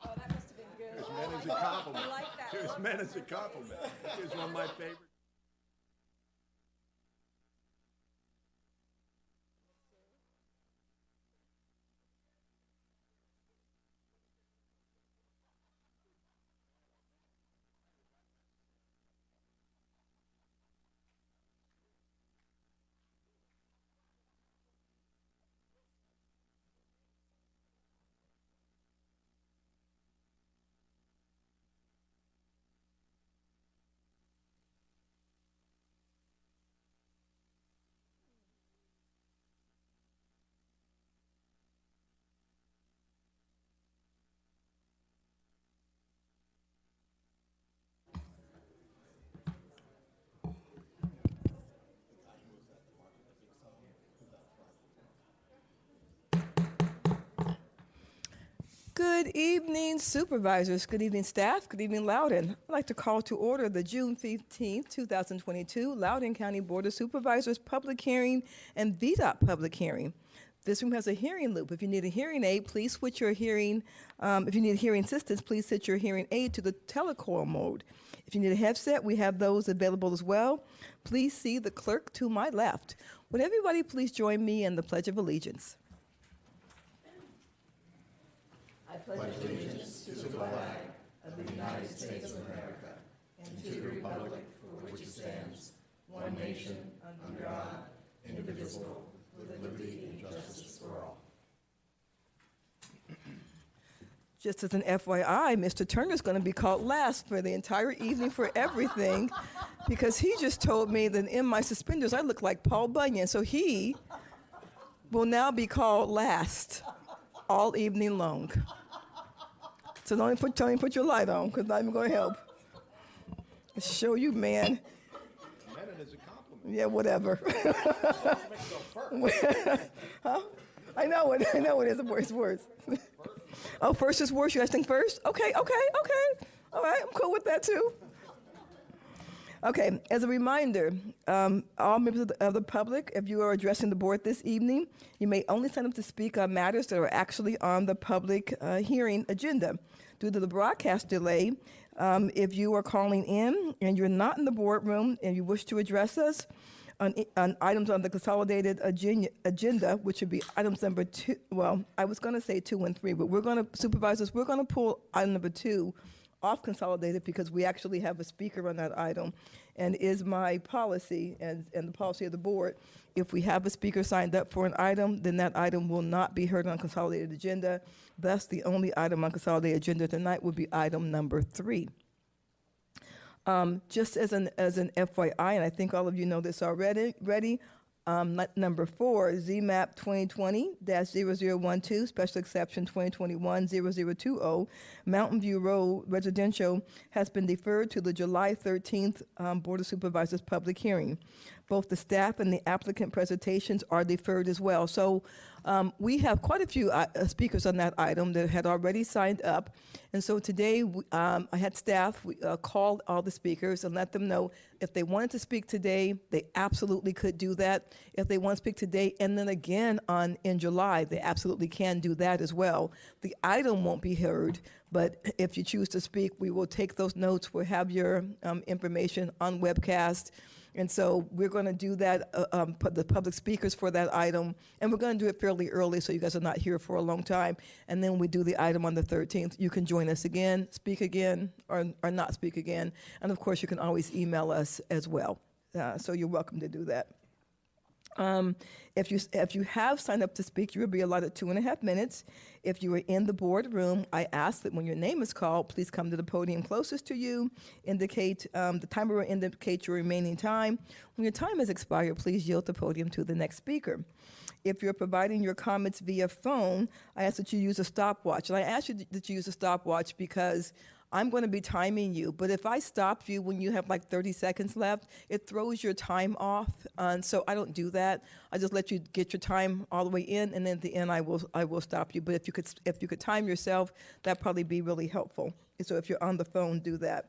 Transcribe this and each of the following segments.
Oh, that must have been good. It was meant as a compliment. I like that It was look. meant as a compliment. It was one of my favorite. Good evening, supervisors. Good evening, staff. Good evening, Loudon. I'd like to call to order the June 15th, 2022 Loudon County Board of Supervisors public hearing and VDOT public hearing. This room has a hearing loop. If you need a hearing aid, please switch your hearing. If you need hearing assistance, please switch your hearing aid to the telecoil mode. If you need a headset, we have those available as well. Please see the clerk to my left. Would everybody please join me in the Pledge of Allegiance? Just as an FYI, Mr. Turner's going to be called last for the entire evening for everything because he just told me that in my suspenders I look like Paul Bunyan. So he will now be called last all evening long. So don't even put your light on because I'm not even going to help. Show you, man. Meant it as a compliment. Yeah, whatever. Make it go first. Huh? I know it is the worst words. Oh, first is worse. You guys think first? Okay. All right, I'm cool with that too. Okay, as a reminder, all members of the public, if you are addressing the board this evening, you may only sign up to speak on matters that are actually on the public hearing agenda. Due to the broadcast delay, if you are calling in and you're not in the boardroom and you wish to address us on items on the consolidated agenda, which would be items number 2, well, I was going to say 2 and 3, but supervisors, we're going to pull item number 2 off consolidated because we actually have a speaker on that item. And is my policy and the policy of the board, if we have a speaker signed up for an item, then that item will not be heard on consolidated agenda. Thus, the only item on consolidated agenda tonight would be item number 3. Just as an FYI, and I think all of you know this already, number 4, ZMAP 2020-0012, special exception 2021-0020, Mountain View Road Residential has been deferred to the July 13th Board of Supervisors public hearing. Both the staff and the applicant presentations are deferred as well. So we have quite a few speakers on that item that had already signed up. And so today I had staff call all the speakers and let them know if they wanted to speak today, they absolutely could do that. If they want to speak today and then again in July, they absolutely can do that as well. The item won't be heard, but if you choose to speak, we will take those notes. We'll have your information on webcast. And so we're going to do that, put the public speakers for that item, and we're going to do it fairly early so you guys are not here for a long time. And then we do the item on the 13th. You can join us again, speak again, or not speak again. And of course, you can always email us as well. So you're welcome to do that. If you have signed up to speak, you will be allotted 2.5 minutes. If you are in the boardroom, I ask that when your name is called, please come to the podium closest to you. Indicate the timer will indicate your remaining time. When your time has expired, please yield the podium to the next speaker. If you're providing your comments via phone, I ask that you use a stopwatch. And I ask you that you use a stopwatch because I'm going to be timing you, but if I stop you when you have like 30 seconds left, it throws your time off, and so I don't do that. I just let you get your time all the way in, and then at the end I will stop you. But if you could time yourself, that'd probably be really helpful. So if you're on the phone, do that.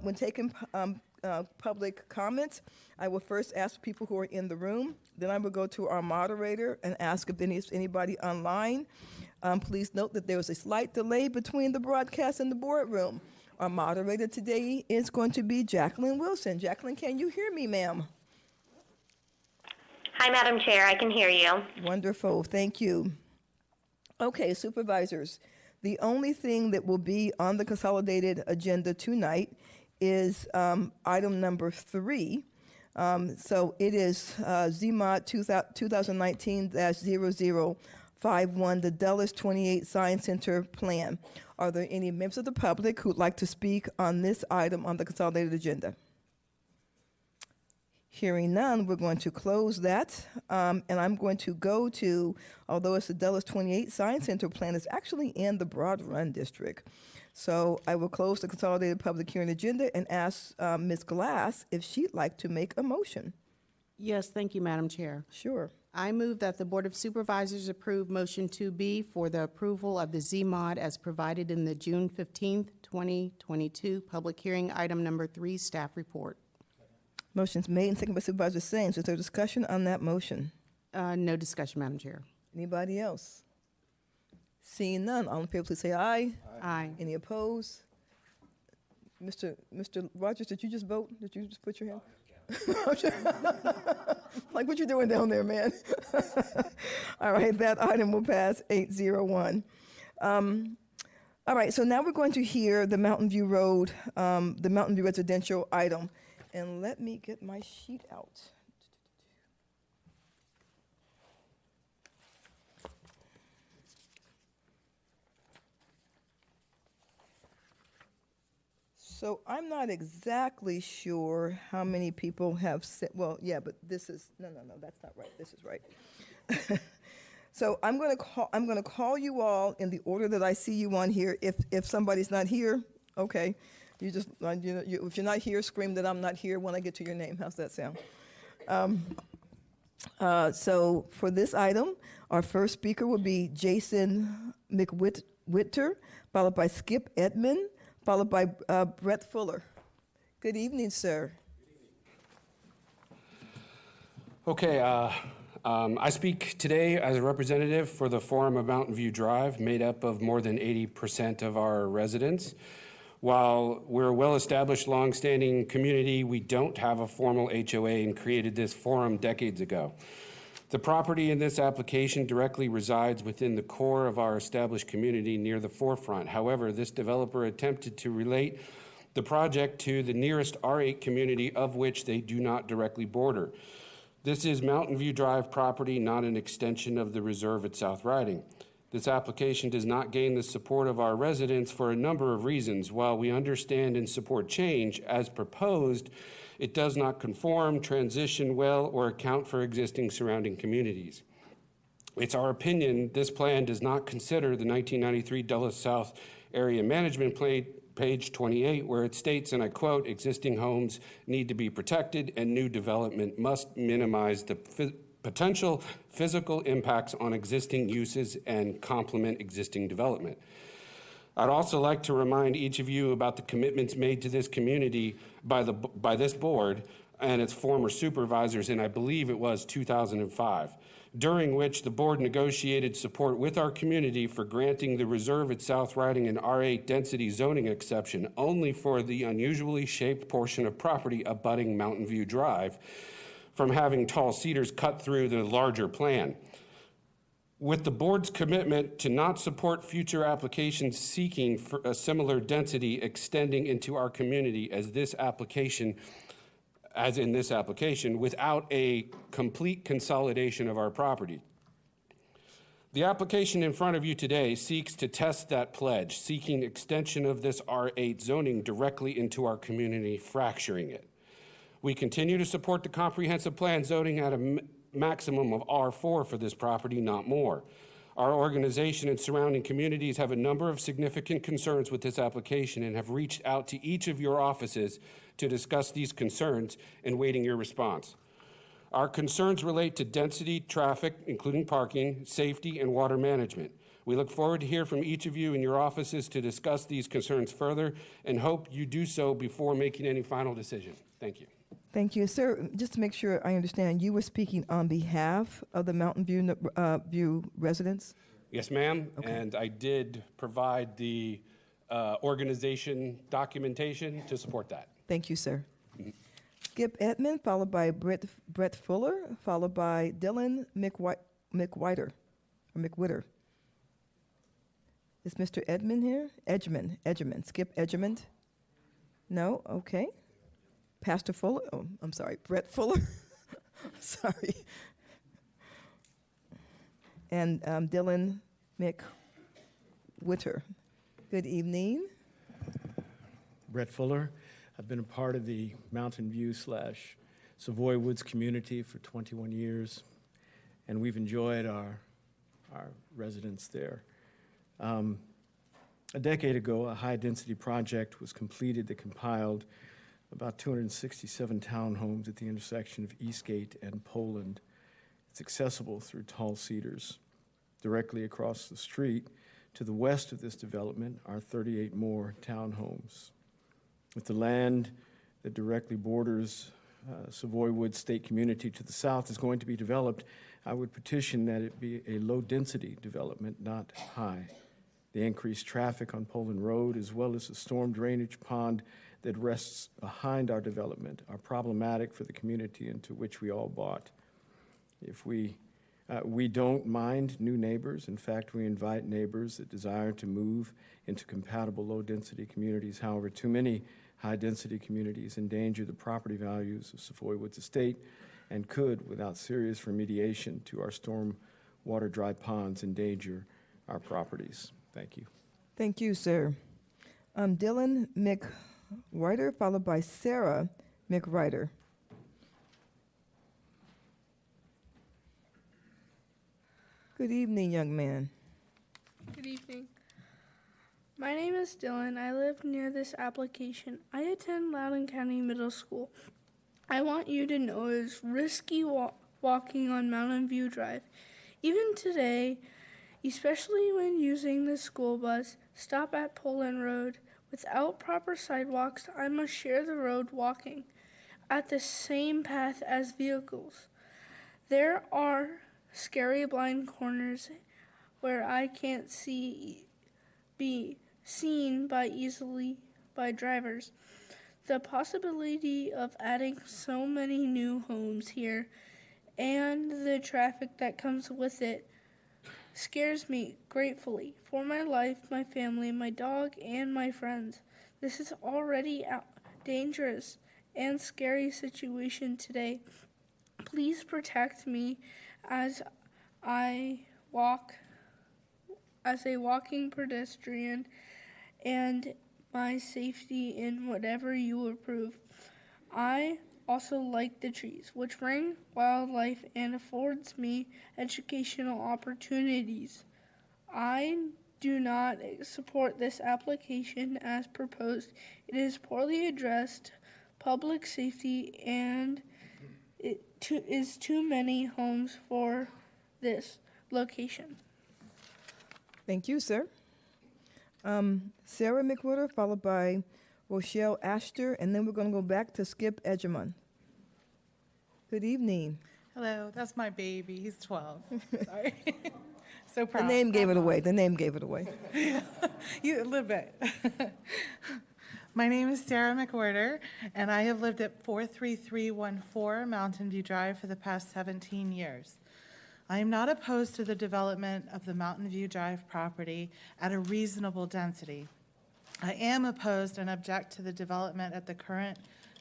When taking public comments. I will first ask people who are in the room. Then I will go to our moderator and ask if there's anybody online. Please note that there was a slight delay between the broadcast and the boardroom. Our moderator today is going to be Jacqueline Wilson. Jacqueline, can you hear me, ma'am? Hi, Madam Chair. I can hear you. Wonderful. Thank you. Okay, supervisors. The only thing that will be on the consolidated agenda tonight is item number 3. So it is ZMOD 2019-0051, the Dulles 28 Science Center Plan. Are there any members of the public who would like to speak on this item on the consolidated agenda? Hearing none, we're going to close that, and I'm going to go to, although it's the Dulles 28 Science Center Plan, it's actually in the Broad Run District. So I will close the consolidated public hearing agenda and ask Ms. Glass if she'd like to make a motion. Yes, thank you, Madam Chair. Sure. I move that the Board of Supervisors approve Motion 2B for the approval of the ZMOD as provided in the June 15th, 2022 public hearing, item number 3, staff report. Motion's made and seconded by Supervisor Saines. Is there discussion on that motion? No discussion, Madam Chair. Anybody else? Seeing none, all in favor, please say aye. Aye. Any opposed? Mr. Rogers, did you just vote? Did you just put your hand? Like, what you doing down there, man? All right, that item will pass 801. All right, so now we're going to hear the Mountain View Road, the Mountain View residential item. And let me get my sheet out. So I'm not exactly sure how many people have said, well, yeah, but this is, no, that's not right. This is right. So I'm going to call you all in the order that I see you on here. If somebody's not here, okay. You just, if you're not here, scream that I'm not here when I get to your name. How's that sound? So for this item, our first speaker will be Jason McWhitter, followed by Skip Edmond, followed by Brett Fuller. Good evening, sir. Okay, I speak today as a representative for the Forum of Mountain View Drive, made up of more than 80% of our residents. While we're a well-established, long-standing community, we don't have a formal HOA and created this forum decades ago. The property in this application directly resides within the core of our established community near the forefront. However, this developer attempted to relate the project to the nearest R8 community, of which they do not directly border. This is Mountain View Drive property, not an extension of the reserve at South Riding. This application does not gain the support of our residents for a number of reasons. While we understand and support change as proposed, it does not conform, transition well, or account for existing surrounding communities. It's our opinion this plan does not consider the 1993 Dulles South Area Management Plan, page 28, where it states, and I quote, existing homes need to be protected and new development must minimize the potential physical impacts on existing uses and complement existing development. I'd also like to remind each of you about the commitments made to this community by this board and its former supervisors in, I believe it was 2005, during which the board negotiated support with our community for granting the reserve at South Riding an R8 density zoning exception only for the unusually shaped portion of property abutting Mountain View Drive, from having tall cedars cut through the larger plan. With the board's commitment to not support future applications seeking for a similar density extending into our community as in this application, without a complete consolidation of our property. The application in front of you today seeks to test that pledge, seeking extension of this R8 zoning directly into our community, fracturing it. We continue to support the comprehensive plan zoning at a maximum of R4 for this property, not more. Our organization and surrounding communities have a number of significant concerns with this application and have reached out to each of your offices to discuss these concerns and waiting your response. Our concerns relate to density, traffic, including parking, safety, and water management. We look forward to hear from each of you in your offices to discuss these concerns further and hope you do so before making any final decision. Thank you. Thank you, sir. Just to make sure I understand, you were speaking on behalf of the Mountain View residents? Yes, ma'am. And I did provide the organization documentation to support that. Thank you, sir. Skip Edmond, followed by Brett Fuller, followed by Dylan McWhiter. Is Mr. Edmond here? Edgemond. Skip Edgemond? No? Okay. Pastor Fuller? Oh, I'm sorry. Brett Fuller? Sorry. And Dylan McWhiter. Good evening. Brett Fuller. I've been a part of the Mountain View / Savoy Woods community for 21 years, and we've enjoyed our residence there. A decade ago, a high-density project was completed that compiled about 267 townhomes at the intersection of Eastgate and Poland. It's accessible through tall cedars. Directly across the street, to the west of this development, are 38 more townhomes. With the land that directly borders Savoy Woods State Community to the south is going to be developed, I would petition that it be a low-density development, not high. The increased traffic on Poland Road, as well as the storm drainage pond that rests behind our development, are problematic for the community into which we all bought. If we don't mind new neighbors. In fact, we invite neighbors that desire to move into compatible low-density communities. However, too many high-density communities endanger the property values of Savoy Woods Estate and could, without serious remediation to our storm water dry ponds, endanger our properties. Thank you. Thank you, sir. Dylan McWhiter, followed by Sarah McWhiter. Good evening, young man. Good evening. My name is Dylan. I live near this application. I attend Loudon County Middle School. I want you to know it is risky walking on Mountain View Drive. Even today, especially when using the school bus, stop at Poland Road. Without proper sidewalks, I must share the road walking at the same path as vehicles. There are scary blind corners where I can't be seen easily by drivers. The possibility of adding so many new homes here and the traffic that comes with it scares me gratefully for my life, my family, my dog, and my friends. This is already a dangerous and scary situation today. Please protect me as a walking pedestrian and my safety in whatever you approve. I also like the trees, which bring wildlife and affords me educational opportunities. I do not support this application as proposed. It is poorly addressed public safety and it is too many homes for this location. Thank you, sir. Sarah McWhiter, followed by Rochelle Astor, and then we're going to go back to Skip Edgemond. Good evening. Hello, that's my baby. He's 12. Sorry. So The proud. name gave it away. The name gave it away. You, a little bit. My name is Sarah McWhirter, and I have lived at 43314 Mountain View Drive for the past 17 years. I am not opposed to the development of the Mountain View Drive property at a reasonable density. I am opposed and object to the development at the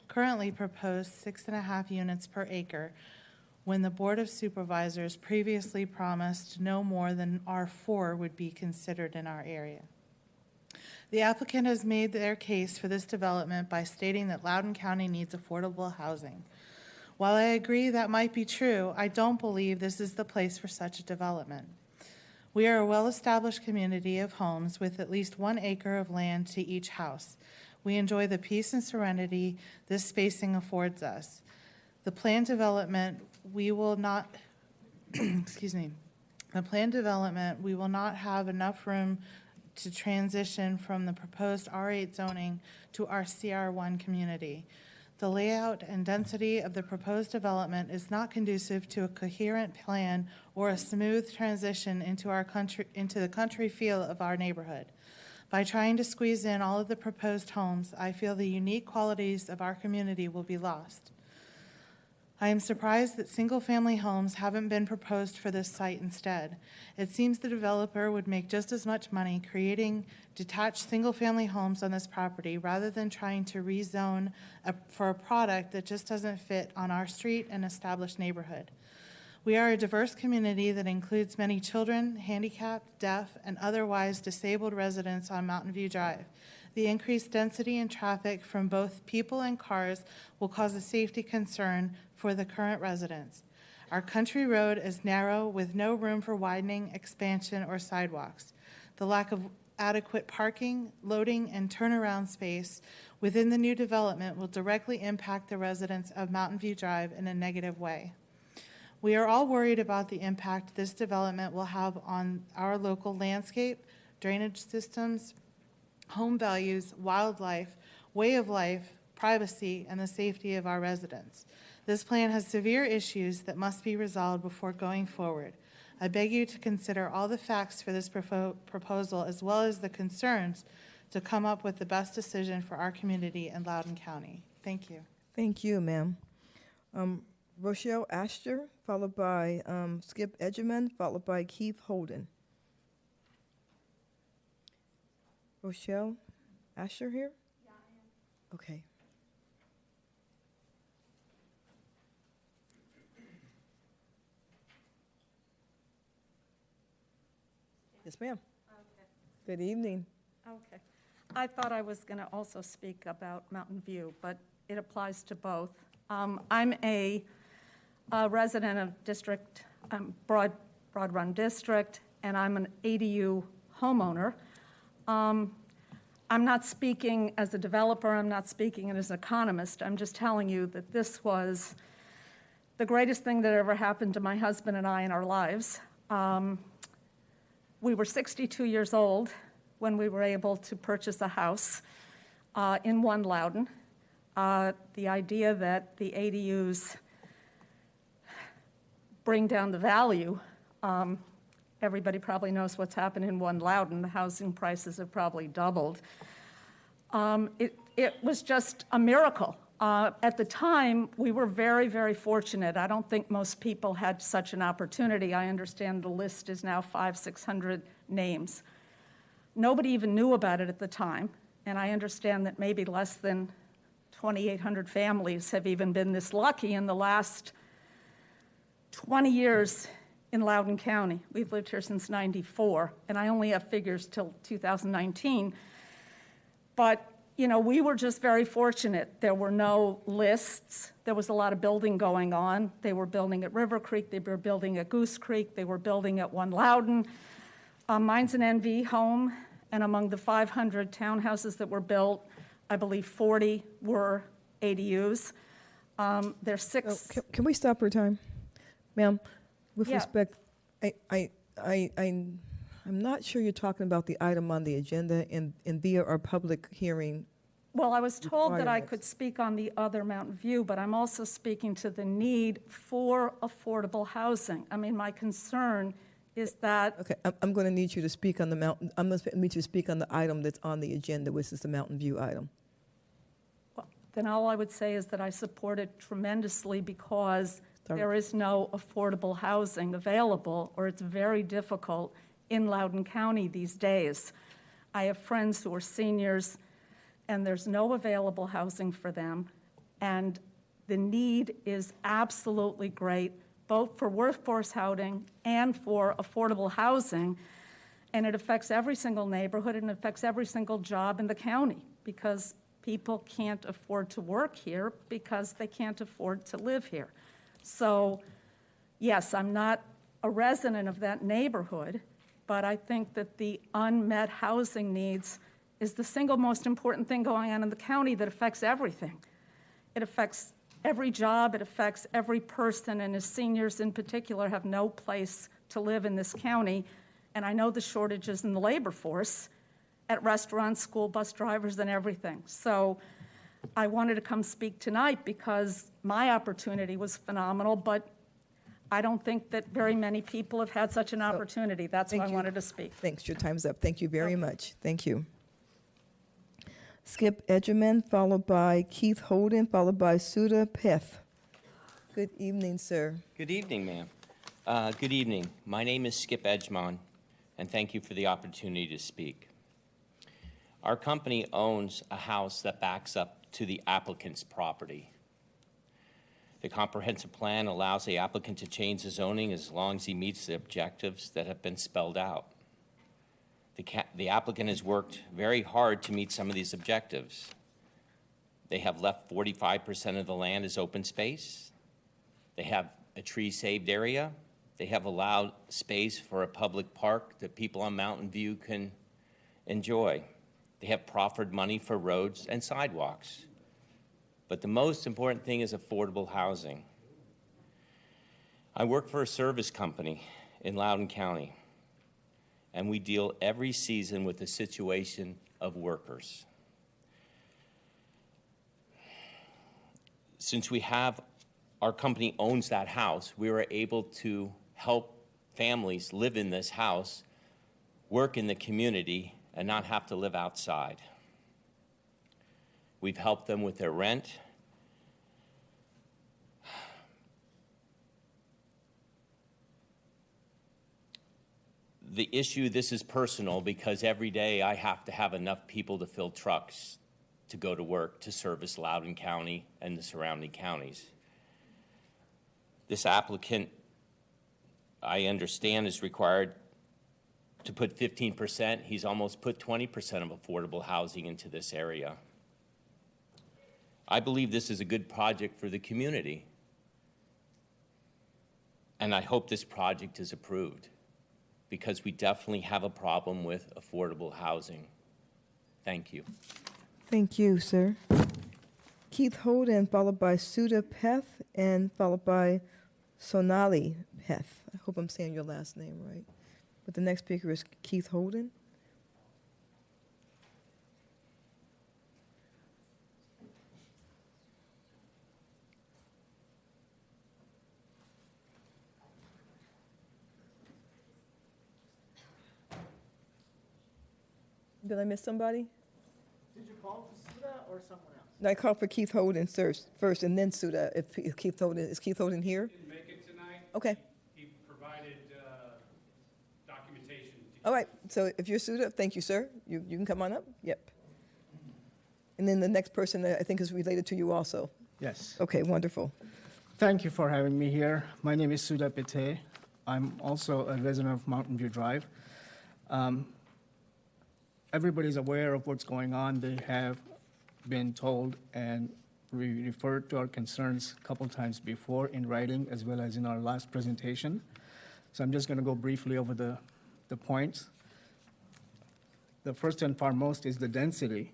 currently proposed 6.5 units per acre when the Board of Supervisors previously promised no more than R4 would be considered in our area. The applicant has made their case for this development by stating that Loudon County needs affordable housing. While I agree that might be true, I don't believe this is the place for such a development. We are a well-established community of homes with at least 1 acre of land to each house. We enjoy the peace and serenity this spacing affords us. The planned development, we will not, excuse me, The planned development, we will not have enough room to transition from the proposed R8 zoning to our CR1 community. The layout and density of the proposed development is not conducive to a coherent plan or a smooth transition into the country feel of our neighborhood. By trying to squeeze in all of the proposed homes, I feel the unique qualities of our community will be lost. I am surprised that single-family homes haven't been proposed for this site instead. It seems the developer would make just as much money creating detached single-family homes on this property rather than trying to rezone for a product that just doesn't fit on our street and established neighborhood. We are a diverse community that includes many children, handicapped, deaf, and otherwise disabled residents on Mountain View Drive. The increased density and traffic from both people and cars will cause a safety concern for the current residents. Our country road is narrow with no room for widening, expansion, or sidewalks. The lack of adequate parking, loading, and turnaround space within the new development will directly impact the residents of Mountain View Drive in a negative way. We are all worried about the impact this development will have on our local landscape, drainage systems, home values, wildlife, way of life, privacy, and the safety of our residents. This plan has severe issues that must be resolved before going forward. I beg you to consider all the facts for this proposal as well as the concerns to come up with the best decision for our community in Loudon County. Thank you. Thank you, ma'am. Rochelle Astor, followed by Skip Edgerman, followed by Keith Holden. Rochelle Astor here? Yeah, I am. Okay. Yes, ma'am. Okay. Good evening. Okay. I thought I was going to also speak about Mountain View, but it applies to both. I'm a resident of district, Broad Run District, and I'm an ADU homeowner. I'm not speaking as a developer, I'm not speaking as an economist, I'm just telling you that this was the greatest thing that ever happened to my husband and I in our lives. We were 62 years old when we were able to purchase a house in One Loudon. The idea that the ADUs bring down the value, everybody probably knows what's happened in One Loudon. The housing prices have probably doubled. It was just a miracle. At the time, we were very, very fortunate. I don't think most people had such an opportunity. I understand the list is now 500-600 names. Nobody even knew about it at the time, and I understand that maybe less than 2,800 families have even been this lucky in the last 20 years in Loudon County. We've lived here since '94, and I only have figures till 2019. But you know, we were just very fortunate. There were no lists. There was a lot of building going on. They were building at River Creek. They were building at Goose Creek. They were building at One Loudon. Mine's an NV home, and among the 500 townhouses that were built, I believe 40 were ADUs. There's 6. Oh, can we stop for time? Ma'am, with Yeah. respect, I'm not sure you're talking about the item on the agenda and via our public hearing. Well, I was told that I requirements. could speak on the other Mountain View, but I'm also speaking to the need for affordable housing. I mean, my concern is that, Okay, I'm going to need you to speak on the mountain. I'm going to need you to speak on the item that's on the agenda, which is the Mountain View item. well, then all I would say is that I support it tremendously because Sorry. there is no affordable housing available, or it's very difficult in Loudon County these days. I have friends who are seniors, and there's no available housing for them, and the need is absolutely great, both for workforce housing and for affordable housing, and it affects every single neighborhood and it affects every single job in the county because people can't afford to work here because they can't afford to live here. So, yes, I'm not a resident of that neighborhood, but I think that the unmet housing needs is the single most important thing going on in the county that affects everything. It affects every job, it affects every person, and as seniors in particular have no place to live in this county, and I know the shortages in the labor force at restaurants, school bus drivers, and everything. So I wanted to come speak tonight because my opportunity was phenomenal, but I don't think that very many people have had such an opportunity. That's why I wanted to speak. Thanks. Your time's up. Thank you very much. Thank you. Skip Edgerman, followed by Keith Holden, followed by Suda Peth. Good evening, sir. Good evening, ma'am. Good evening. My name is Skip Edgemon, and thank you for the opportunity to speak. Our company owns a house that backs up to the applicant's property. The comprehensive plan allows the applicant to change the zoning as long as he meets the objectives that have been spelled out. The applicant has worked very hard to meet some of these objectives. They have left 45% of the land as open space. They have a tree-saved area. They have allowed space for a public park that people on Mountain View can enjoy. They have proffered money for roads and sidewalks. But the most important thing is affordable housing. I work for a service company in Loudon County, and we deal every season with the situation of workers. Since our company owns that house, we were able to help families live in this house, work in the community, and not have to live outside. We've helped them with their rent. The issue, this is personal because every day I have to have enough people to fill trucks to go to work to service Loudon County and the surrounding counties. This applicant, I understand, is required to put 15%. He's almost put 20% of affordable housing into this area. I believe this is a good project for the community, and I hope this project is approved because we definitely have a problem with affordable housing. Thank you. Thank you, sir. Keith Holden, followed by Suda Peth, and followed by Sonali Peth. I hope I'm saying your last name right. But the next speaker is Keith Holden. Did I miss somebody? Did you call for Suda or someone else? No, I called for Keith Holden first, and then Suda. If Keith Holden is Keith Holden here? Didn't make it tonight. Okay. He provided documentation. All right. So if you're Suda, thank you, sir. You can come on up. Yep. And then the next person I think is related to you also. Yes. Okay. Wonderful. Thank you for having me here. My name is Suda Pete. I'm also a resident of Mountain View Drive. Everybody's aware of what's going on. They have been told, and we referred to our concerns a couple times before in writing as well as in our last presentation. So I'm just going to go briefly over the points. The first and foremost is the density.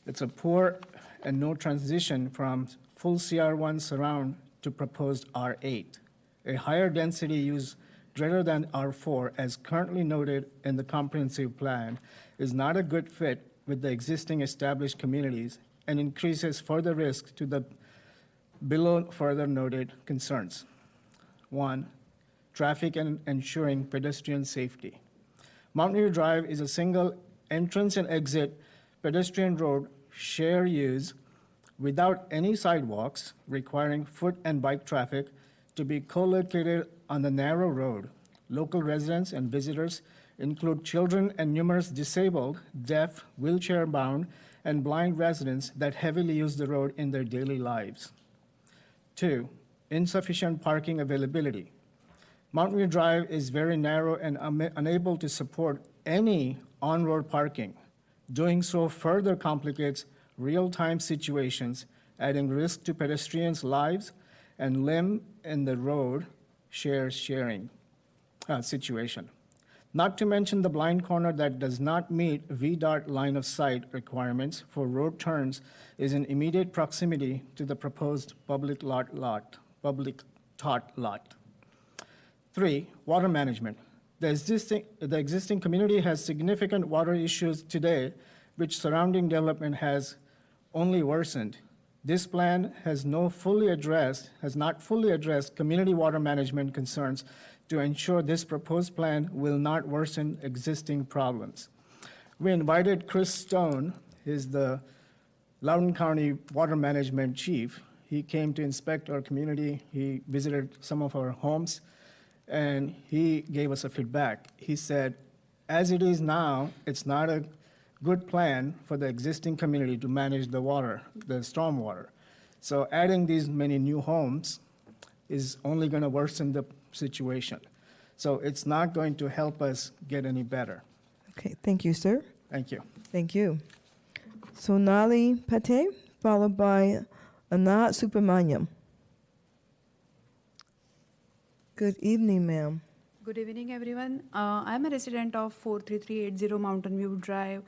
It's a poor and no transition from full CR1 surround to proposed R8. A higher density use greater than R4, as currently noted in the comprehensive plan, is not a good fit with the existing established communities and increases further risk to the below further noted concerns. 1, traffic and ensuring pedestrian safety. Mountain View Drive is a single entrance and exit pedestrian road share use without any sidewalks, requiring foot and bike traffic to be co-located on the narrow road. Local residents and visitors include children and numerous disabled, deaf, wheelchair-bound, and blind residents that heavily use the road in their daily lives. 2, insufficient parking availability. Mountain View Drive is very narrow and unable to support any on-road parking. Doing so further complicates real-time situations, adding risk to pedestrians' lives and limb in the road sharing situation. Not to mention the blind corner that does not meet VDOT line of sight requirements for road turns is in immediate proximity to the proposed public tot lot. 3, water management. The existing community has significant water issues today, which surrounding development has only worsened. This plan has not fully addressed community water management concerns to ensure this proposed plan will not worsen existing problems. We invited Chris Stone, he's the Loudon County Water Management Chief. He came to inspect our community. He visited some of our homes, and he gave us a feedback. He said, as it is now, it's not a good plan for the existing community to manage the water, the storm water. So adding these many new homes is only going to worsen the situation. So it's not going to help us get any better. Okay, thank you, sir. Thank you. Thank you. Sonali Pate, followed by Anat Subramaniam. Good evening, ma'am. Good evening, everyone. I'm a resident of 43380 Mountain View Drive,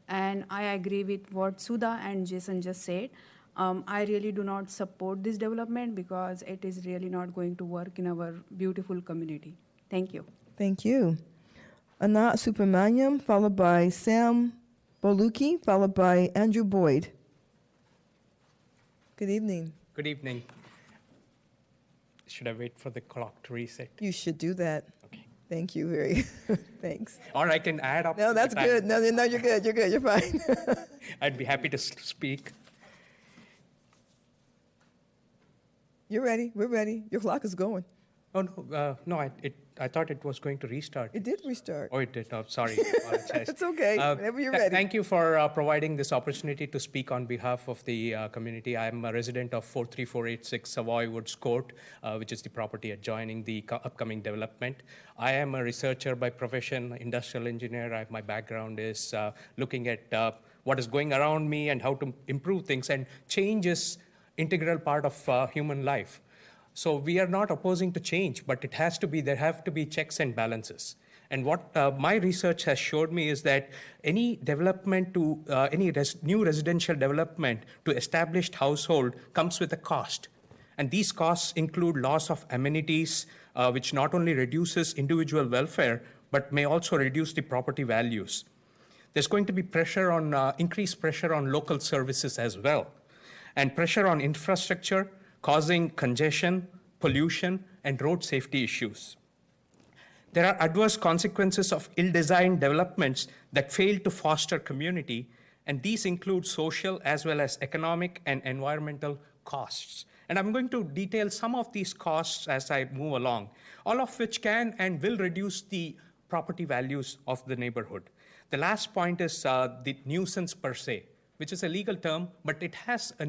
and I agree with what Sudha and Jason just said. I really do not support this development because it is really not going to work in our beautiful community. Thank you. Thank you. Anat Subramaniam, followed by Sam Boluki, followed by Andrew Boyd. Good evening. Good evening. Should I wait for the clock to reset? You should do that. Okay. Thank you, very. Thanks. Or I can add up. No, that's the time. good. No, you're good. You're good. You're fine. I'd be happy to speak. You're ready. We're ready. Your clock is going. Oh, no, I thought it was going to restart. It did restart. Oh, it did. Oh, sorry. I apologize. It's okay. Whenever you're ready. Thank you for providing this opportunity to speak on behalf of the community. I'm a resident of 43486 Savoy Woods Court, which is the property adjoining the upcoming development. I am a researcher by profession, industrial engineer. My background is looking at what is going around me and how to improve things, and change is integral part of human life. So we are not opposing to change, but there have to be checks and balances. And what my research has showed me is that any development to new residential development to established household comes with a cost. And these costs include loss of amenities, which not only reduces individual welfare, but may also reduce the property values. There's going to be increased pressure on local services as well, and pressure on infrastructure, causing congestion, pollution, and road safety issues. There are adverse consequences of ill-designed developments that fail to foster community, and these include social as well as economic and environmental costs. And I'm going to detail some of these costs as I move along, all of which can and will reduce the property values of the neighborhood. The last point is the nuisance per se, which is a legal term, but it adds a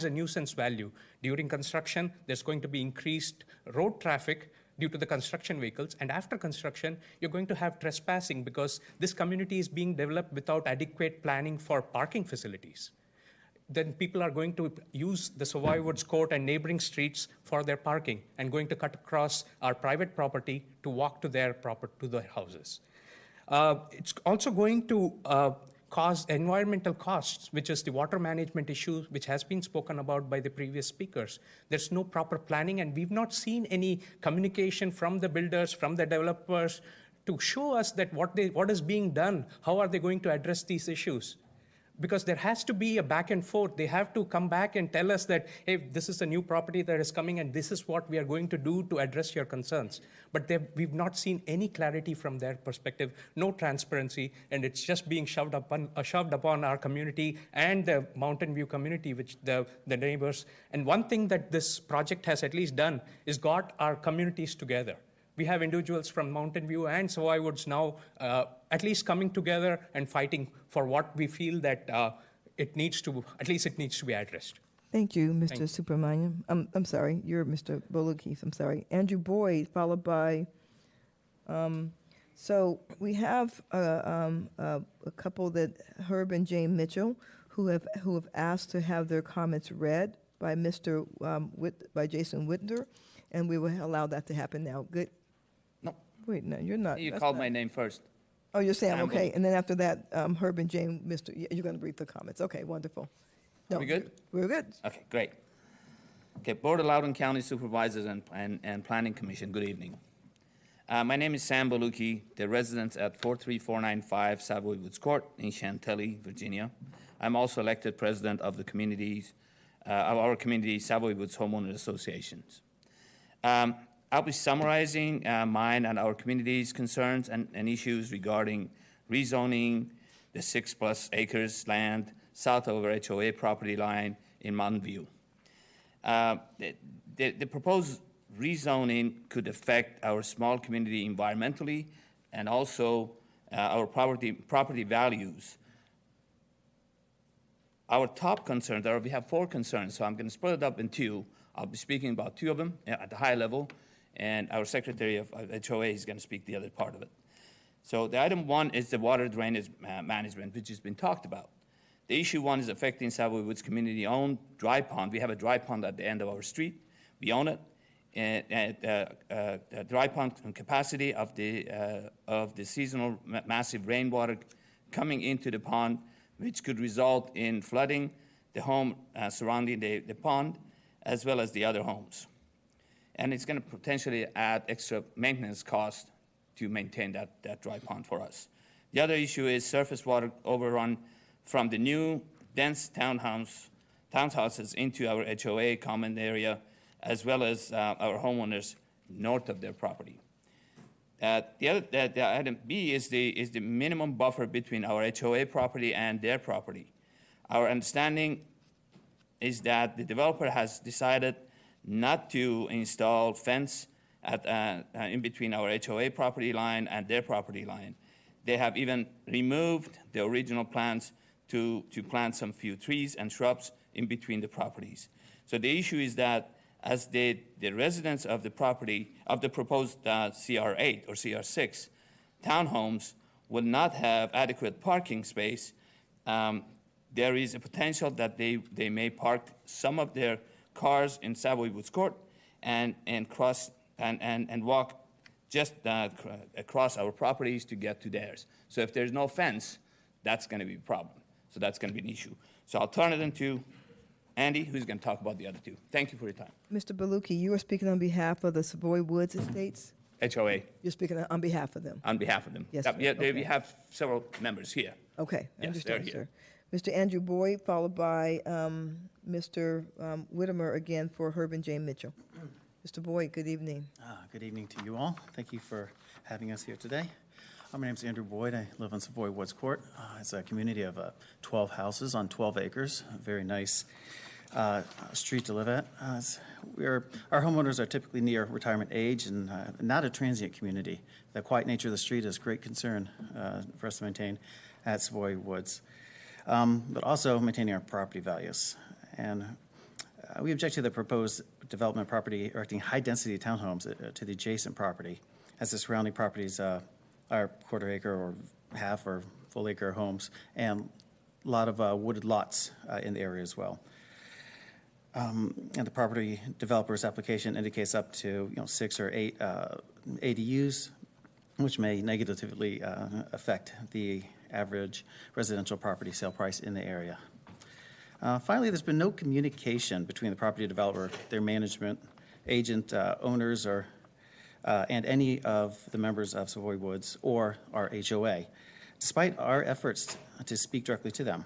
nuisance value. During construction, there's going to be increased road traffic due to the construction vehicles, and after construction, you're going to have trespassing because this community is being developed without adequate planning for parking facilities. Then people are going to use the Savoy Woods Court and neighboring streets for their parking and going to cut across our private property to walk to their houses. It's also going to cause environmental costs, which is the water management issue, which has been spoken about by the previous speakers. There's no proper planning, and we've not seen any communication from the builders, from the developers, to show us that what is being done, how are they going to address these issues. Because there has to be a back and forth. They have to come back and tell us that, hey, this is a new property that is coming and this is what we are going to do to address your concerns. But we've not seen any clarity from their perspective, no transparency, and it's just being shoved upon our community and the Mountain View community, which the neighbors. And one thing that this project has at least done is got our communities together. We have individuals from Mountain View and Savoy Woods now at least coming together and fighting for what we feel that it needs to be addressed. Thank you, Mr. Subramaniam. I'm sorry, you're Mr. Bolukis. I'm sorry. Andrew Boyd, followed by, so we have a couple that, Herb and Jane Mitchell, who have asked to have their comments read by by Jason Whitner, and we will allow that to happen now. Good. No. Wait, no, you're not. You called my name first. Oh, you're Sam, I'm okay. Bolukis. And then after that, Herb and Jane, you're going to read the comments. Okay, wonderful. No, Are we good? We're good. Okay, great. Okay, Board of Loudoun County Supervisors and Planning Commission, good evening. My name is Sam Baluki, the resident at 43495 Savoy Woods Court in Chantilly, Virginia. I'm also elected president of the of our community, Savoy Woods Homeowners Associations. I'll be summarizing mine and our community's concerns and issues regarding rezoning the 6+ acres land south of our HOA property line in Mountain View. The proposed rezoning could affect our small community environmentally and also our property values. Our top concerns we have 4 concerns, so I'm going to split it up in 2. I'll be speaking about 2 of them at the high level, and our Secretary of HOA is going to speak the other part of it. So the item 1 is the water drainage management, which has been talked about. The issue 1 is affecting Savoy Woods community-owned dry pond. We have a dry pond at the end of our street. We own it. And the dry pond capacity of the seasonal massive rainwater coming into the pond, which could result in flooding the home surrounding the pond, as well as the other homes. And it's going to potentially add extra maintenance costs to maintain that dry pond for us. The other issue is surface water overrun from the new dense townhouses into our HOA common area, as well as our homeowners north of their property. The item B is the minimum buffer between our HOA property and their property. Our understanding is that the developer has decided not to install fence in between our HOA property line and their property line. They have even removed the original plans to plant some few trees and shrubs in between the properties. So the issue is that as the residents of the property, of the proposed CR8 or CR6 townhomes will not have adequate parking space, there is a potential that they may park some of their cars in Savoy Woods Court and walk just across our properties to get to theirs. So if there's no fence, that's going to be a problem. So that's going to be an issue. So I'll turn it into Andy, who's going to talk about the other 2. Thank you for your time. Mr. Baluki, you are speaking on behalf of the Savoy Woods Estates? HOA. You're speaking on behalf of them? On behalf of them. Yes, Yep, sir. yeah, Okay. We have several members here. Okay, I Yes, understand, they're sir. Mr. Andrew Boyd, followed by Mr. Whittemer again for Herb and Jane Mitchell. Mr. Boyd, good evening. Good evening to you all. Thank you for having us here today. My name is Andrew Boyd. I live on Savoy Woods Court. It's a community of 12 houses on 12 acres. A very nice street to live at. Our homeowners are typically near retirement age and not a transient community. The quiet nature of the street is a great concern for us to maintain at Savoy Woods, but also maintaining our property values. And we object to the proposed development property erecting high-density townhomes to the adjacent property, as the surrounding properties are quarter-acre or half or full-acre homes, and a lot of wooded lots in the area as well. And the property developer's application indicates up to 6 or 8 ADUs, which may negatively affect the average residential property sale price in the area. Finally, there's been no communication between the property developer, their management, agent, owners, and any of the members of Savoy Woods or our HOA, despite our efforts to speak directly to them.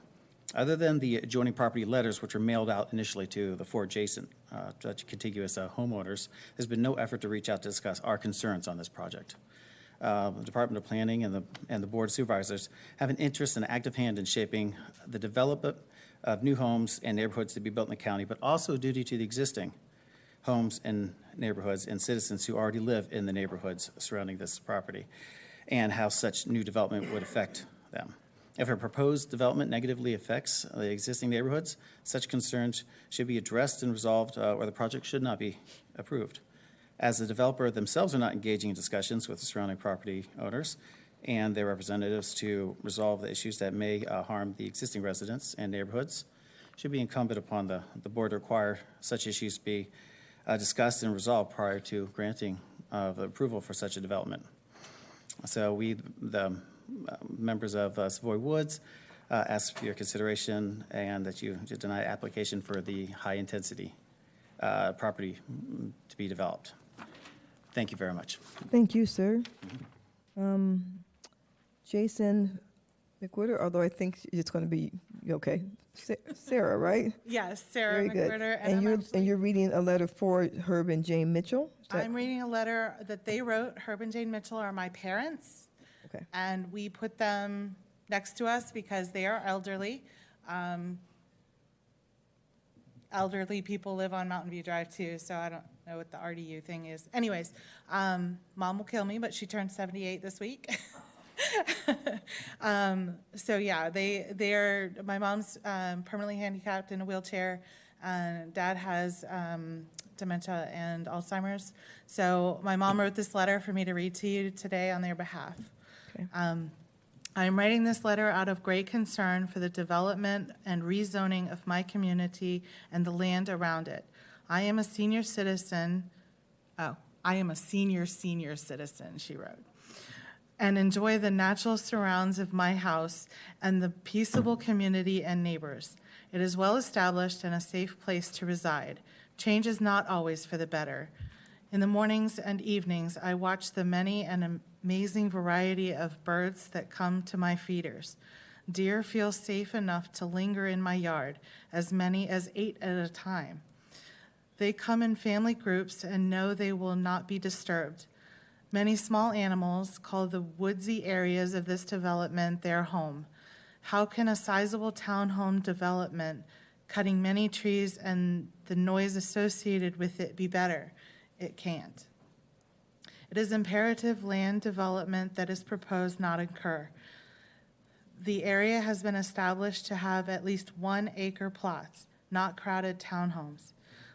Other than the adjoining property letters, which were mailed out initially to the 4 adjacent contiguous homeowners, there's been no effort to reach out to discuss our concerns on this project. The Department of Planning and the Board of Supervisors have an interest and active hand in shaping the development of new homes and neighborhoods to be built in the county, but also duty to the existing homes and neighborhoods and citizens who already live in the neighborhoods surrounding this property, and how such new development would affect them. If a proposed development negatively affects the existing neighborhoods, such concerns should be addressed and resolved, or the project should not be approved. As the developer themselves are not engaging in discussions with the surrounding property owners and their representatives to resolve the issues that may harm the existing residents and neighborhoods, it should be incumbent upon the board to require such issues be discussed and resolved prior to granting of approval for such a development. So we, the members of Savoy Woods, ask for your consideration and that you deny application for the high-intensity property to be developed. Thank you very much. Thank you, sir. Jason McWhorter, although I think it's going to be, okay, Sarah, right? Yes, Sarah Very good. McWhorter. And you're reading a letter for Herb and Jane Mitchell? Is that- I'm reading a letter that they wrote. Herb and Jane Mitchell are my parents. Okay. And we put them next to us because they are elderly. Elderly people live on Mountain View Drive too, so I don't know what the RDU thing is. Anyways, Mom will kill me, but she turned 78 this week. So yeah, they're, my mom's permanently handicapped in a wheelchair, and Dad has dementia and Alzheimer's. So my mom wrote this letter for me to read to you today on their behalf. Okay. I'm writing this letter out of great concern for the development and rezoning of my community and the land around it. I am a senior citizen, citizen, she wrote, and enjoy the natural surrounds of my house and the peaceable community and neighbors. It is well established and a safe place to reside. Change is not always for the better. In the mornings and evenings, I watch the many and amazing variety of birds that come to my feeders. Deer feel safe enough to linger in my yard, as many as 8 at a time. They come in family groups and know they will not be disturbed. Many small animals call the woodsy areas of this development their home. How can a sizable townhome development, cutting many trees and the noise associated with it, be better? It can't. It is imperative land development that is proposed not occur. The area has been established to have at least 1 acre plots, not crowded townhomes.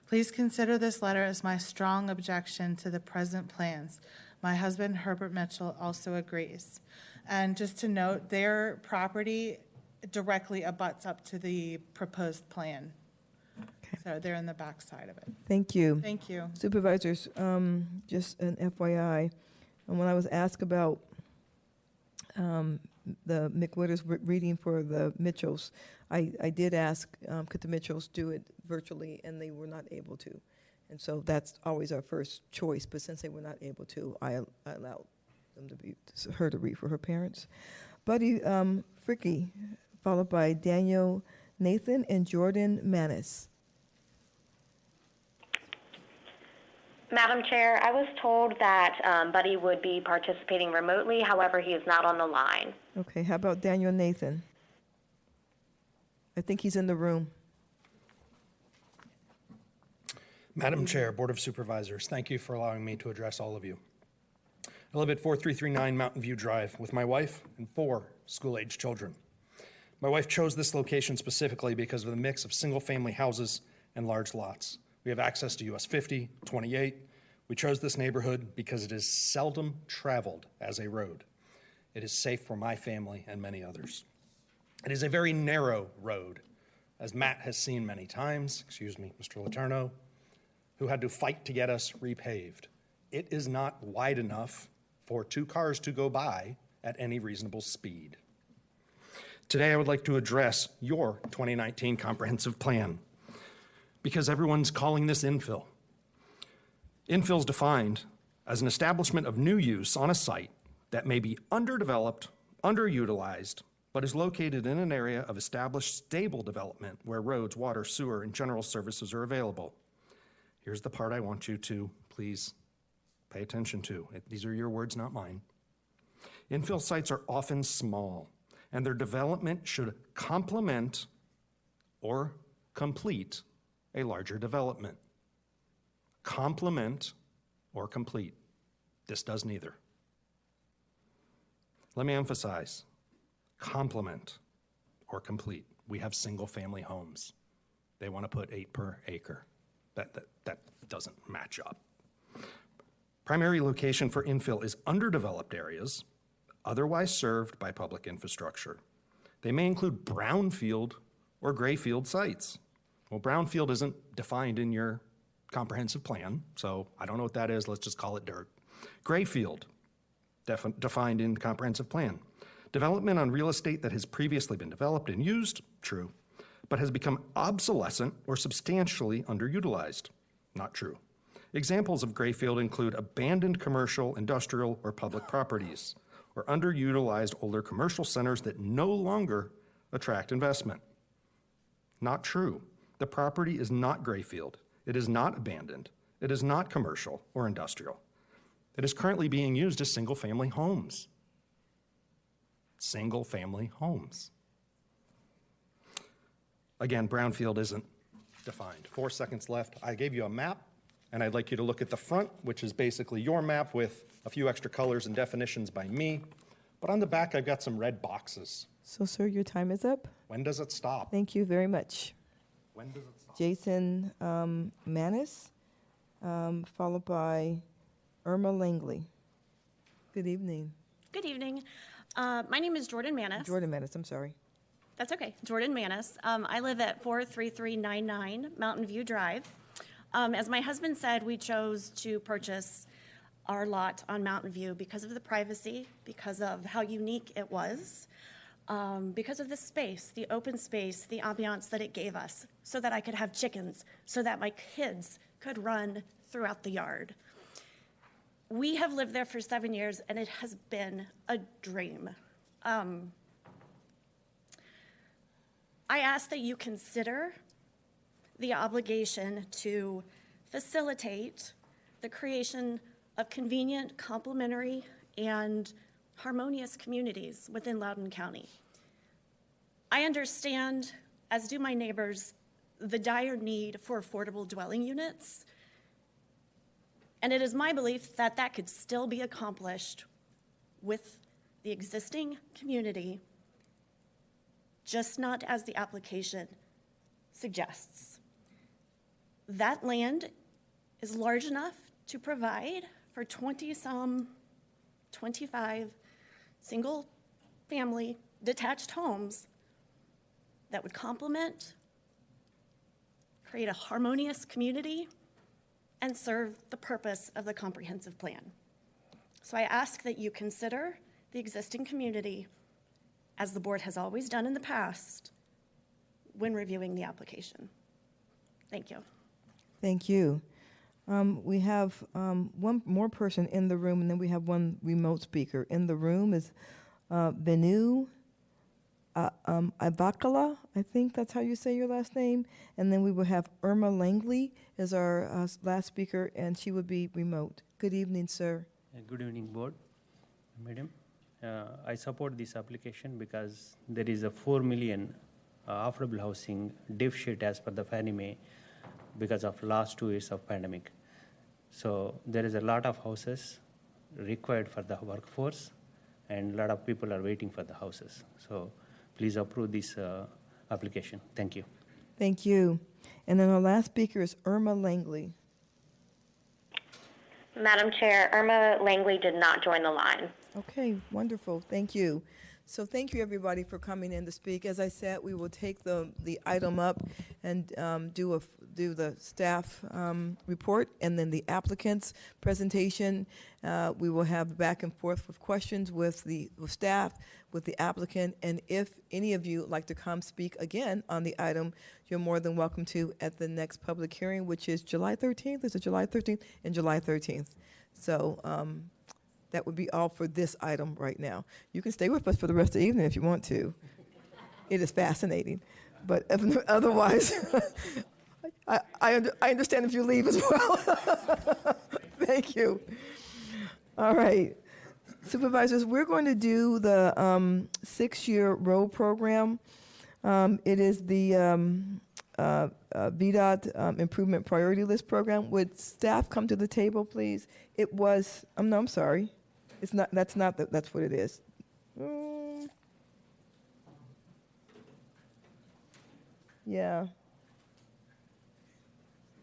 Please consider this letter as my strong objection to the present plans. My husband, Herbert Mitchell, also agrees. And just to note, their property directly abuts up to the proposed plan. Okay. So they're in the back side of it. Thank you. Thank you. Supervisors, just an FYI, and when I was asked about the McWhitters reading for the Mitchells, I did ask, could the Mitchells do it virtually, and they were not able to. And so that's always our first choice, but since they were not able to, I allowed them her to read for her parents. Buddy Fricky, followed by Daniel Nathan and Jordan Manis. Madam Chair, I was told that Buddy would be participating remotely. However, he is not on the line. Okay, how about Daniel Nathan? I think he's in the room. Madam Chair, Board of Supervisors, thank you for allowing me to address all of you. I live at 4339 Mountain View Drive with my wife and 4 school-aged children. My wife chose this location specifically because of the mix of single-family houses and large lots. We have access to US 50, 28. We chose this neighborhood because it is seldom traveled as a road. It is safe for my family and many others. It is a very narrow road, as Matt has seen many times, excuse me, Mr. Letourneau, who had to fight to get us repaved. It is not wide enough for 2 cars to go by at any reasonable speed. Today, I would like to address your 2019 comprehensive plan, because everyone's calling this infill. Infill is defined as an establishment of new use on a site that may be underdeveloped, underutilized, but is located in an area of established stable development where roads, water, sewer, and general services are available. Here's the part I want you to please pay attention to. These are your words, not mine. Infill sites are often small, and their development should complement or complete a larger development. Complement or complete. This does neither. Let me emphasize, complement or complete. We have single-family homes. They want to put 8 per acre. That doesn't match up. Primary location for infill is underdeveloped areas, otherwise served by public infrastructure. They may include brownfield or grayfield sites. Well, brownfield isn't defined in your comprehensive plan, so I don't know what that is. Let's just call it dirt. Grayfield, defined in comprehensive plan. Development on real estate that has previously been developed and used, true, but has become obsolescent or substantially underutilized, not true. Examples of gray field include abandoned commercial, industrial, or public properties, or underutilized older commercial centers that no longer attract investment. Not true. The property is not gray field. It is not abandoned. It is not commercial or industrial. It is currently being used as single-family homes. Single-family homes. Again, brownfield isn't defined. 4 seconds left. I gave you a map, and I'd like you to look at the front, which is basically your map with a few extra colors and definitions by me. But on the back, I've got some red boxes. So, sir, your time is up. When does it stop? Thank you very much. When does it stop? Jason Manis, followed by Irma Langley. Good evening. Good evening. My name is Jordan Manis. Jordan Manis, I'm sorry. That's okay. Jordan Manis. I live at 43399 Mountain View Drive. As my husband said, we chose to purchase our lot on Mountain View because of the privacy, because of how unique it was, because of the space, the open space, the ambiance that it gave us, so that I could have chickens, so that my kids could run throughout the yard. We have lived there for 7 years, and it has been a dream. I ask that you consider the obligation to facilitate the creation of convenient, complementary, and harmonious communities within Loudon County. I understand, as do my neighbors, the dire need for affordable dwelling units, and it is my belief that that could still be accomplished with the existing community, just not as the application suggests. That land is large enough to provide for 25 single-family detached homes that would complement, create a harmonious community, and serve the purpose of the comprehensive plan. So I ask that you consider the existing community, as the board has always done in the past, when reviewing the application. Thank you. Thank you. We have one more person in the room, and then we have one remote speaker. In the room is Benu Ibakala, I think that's how you say your last name. And then we will have Irma Langley as our last speaker, and she would be remote. Good evening, sir. Good evening, board, madam. I support this application because there is a 4 million affordable housing deficit as per the Fannie Mae because of last 2 years of pandemic. So there is a lot of houses required for the workforce, and a lot of people are waiting for the houses. So please approve this application. Thank you. Thank you. And then our last speaker is Irma Langley. Madam Chair, Irma Langley did not join the line. Okay, wonderful. Thank you. So thank you, everybody, for coming in to speak. As I said, we will take the item up and do the staff report, and then the applicant's presentation. We will have back and forth with questions with staff, with the applicant, and if any of you would like to come speak again on the item, you're more than welcome to at the next public hearing, which is July 13th. Is it July 13th? And July 13th. So that would be all for this item right now. You can stay with us for the rest of the evening if you want to. It is fascinating. But otherwise, I understand if you leave as well. Thank you. All right. Supervisors, we're going to do the 6-year road program. It is the VDOT Improvement Priority List program. Would staff come to the table, please? It was, no, I'm sorry. It's not, that's what it is. Yeah.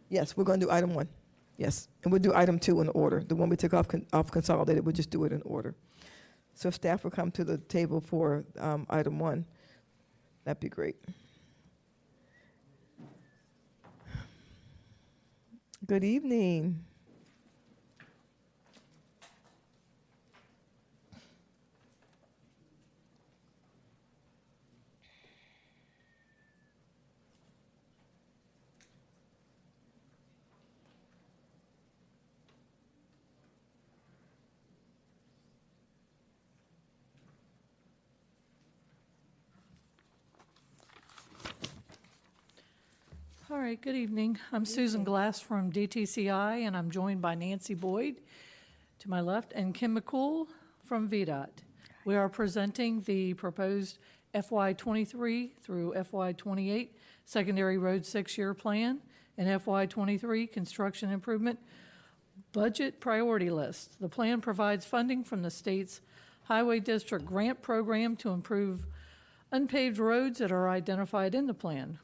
Yes, we're going to do item 1. Yes, and we'll do item 2 in order. The one we took off consolidated, we'll just do it in order. So if staff will come to the table for item 1, that'd be great. Good evening. All right, good evening. I'm Susan Glass from DTCI, and I'm joined by Nancy Boyd to my left and Kim McCool from VDOT. We are presenting the proposed FY23 through FY28 Secondary Road 6-year plan and FY23 Construction Improvement Budget Priority List. The plan provides funding from the state's Highway District Grant Program to improve unpaved roads that are identified in the plan.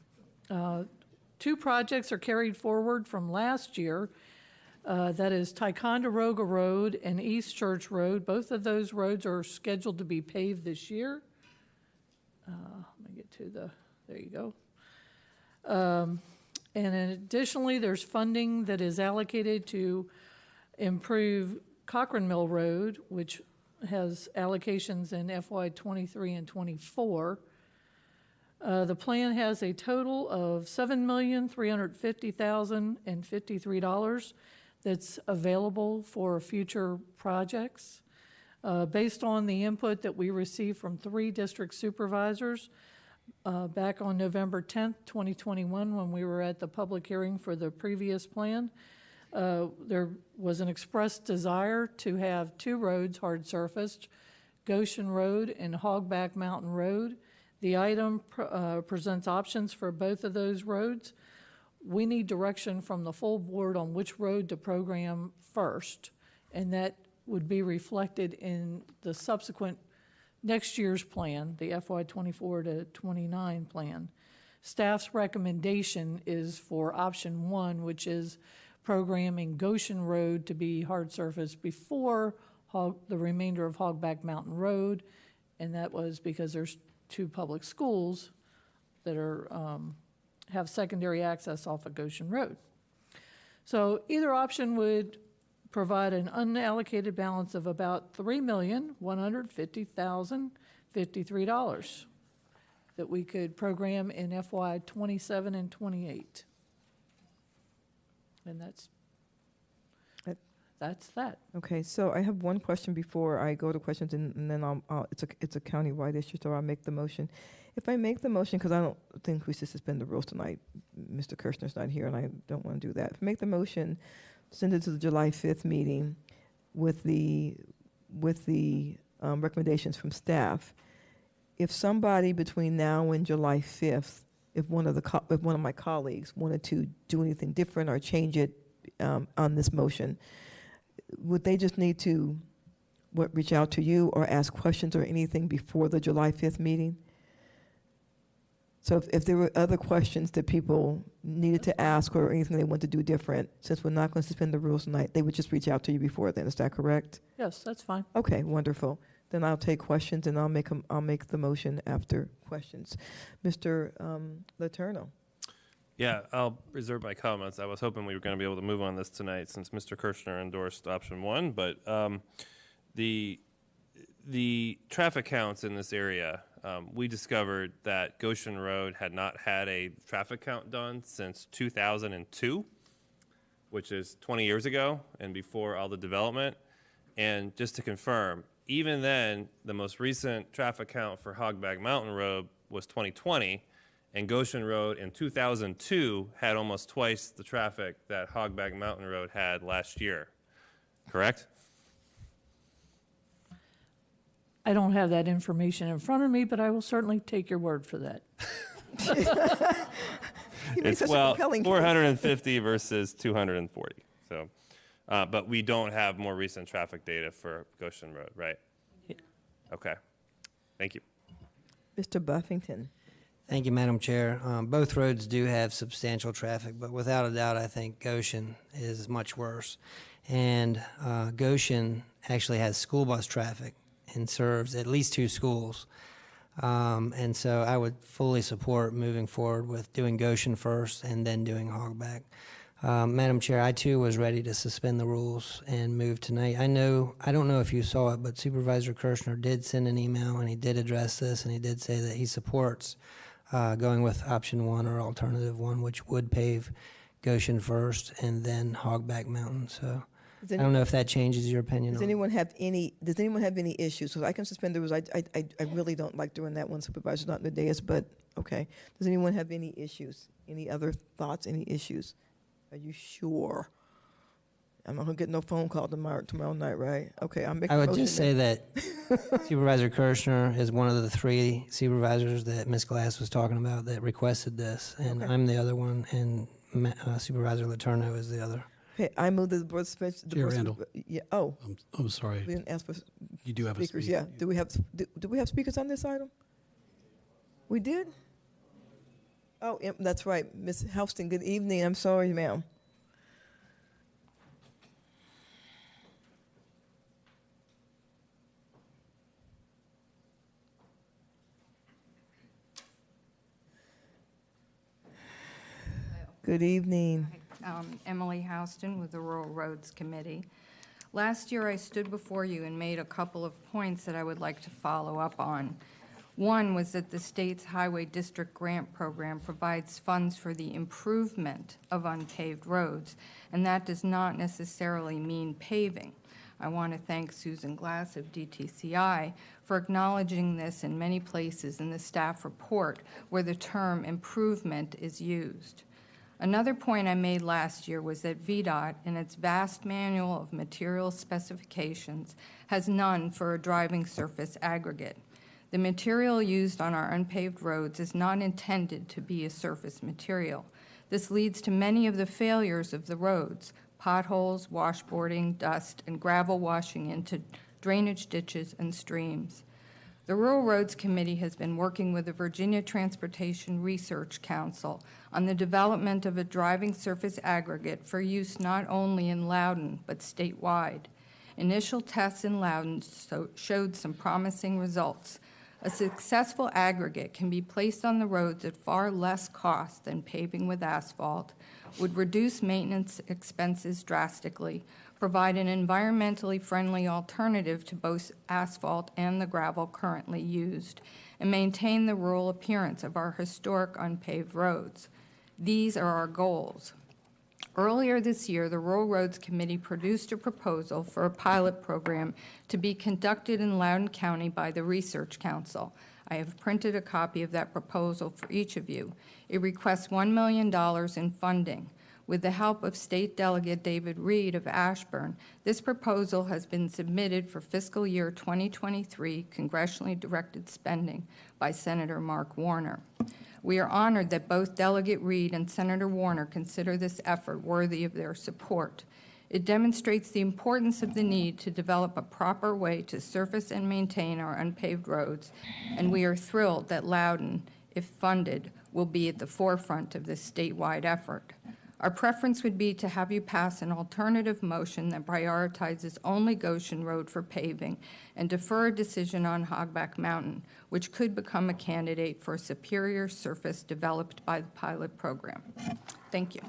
Two projects are carried forward from last year. That is Ticonderoga Road and East Church Road. Both of those roads are scheduled to be paved this year. Let me get to the, there you go. And then additionally, there's funding that is allocated to improve Cochrane Mill Road, which has allocations in FY23 and 24. The plan has a total of $7,350,053 that's available for future projects. Based on the input that we received from 3 district supervisors back on November 10th, 2021, when we were at the public hearing for the previous plan, there was an expressed desire to have 2 roads hard surfaced, Goshen Road and Hogback Mountain Road. The item presents options for both of those roads. We need direction from the full board on which road to program first, and that would be reflected in the subsequent next year's plan, the FY24 to 29 plan. Staff's recommendation is for option 1, which is programming Goshen Road to be hard surface before the remainder of Hogback Mountain Road, and that was because there's 2 public schools that are have secondary access off of Goshen Road. So either option would provide an unallocated balance of about $3,150,053 that we could program in FY 27 and 28. And that's that. Okay, so I have one question before I go to questions, and then it's a county-wide issue, so I'll make the motion. If I make the motion, because I don't think we should suspend the rules tonight, Mr. Kirshner's not here, and I don't want to do that. If I make the motion, send it to the July 5th meeting with the recommendations from staff. If somebody between now and July 5th, if one of my colleagues wanted to do anything different or change it on this motion, would they just need to reach out to you or ask questions or anything before the July 5th meeting? So if there were other questions that people needed to ask or anything they want to do different, since we're not going to suspend the rules tonight, they would just reach out to you before then. Is that correct? Yes, that's fine. Okay, wonderful. Then I'll take questions and I'll make the motion after questions. Mr. Letourneau. Yeah, I'll reserve my comments. I was hoping we were going to be able to move on this tonight since Mr. Kirshner endorsed option 1, but the traffic counts in this area, we discovered that Goshen Road had not had a traffic count done since 2002, which is 20 years ago and before all the development. And just to confirm, even then, the most recent traffic count for Hogback Mountain Road was 2020, and Goshen Road in 2002 had almost twice the traffic that Hogback Mountain Road had last year. Correct? I don't have that information in front of me, but I will certainly take your word for that. It's, well, 450 versus 240. So, but we don't have more recent traffic data for Goshen Road, right? Yeah. Okay. Thank you. Mr. Buffington. Thank you, Madam Chair. Both roads do have substantial traffic, but without a doubt, I think Goshen is much worse. And Goshen actually has school bus traffic and serves at least 2 schools. And so I would fully support moving forward with doing Goshen first and then doing Hogback. Madam Chair, I too was ready to suspend the rules and move tonight. I don't know if you saw it, but Supervisor Kirshner did send an email and he did address this and he did say that he supports going with option 1 or alternative 1, which would pave Goshen first and then Hogback Mountain. So I don't know if that changes your opinion. Does anyone have any issues? So I can suspend the rules. I really don't like doing that when Supervisor's not in the dais, but Okay. Does anyone have any issues? Any other thoughts, any issues? Are you sure? I'm not gonna get no phone call tomorrow night, right? Okay, I'll make a I would motion just say then. that Supervisor Kirschner is one of the 3 supervisors that Ms. Glass was talking about that requested this, and Okay. I'm the other one, and Supervisor Letourneau is the other. Okay, I move that the board suspension. Chair Randall. Yeah, oh. I'm sorry. We didn't ask for You do have a speakers, speak- yeah. Do we have speakers on this item? We did? Oh, yeah, that's right. Ms. Houston, good evening. I'm sorry, ma'am. Good evening. Emily Houston with the Rural Roads Committee. Last year, I stood before you and made a couple of points that I would like to follow up on. One was that the state's Highway District Grant Program provides funds for the improvement of unpaved roads, and that does not necessarily mean paving. I want to thank Susan Glass of DTCI for acknowledging this in many places in the staff report where the term improvement is used. Another point I made last year was that VDOT, in its vast manual of material specifications, has none for a driving surface aggregate. The material used on our unpaved roads is not intended to be a surface material. This leads to many of the failures of the roads: potholes, washboarding, dust, and gravel washing into drainage ditches and streams. The Rural Roads Committee has been working with the Virginia Transportation Research Council on the development of a driving surface aggregate for use not only in Loudon but statewide. Initial tests in Loudon showed some promising results. A successful aggregate can be placed on the roads at far less cost than paving with asphalt, would reduce maintenance expenses drastically, provide an environmentally friendly alternative to both asphalt and the gravel currently used, and maintain the rural appearance of our historic unpaved roads. These are our goals. Earlier this year, the Rural Roads Committee produced a proposal for a pilot program to be conducted in Loudoun County by the Research Council. I have printed a copy of that proposal for each of you. It requests $1 million in funding. With the help of State Delegate David Reed of Ashburn, this proposal has been submitted for fiscal year 2023 congressionally directed spending by Senator Mark Warner. We are honored that both Delegate Reed and Senator Warner consider this effort worthy of their support. It demonstrates the importance of the need to develop a proper way to surface and maintain our unpaved roads, and we are thrilled that Loudon, if funded, will be at the forefront of this statewide effort. Our preference would be to have you pass an alternative motion that prioritizes only Goshen Road for paving and defer a decision on Hogback Mountain, which could become a candidate for a superior surface developed by the pilot program. Thank you.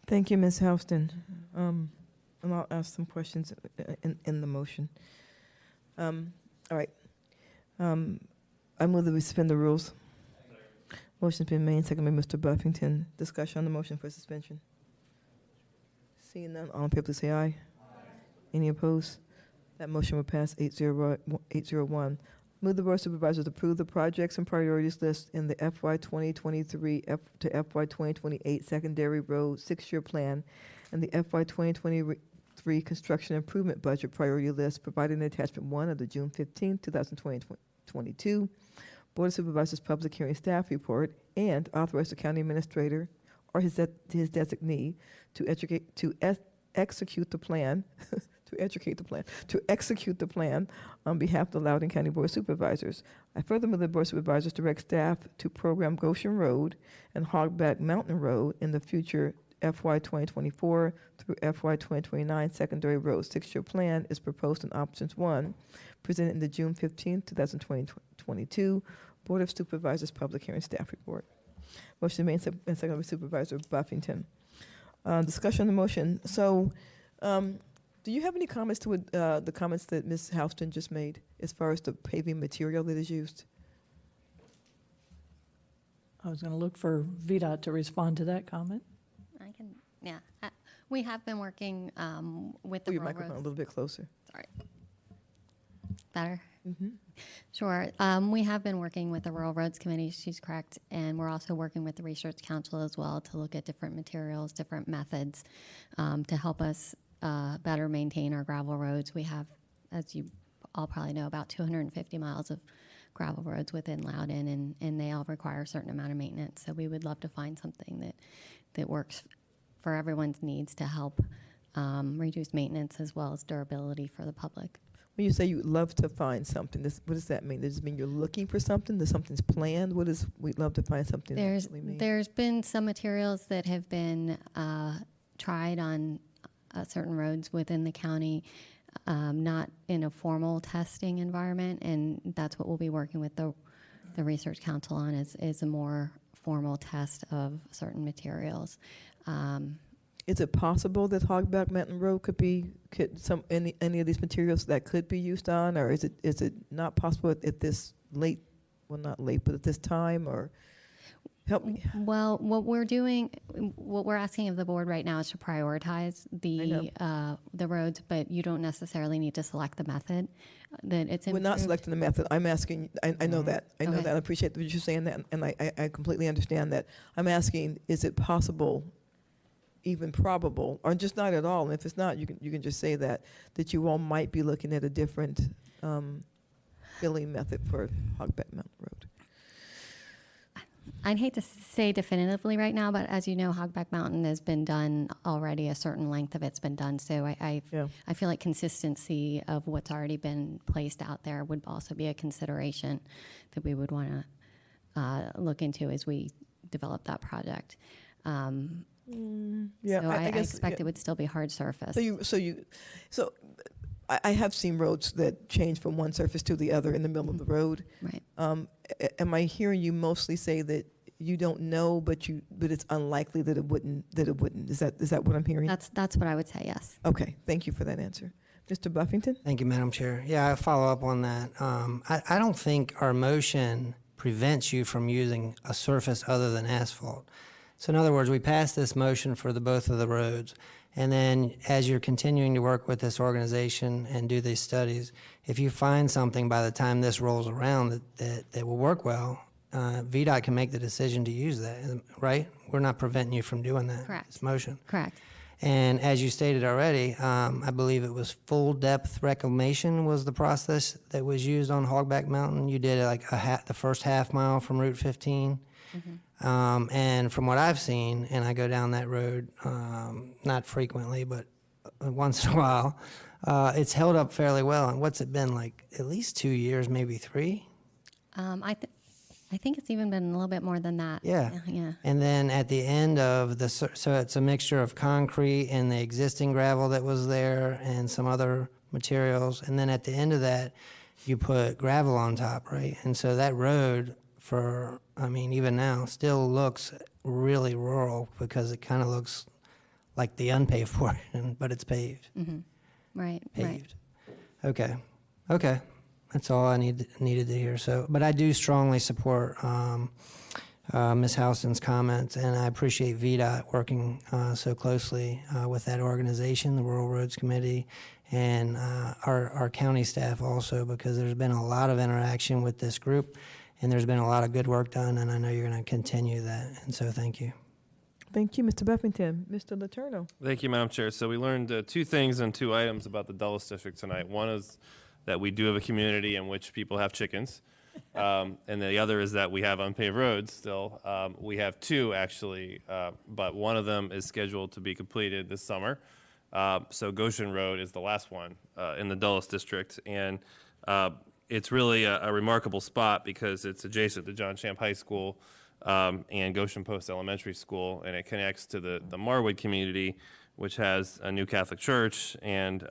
Thank you, Ms. Houston. And I'll ask some questions in the motion. All right. I move that we suspend the rules. Motion's been made, second by Mr. Buffington. Discussion on the motion for suspension. Seeing none, all in favor, please say aye. Any opposed? That motion will pass 801. Move the Board of Supervisors approve the projects and priorities list in the FY 2023 to FY 2028 secondary road 6-year plan and the FY 2023 construction improvement budget priority list provided in attachment 1 of the June 15, 2022 Board of Supervisors Public Hearing Staff Report, and authorize the county administrator or his designee to execute the plan on behalf of the Loudoun County Board of Supervisors. I further move the Board of Supervisors direct staff to program Goshen Road and Hogback Mountain Road in the future FY 2024 through FY 2029 secondary road 6-year plan is proposed in options 1, presented in the June 15, 2022 Board of Supervisors Public Hearing Staff Report. Motion made and seconded by Supervisor Buffington. Discussion on the motion. So, do you have any comments to the comments that Ms. Houston just made as far as the paving material that is used? I was going to look for VDOT to respond to that comment. I can, yeah. We have been working with the Your Rural microphone Roads. a little bit closer. Sorry. Better? Sure. We have been working with the Rural Roads Committee, she's correct, and we're also working with the Research Council as well to look at different materials, different methods to help us better maintain our gravel roads. We have, as you all probably know, about 250 miles of gravel roads within Loudon, and they all require a certain amount of maintenance. So we would love to find something that works for everyone's needs to help reduce maintenance as well as durability for the public. When you say you'd love to find something, what does that mean? Does it mean you're looking for something? That something's planned? What does we'd love to find something actually mean? There's been some materials that have been tried on certain roads within the county, not in a formal testing environment, and that's what we'll be working with the Research Council on is a more formal test of certain materials. Is it possible that Hogback Mountain Road could any of these materials that could be used on, or is it not possible at this late, well, not late, but at this time, or help me? Well, what we're asking of the board right now is to prioritize the roads, but you don't necessarily need to select the method that it's We're not improved. selecting the method. I'm asking, I know that. I know Okay. that. I appreciate what you're saying that, and I completely understand that. I'm asking, is it possible, even probable, or just not at all? And if it's not, you can just say that you all might be looking at a different filling method for Hogback Mountain Road. I'd hate to say definitively right now, but as you know, Hogback Mountain has been done already. A certain length of it's been done, so I feel like consistency of what's already been placed out there would also be a consideration that we would want to look into as we develop that project. Yeah, so I guess, expect it would still be hard surface. So I have seen roads that change from one surface to the other in the middle of the road. Right. Am I hearing you mostly say that you don't know, but it's unlikely that it wouldn't? Is that what I'm hearing? That's what I would say. Yes. Okay. Thank you for that answer, Mr. Buffington. Thank you, Madam Chair. Yeah, I'll follow up on that. I don't think our motion prevents you from using a surface other than asphalt. So in other words, we passed this motion for both of the roads, and then as you're continuing to work with this organization and do these studies, if you find something by the time this rolls around that will work well, VDOT can make the decision to use that, right? We're not preventing you from doing that. Correct. This motion. Correct. And as you stated already, I believe it was full depth reclamation was the process that was used on Hogback Mountain. You did like the first half mile from Route 15. Mm-hmm. And from what I've seen, and I go down that road not frequently, but once in a while, it's held up fairly well. And what's it been, like at least 2 years, maybe 3? I think it's even been a little bit more than that. Yeah. Yeah. And then at the end of so it's a mixture of concrete and the existing gravel that was there and some other materials. And then at the end of that, you put gravel on top, right? And so that road even now, still looks really rural because it kind of looks like the unpaved portion, but it's paved. Mm-hmm. Right. Paved. Right. Okay. That's all I needed to hear. So, but I do strongly support Ms. Houston's comments, and I appreciate VDOT working so closely with that organization, the Rural Roads Committee, and our county staff also, because there's been a lot of interaction with this group, and there's been a lot of good work done, and I know you're going to continue that, and so thank you. Thank you, Mr. Buffington. Mr. Letourneau. Thank you, Madam Chair. So we learned 2 things and 2 items about the Dulles District tonight. One is that we do have a community in which people have chickens, and the other is that we have unpaved roads still. We have 2, actually, but one of them is scheduled to be completed this summer. So Goshen Road is the last one in the Dulles District, and it's really a remarkable spot because it's adjacent to John Champ High School and Goshen Post Elementary School, and it connects to the Marwood community, which has a new Catholic church and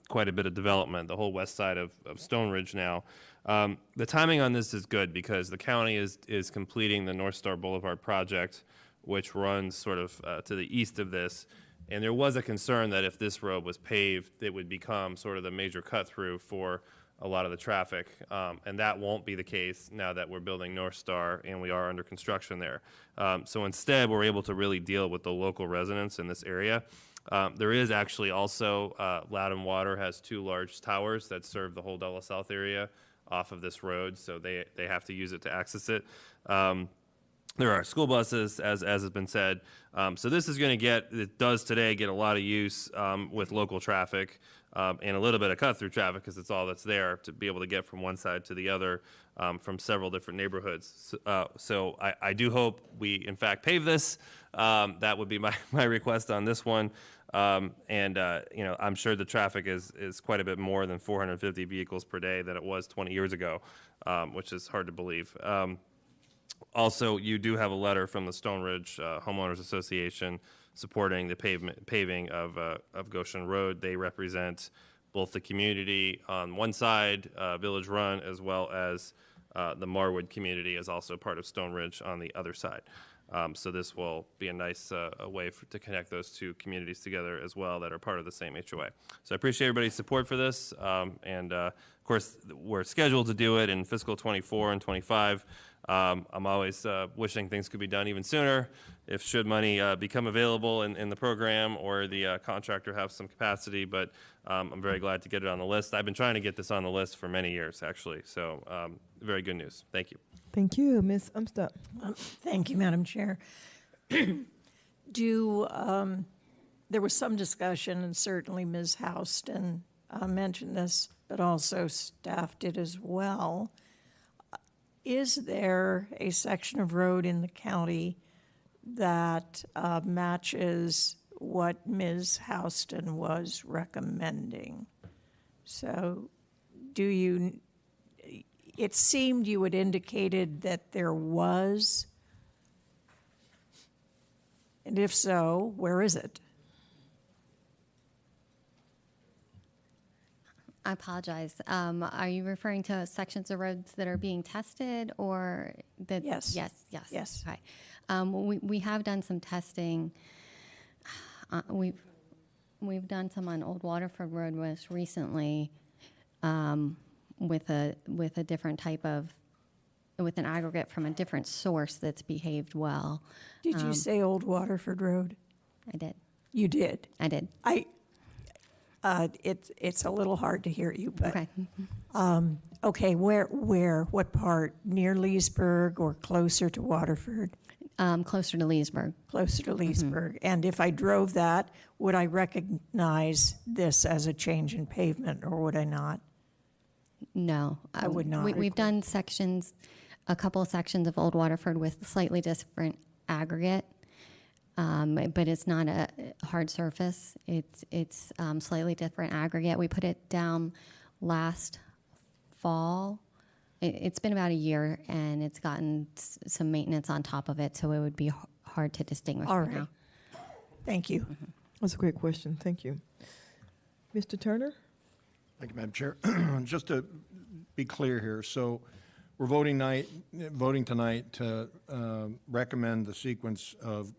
quite a bit of development, the whole west side of Stone Ridge now. The timing on this is good because the county is completing the North Star Boulevard project, which runs sort of to the east of this. And there was a concern that if this road was paved, it would become sort of the major cut-through for a lot of the traffic. And that won't be the case now that we're building North Star and we are under construction there. So instead, we're able to really deal with the local residents in this area. There is actually also, Loudon Water has 2 large towers that serve the whole Dulles South area off of this road, so they have to use it to access it. There are school buses, as has been said. So this is going to it does today get a lot of use with local traffic and a little bit of cut-through traffic because it's all that's there to be able to get from one side to the other from several different neighborhoods. So I do hope we, in fact, pave this. That would be my request on this one. I'm sure the traffic is quite a bit more than 450 vehicles per day than it was 20 years ago, which is hard to believe. Also, you do have a letter from the Stone Ridge Homeowners Association supporting the paving of Goshen Road. They represent both the community on one side, Village Run, as well as the Marwood community is also part of Stone Ridge on the other side. So this will be a nice way to connect those two communities together as well that are part of the same HOA. So I appreciate everybody's support for this. Of course, we're scheduled to do it in fiscal 24 and 25. I'm always wishing things could be done even sooner should money become available in the program or the contractor have some capacity, but I'm very glad to get it on the list. I've been trying to get this on the list for many years, actually, so very good news. Thank you. Thank you. Ms. Umstadt. Thank you, Madam Chair. There was some discussion, and certainly Ms. Houston mentioned this, but also staff did as well. Is there a section of road in the county that matches what Ms. Houston was recommending? So it seemed you had indicated that there was, and if so, where is it? I apologize. Are you referring to sections of roads that are being tested or that? Yes. Yes. Okay. We have done some testing. We've done some on Old Waterford Road most recently with a different type of, with an aggregate from a different source that's behaved well. Did you say Old Waterford Road? I did. You did? I did. It's a little hard to hear you, but okay. Okay, where? What part? Near Leesburg or closer to Waterford? Closer to Leesburg. Closer to Leesburg. And if I drove that, would I recognize this as a change in pavement, or would I not? No, I would not. We've done a couple of sections of Old Waterford with slightly different aggregate. But it's not a hard surface. It's slightly different aggregate. We put it down last fall. It's been about a year, and it's gotten some maintenance on top of it, so it would be hard to distinguish. All right. Now. Thank you. That's a great question. Thank you. Mr. Turner? Thank you, Madam Chair. Just to be clear here, so we're voting tonight to recommend the sequence of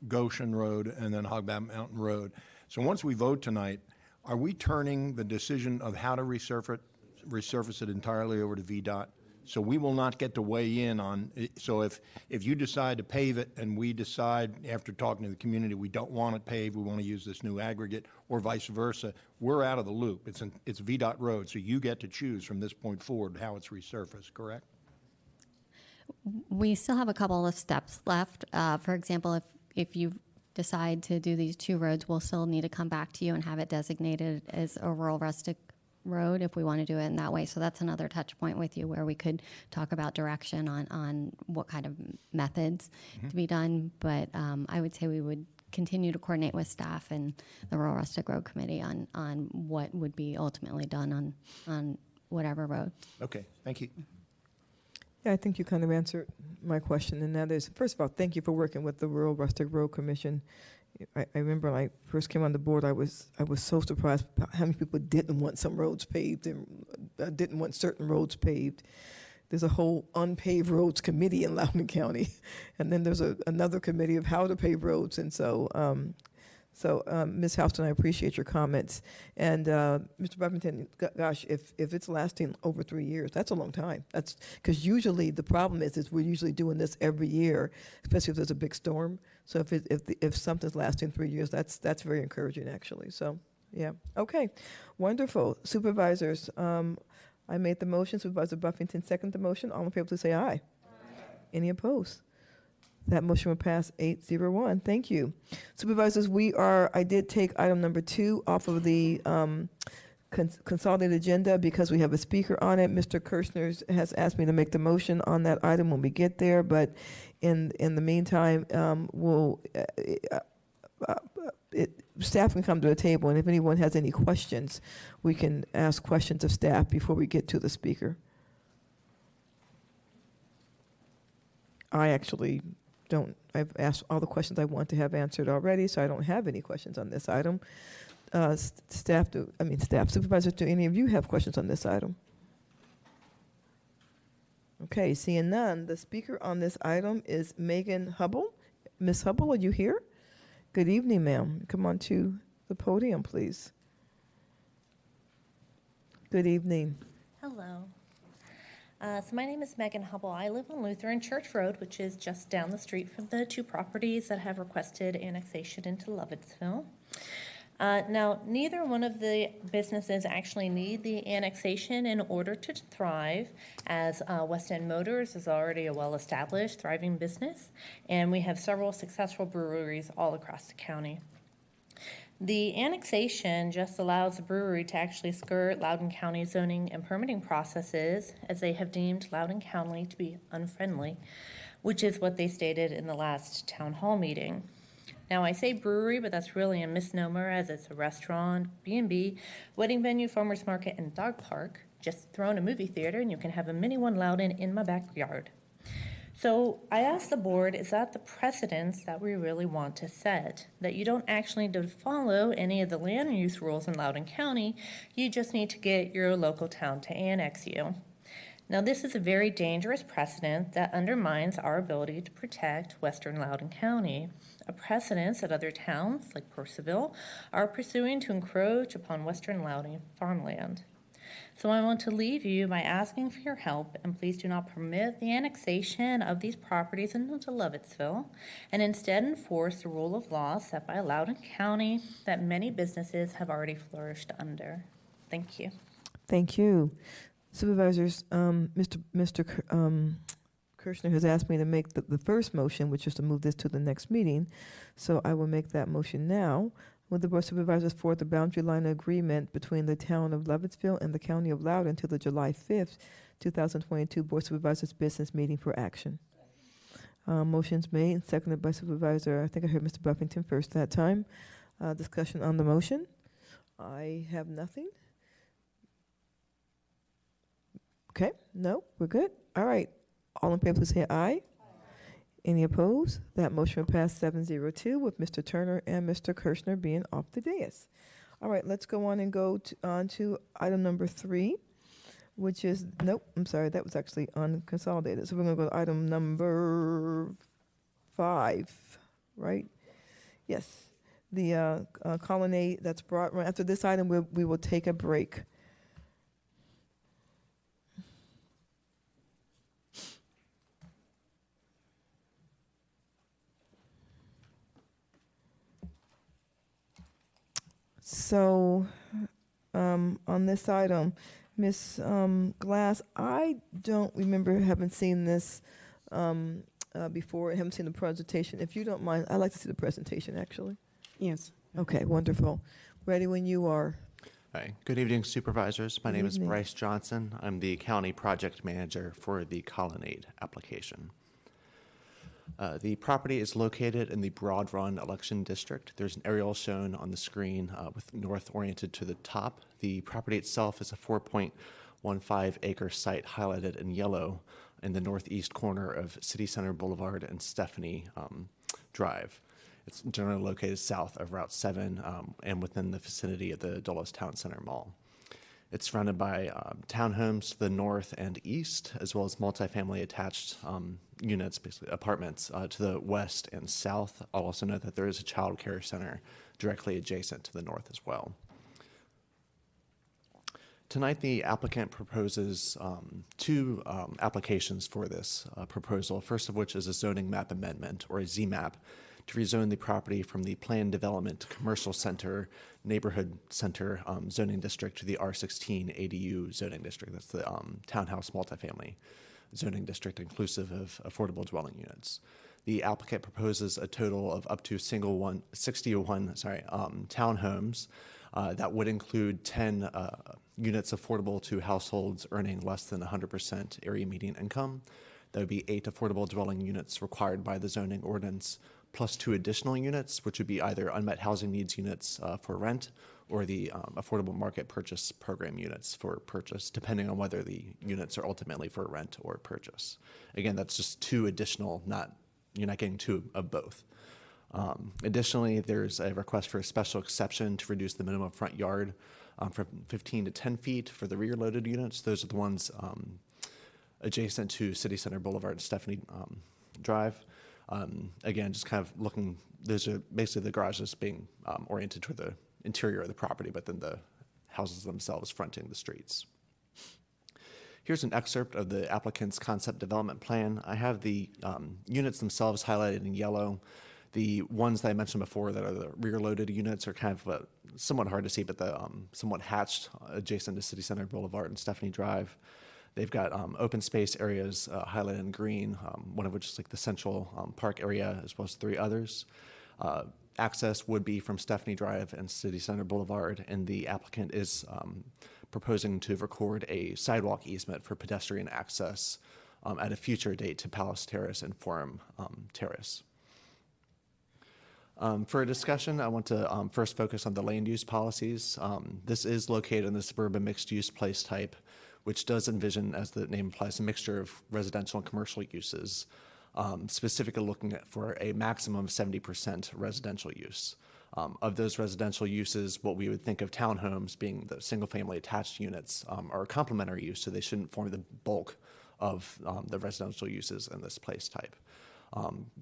Goshen Road and then Hogback Mountain Road. So once we vote tonight, are we turning the decision of how to resurface it entirely over to VDOT? So we will not get to weigh in on it. So if you decide to pave it and we decide after talking to the community we don't want it paved, we want to use this new aggregate, or vice versa, we're out of the loop. It's VDOT road, so you get to choose from this point forward how it's resurfaced, correct? We still have a couple of steps left. For example, if you decide to do these two roads, we'll still need to come back to you and have it designated as a rural rustic road if we want to do it in that way. So that's another touch point with you where we could talk about direction on what kind of methods to be done. But I would say we would continue to coordinate with staff and the Rural Rustic Road Committee on what would be ultimately done on whatever road. Okay, thank you. Yeah, I think you kind of answered my question, and that is, first of all, thank you for working with the Rural Rustic Road Commission. I remember when I first came on the board, I was so surprised how many people didn't want some roads paved and didn't want certain roads paved. There's a whole unpaved roads committee in Loudon County, and then there's another committee of how to pave roads. And so, Ms. Houston, I appreciate your comments. And Mr. Buffington, gosh, if it's lasting over 3 years, that's a long time. That's because usually the problem is we're usually doing this every year, especially if there's a big storm. So if something's lasting 3 years, that's very encouraging, actually. So yeah, okay, wonderful. Supervisors, I made the motion. Supervisor Buffington seconded the motion. All in favor, please say aye. Any opposed? That motion will pass 801. Thank you. Supervisors, I did take item number 2 off of the consolidated agenda because we have a speaker on it. Mr. Kirshner has asked me to make the motion on that item when we get there, but in the meantime, staff can come to the table, and if anyone has any questions, we can ask questions of staff before we get to the speaker. I actually I've asked all the questions I want to have answered already, so I don't have any questions on this item. Supervisors, do any of you have questions on this item? Okay, seeing none, the speaker on this item is Megan Hubble. Ms. Hubble, are you here? Good evening, ma'am. Come on to the podium, please. Good evening. Hello. So my name is Megan Hubble. I live on Lutheran Church Road, which is just down the street from the 2 properties that have requested annexation into Lovettsville. Now, neither one of the businesses actually need the annexation in order to thrive, as West End Motors is already a well-established, thriving business, and we have several successful breweries all across the county. The annexation just allows the brewery to actually skirt Loudon County zoning and permitting processes, as they have deemed Loudon County to be unfriendly, which is what they stated in the last town hall meeting. Now, I say brewery, but that's really a misnomer, as it's a restaurant, B&B, wedding venue, farmer's market, and dog park. Just throw in a movie theater, and you can have a mini one Loudon in my backyard. So I asked the board, is that the precedence that we really want to set? That you don't actually need to follow any of the land use rules in Loudon County, you just need to get your local town to annex you. Now, this is a very dangerous precedent that undermines our ability to protect Western Loudon County, a precedent that other towns, like Purcellville, are pursuing to encroach upon Western Loudon farmland. So I want to leave you by asking for your help, and please do not permit the annexation of these properties into Lovettsville, and instead enforce the rule of law set by Loudon County that many businesses have already flourished under. Thank you. Thank you. Supervisors, Mr. Kirshner has asked me to make the first motion, which is to move this to the next meeting. So I will make that motion now. Will the Board of Supervisors forward the boundary line agreement between the town of Lovettsville and the county of Loudon to the July 5th, 2022 Board of Supervisors business meeting for action? Motion's made and seconded by Supervisor, I think I heard Mr. Buffington first that time. Discussion on the motion. I have nothing. Okay, no, we're good. All right, all in favor, please say aye. Any opposed? That motion will pass 702 with Mr. Turner and Mr. Kirshner being off the dais. All right, let's go on and go on to item number 3, which is, nope, I'm sorry, that was actually unconsolidated. So we're going to go to item number 5, right? Yes, the colonnade that's brought, right after this item, we will take a break. So, on this item, Ms. Glass, I don't remember having seen this before. I haven't seen the presentation. If you don't mind, I'd like to see the presentation, actually. Yes. Okay, wonderful. Ready when you are. Hi. Good evening, Supervisors. My Good name is evening. Bryce Johnson. I'm the County Project Manager for the Colonnade application. The property is located in the Broad Run election district. There's an aerial shown on the screen with north oriented to the top. The property itself is a 4.15 acre site highlighted in yellow in the northeast corner of City Center Boulevard and Stephanie Drive. It's generally located south of Route 7 and within the vicinity of the Dulles Town Center Mall. It's surrounded by townhomes to the north and east, as well as multifamily attached units, basically apartments, to the west and south. I'll also note that there is a child care center directly adjacent to the north as well. Tonight, the applicant proposes 2 applications for this proposal, first of which is a zoning map amendment, or a ZMAP, to rezone the property from the planned development commercial center, neighborhood center zoning district to the R16 ADU zoning district. That's the townhouse multifamily zoning district inclusive of affordable dwelling units. The applicant proposes a total of up to 61 townhomes that would include 10 units affordable to households earning less than 100% area median income. There would be 8 affordable dwelling units required by the zoning ordinance, plus 2 additional units, which would be either unmet housing needs units for rent or the affordable market purchase program units for purchase, depending on whether the units are ultimately for rent or purchase. Again, that's just 2 additional, you're not getting 2 of both. Additionally, there's a request for a special exception to reduce the minimum front yard from 15 to 10 feet for the rear-loaded units. Those are the ones adjacent to City Center Boulevard and Stephanie Drive. Again, just kind of looking, those are basically the garages being oriented toward the interior of the property, but then the houses themselves fronting the streets. Here's an excerpt of the applicant's concept development plan. I have the units themselves highlighted in yellow. The ones that I mentioned before that are the rear-loaded units are kind of somewhat hard to see, but the somewhat hatched adjacent to City Center Boulevard and Stephanie Drive. They've got open space areas highlighted in green, one of which is like the central park area, as well as 3 others. Access would be from Stephanie Drive and City Center Boulevard, and the applicant is proposing to record a sidewalk easement for pedestrian access at a future date to Palace Terrace and Forum Terrace. For a discussion, I want to first focus on the land use policies. This is located in the suburban mixed-use place type, which does envision, as the name implies, a mixture of residential and commercial uses, specifically looking for a maximum of 70% residential use. Of those residential uses, what we would think of townhomes being the single-family attached units are a complementary use, so they shouldn't form the bulk of the residential uses in this place type.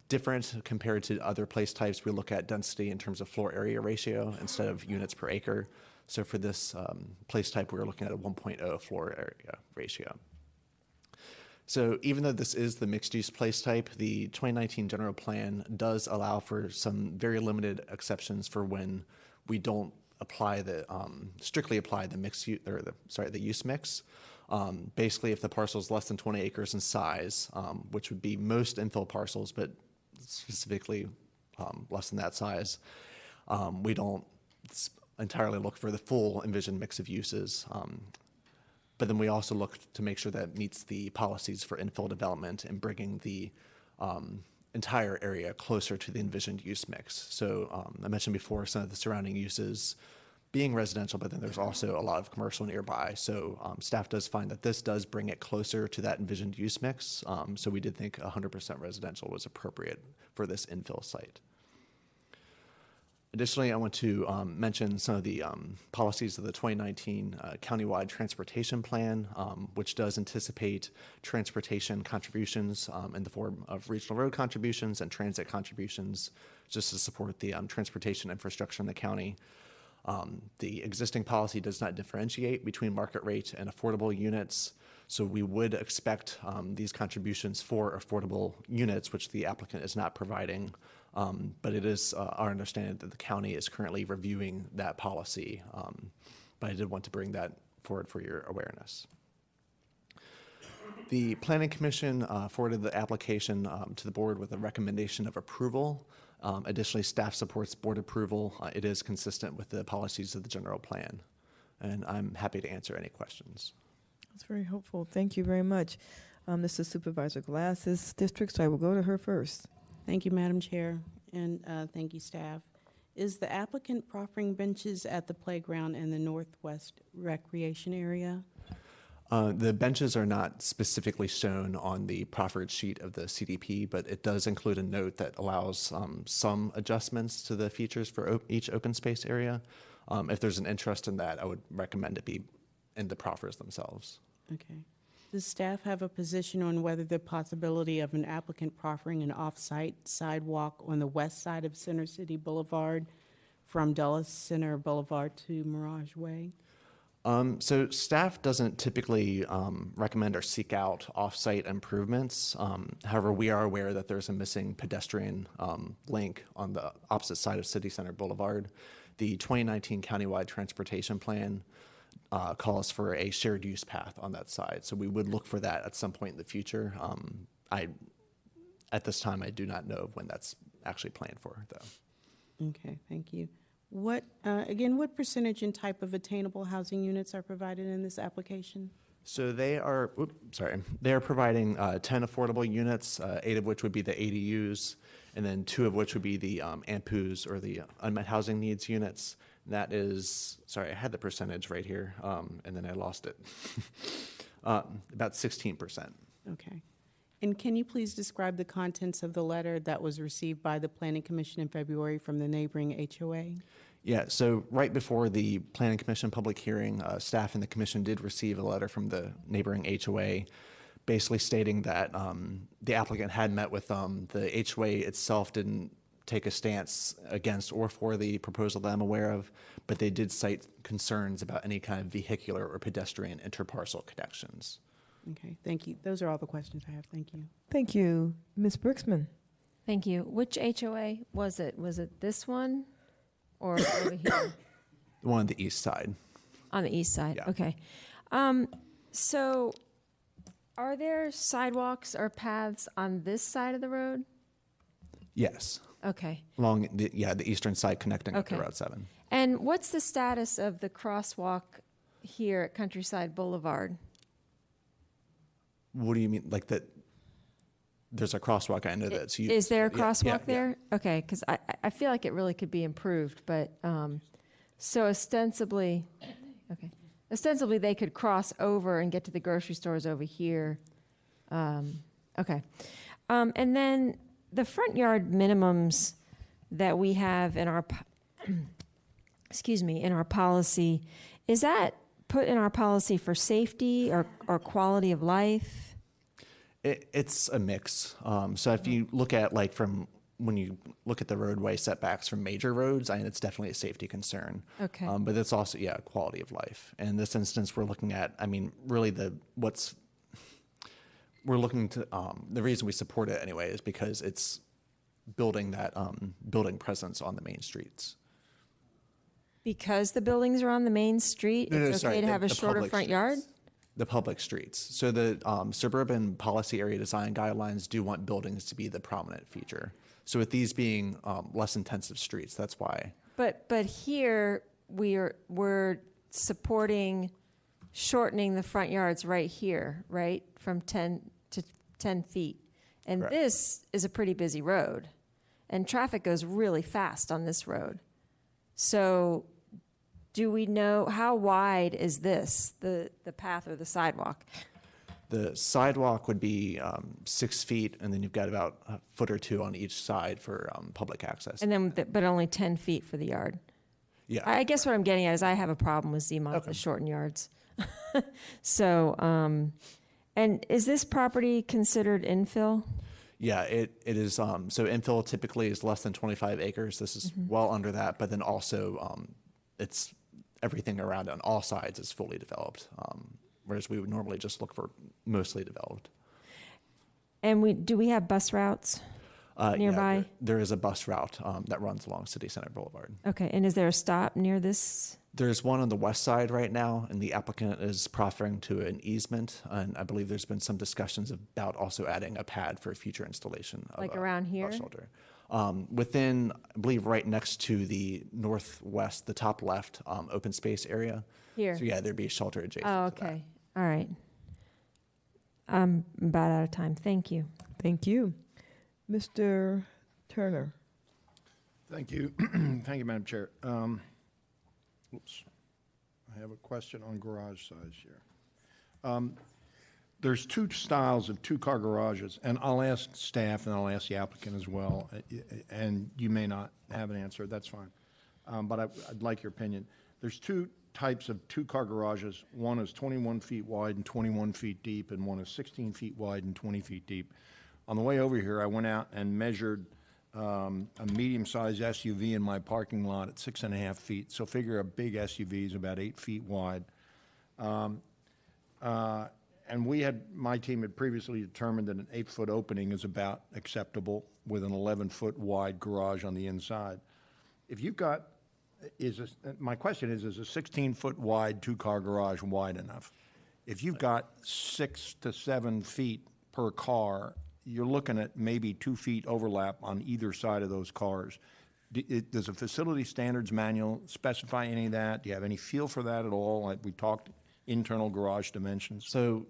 Different compared to other place types, we look at density in terms of floor area ratio instead of units per acre. So for this place type, we're looking at a 1.0 floor area ratio. So even though this is the mixed-use place type, the 2019 general plan does allow for some very limited exceptions for when we don't apply the strictly apply the mixed use, or the use mix. Basically, if the parcel is less than 20 acres in size, which would be most infill parcels, but specifically less than that size, we don't entirely look for the full envisioned mix of uses. But then we also look to make sure that it meets the policies for infill development and bringing the entire area closer to the envisioned use mix. So I mentioned before some of the surrounding uses being residential, but then there's also a lot of commercial nearby. So staff does find that this does bring it closer to that envisioned use mix. So we did think 100% residential was appropriate for this infill site. Additionally, I want to mention some of the policies of the 2019 countywide transportation plan, which does anticipate transportation contributions in the form of regional road contributions and transit contributions just to support the transportation infrastructure in the county. The existing policy does not differentiate between market rate and affordable units, so we would expect these contributions for affordable units, which the applicant is not providing. But it is our understanding that the county is currently reviewing that policy. But I did want to bring that forward for your awareness. The Planning Commission forwarded the application to the board with a recommendation of approval. Additionally, staff supports board approval. It is consistent with the policies of the general plan. And I'm happy to answer any questions. That's very helpful. Thank you very much. This is Supervisor Glass's district, so I will go to her first. Thank you, Madam Chair, and thank you, staff. Is the applicant proffering benches at the playground in the Northwest Recreation area? The benches are not specifically shown on the proffered sheet of the CDP, but it does include a note that allows some adjustments to the features for each open space area. If there's an interest in that, I would recommend it be in the proffers themselves. Okay. Does staff have a position on whether the possibility of an applicant proffering an off-site sidewalk on the west side of Center City Boulevard from Dulles Center Boulevard to Mirage Way? So staff doesn't typically recommend or seek out off-site improvements. However, we are aware that there's a missing pedestrian link on the opposite side of City Center Boulevard. The 2019 countywide transportation plan calls for a shared use path on that side. So we would look for that at some point in the future. At this time, I do not know when that's actually planned for, though. Okay, thank you. What, again, what percentage and type of attainable housing units are provided in this application? So they are, they are providing 10 affordable units, 8 of which would be the ADUs, and then 2 of which would be the AMPUs, or the unmet housing needs units. And that is, sorry, I had the percentage right here, and then I lost it. About 16%. Okay. And can you please describe the contents of the letter that was received by the Planning Commission in February from the neighboring HOA? Yeah, so right before the Planning Commission public hearing, staff and the commission did receive a letter from the neighboring HOA basically stating that the applicant had met with them. The HOA itself didn't take a stance against or for the proposal that I'm aware of, but they did cite concerns about any kind of vehicular or pedestrian interparcel connections. Okay, thank you. Those are all the questions I have. Thank you. Thank you. Ms. Brooksman. Thank you. Which HOA was it? Was it this one or over here? The one on the east side. On the east side, Yeah. okay. So are there sidewalks or paths on this side of the road? Yes. Okay. Along the eastern side connecting up to Okay. Route 7. And what's the status of the crosswalk here at Countryside Boulevard? What do you mean? Like that there's a crosswalk? I know that. So Is there a yeah, crosswalk yeah. there? Okay, because I feel like it really could be improved, but, so ostensibly they could cross over and get to the grocery stores over here. Okay. And then the front yard minimums that we have in our, in our policy, is that put in our policy for safety or quality of life? It's a mix. So if you look at when you look at the roadway setbacks from major roads, it's definitely a safety concern. Okay. But it's also, quality of life. And in this instance, we're looking at, really we're looking to, the reason we support it anyway is because it's building that building presence on the main streets. Because the buildings are on the main street, it's okay to have a shorter front yard? The public streets. So the suburban policy area design guidelines do want buildings to be the prominent feature. So with these being less intensive streets, that's why. But here we're supporting shortening the front yards right here, right, from 10 to 10 feet. And Correct. This is a pretty busy road, and traffic goes really fast on this road. So do we know, how wide is this, the path or the sidewalk? The sidewalk would be 6 feet, and then you've got about a foot or 2 on each side for public access. And then, but only 10 feet for the yard? Yeah. I guess what I'm getting at is I have a problem with ZMOF with shortened yards. So, and is this property considered infill? Yeah, it is. So infill typically is less than 25 acres. This is well under that, but then also it's everything around on all sides is fully developed, whereas we would normally just look for mostly developed. And do we have bus routes nearby? Yeah, there is a bus route that runs along City Center Boulevard. Okay, and is there a stop near this? There's one on the west side right now, and the applicant is proffering to an easement, and I believe there's been some discussions about also adding a pad for future installation of Like a around here? bus shelter. Within, I believe, right next to the northwest, the top left open space area. Here? So yeah, there'd be a shelter adjacent Oh, to that. okay. All right. I'm about out of time. Thank you. Thank you. Mr. Turner. Thank you. Thank you, Madam Chair. Oops. I have a question on garage size here. There's 2 styles of 2-car garages, and I'll ask staff and I'll ask the applicant as well, and you may not have an answer, that's fine. But I'd like your opinion. There's 2 types of 2-car garages. One is 21 feet wide and 21 feet deep, and one is 16 feet wide and 20 feet deep. On the way over here, I went out and measured a medium-sized SUV in my parking lot at 6.5 feet. So figure a big SUV is about 8 feet wide. And my team had previously determined that an 8-foot opening is about acceptable with an 11-foot wide garage on the inside. If you've got, my question is a 16-foot wide 2-car garage wide enough? If you've got 6 to 7 feet per car, you're looking at maybe 2 feet overlap on either side of those cars. Does a facility standards manual specify any of that? Do you have any feel for that at all? Like we talked internal garage dimensions. So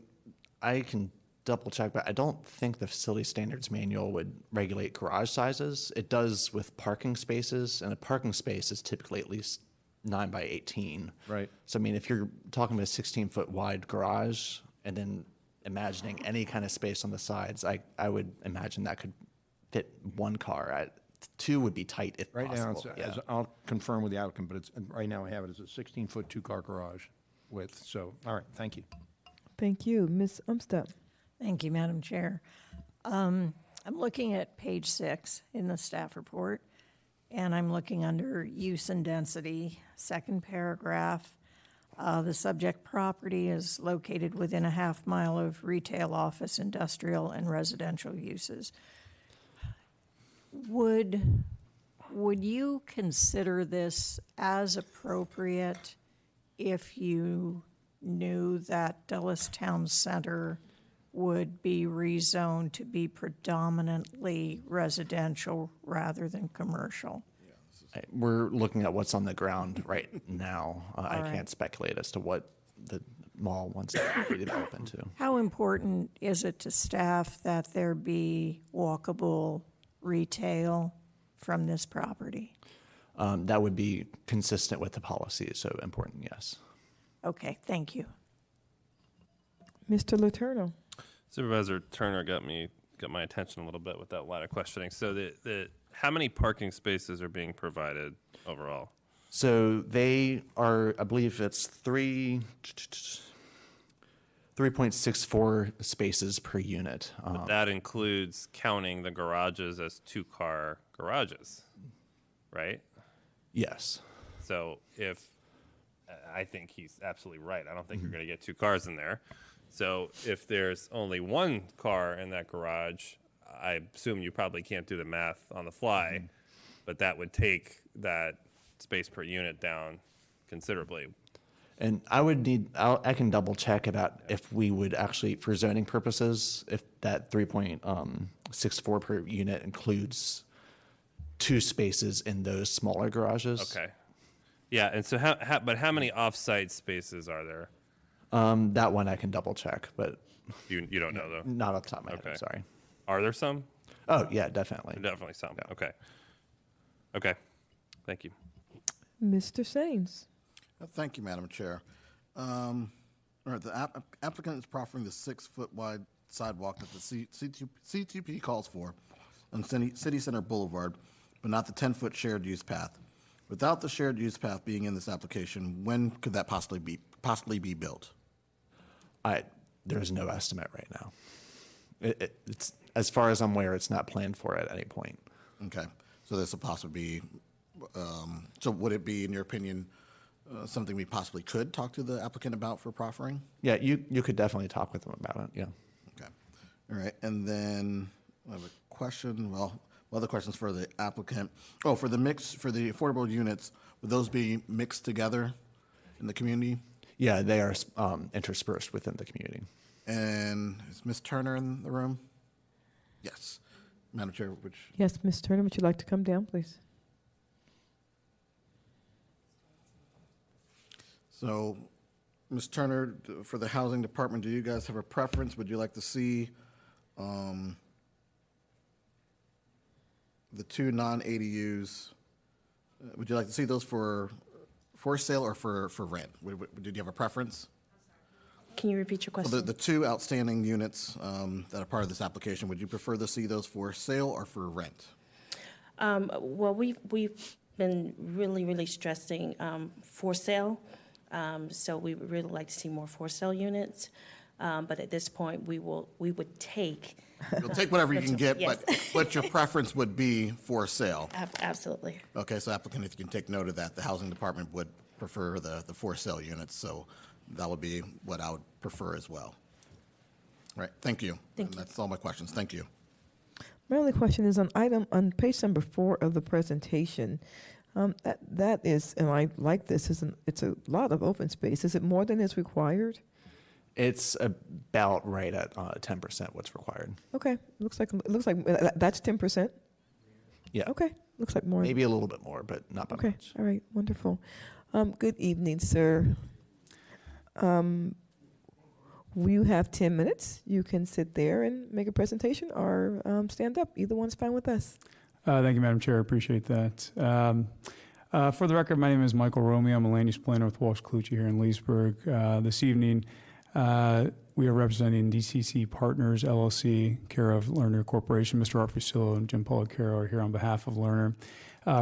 I can double check, but I don't think the facility standards manual would regulate garage sizes. It does with parking spaces, and a parking space is typically at least 9 by 18. Right. So I mean, if you're talking about a 16-foot wide garage and then imagining any kind of space on the sides, I would imagine that could fit 1 car. 2 would be tight if Right now, possible. I'll confirm with the applicant, but right now I have it as a 16-foot 2-car garage width. So, all right, thank you. Thank you. Ms. Umstadt. Thank you, Madam Chair. I'm looking at page 6 in the staff report, and I'm looking under use and density, second paragraph. The subject property is located within a half mile of retail, office, industrial, and residential uses. Would you consider this as appropriate if you knew that Dulles Town Center would be rezoned to be predominantly residential rather than commercial? We're looking at what's on the ground right now. I right. can't speculate as to what the mall wants to redevelop into. How important is it to staff that there be walkable retail from this property? That would be consistent with the policy, so important, yes. Okay, thank you. Mr. Letourneau. Supervisor Turner got my attention a little bit with that line of questioning. So how many parking spaces are being provided overall? So they are, I believe it's 3.64 spaces per unit. But that includes counting the garages as 2-car garages, right? Yes. So I think he's absolutely right. I don't think you're going to get 2 cars in there. So if there's only 1 car in that garage, I assume you probably can't do the math on the fly, but that would take that space per unit down considerably. And I can double check about if we would actually, for zoning purposes, if that 3.64 per unit includes 2 spaces in those smaller garages. Okay. Yeah, and so but how many off-site spaces are there? That one I can double check, but you don't know though. Not off the top of my head. Okay. Sorry. Are there some? Oh yeah, definitely. Definitely some. Yeah. Okay. Okay. Thank you. Mr. Sains. Thank you, Madam Chair. All right, the applicant is proffering the 6-foot wide sidewalk that the CTP calls for on City Center Boulevard, but not the 10-foot shared use path. Without the shared use path being in this application, when could that possibly be built? There's no estimate right now. It's as far as I'm aware, it's not planned for at any point. Okay, so this will possibly be. So would it be, in your opinion, something we possibly could talk to the applicant about for proffering? Yeah, you could definitely talk with them about it. Yeah. Okay. All right, and then I have a question. Well, other questions for the applicant. Oh, for the affordable units, would those be mixed together in the community? Yeah, they are interspersed within the community. And is Ms. Turner in the room? Yes. Madam Chair, Yes, Ms. Turner, would you like to come down, please? So, Ms. Turner, for the Housing Department, do you guys have a preference? Would you like to see the 2 non-ADUs, would you like to see those for sale or for rent? Did you have a preference? Can you repeat your question? Well, the 2 outstanding units that are part of this application, would you prefer to see those for sale or for rent? Well, we've been really stressing for sale. So we would really like to see more for sale units. But at this point, we would take. You'll take whatever you can get, yes. but your preference would be for sale. Absolutely. Okay, so applicant, if you can take note of that, the Housing Department would prefer the for sale units. So that would be what I would prefer as well. Right, thank you. Thank you. That's all my questions. Thank you. My only question is on page number 4 of the presentation. That is, and I like this, it's a lot of open space. Is it more than is required? It's about right at 10% what's required. Okay, looks like that's 10%. Yeah. Okay, looks like more. Maybe a little bit more, but not by Okay, much. all right, wonderful. Good evening, sir. You have 10 minutes. You can sit there and make a presentation or stand up. Either one's fine with us. Thank you, Madam Chair. I appreciate that. For the record, my name is Michael Romeo. I'm a land use planner with Walsh Colucci here in Leesburg. This evening, we are representing DCC Partners, LLC, care of Lerner Corporation. Mr. Art Fusillo and Jim Policaro are here on behalf of Lerner.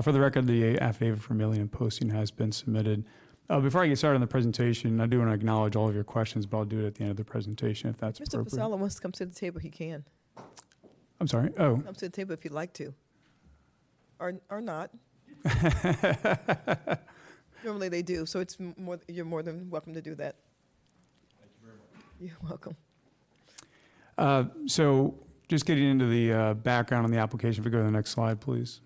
For the record, the affidavit for mailing and posting has been submitted. Before I get started on the presentation, I do want to acknowledge all of your questions, but I'll do it at the end of the presentation if that's Mr. appropriate. Fasala wants to come to the table. He can. I'm sorry. Oh. Come to the table if you'd like to. Or not. Normally they do, so it's you're more than welcome to do that. Thank you very much. You're welcome. So just getting into the background on the application, if we go to the next slide, please.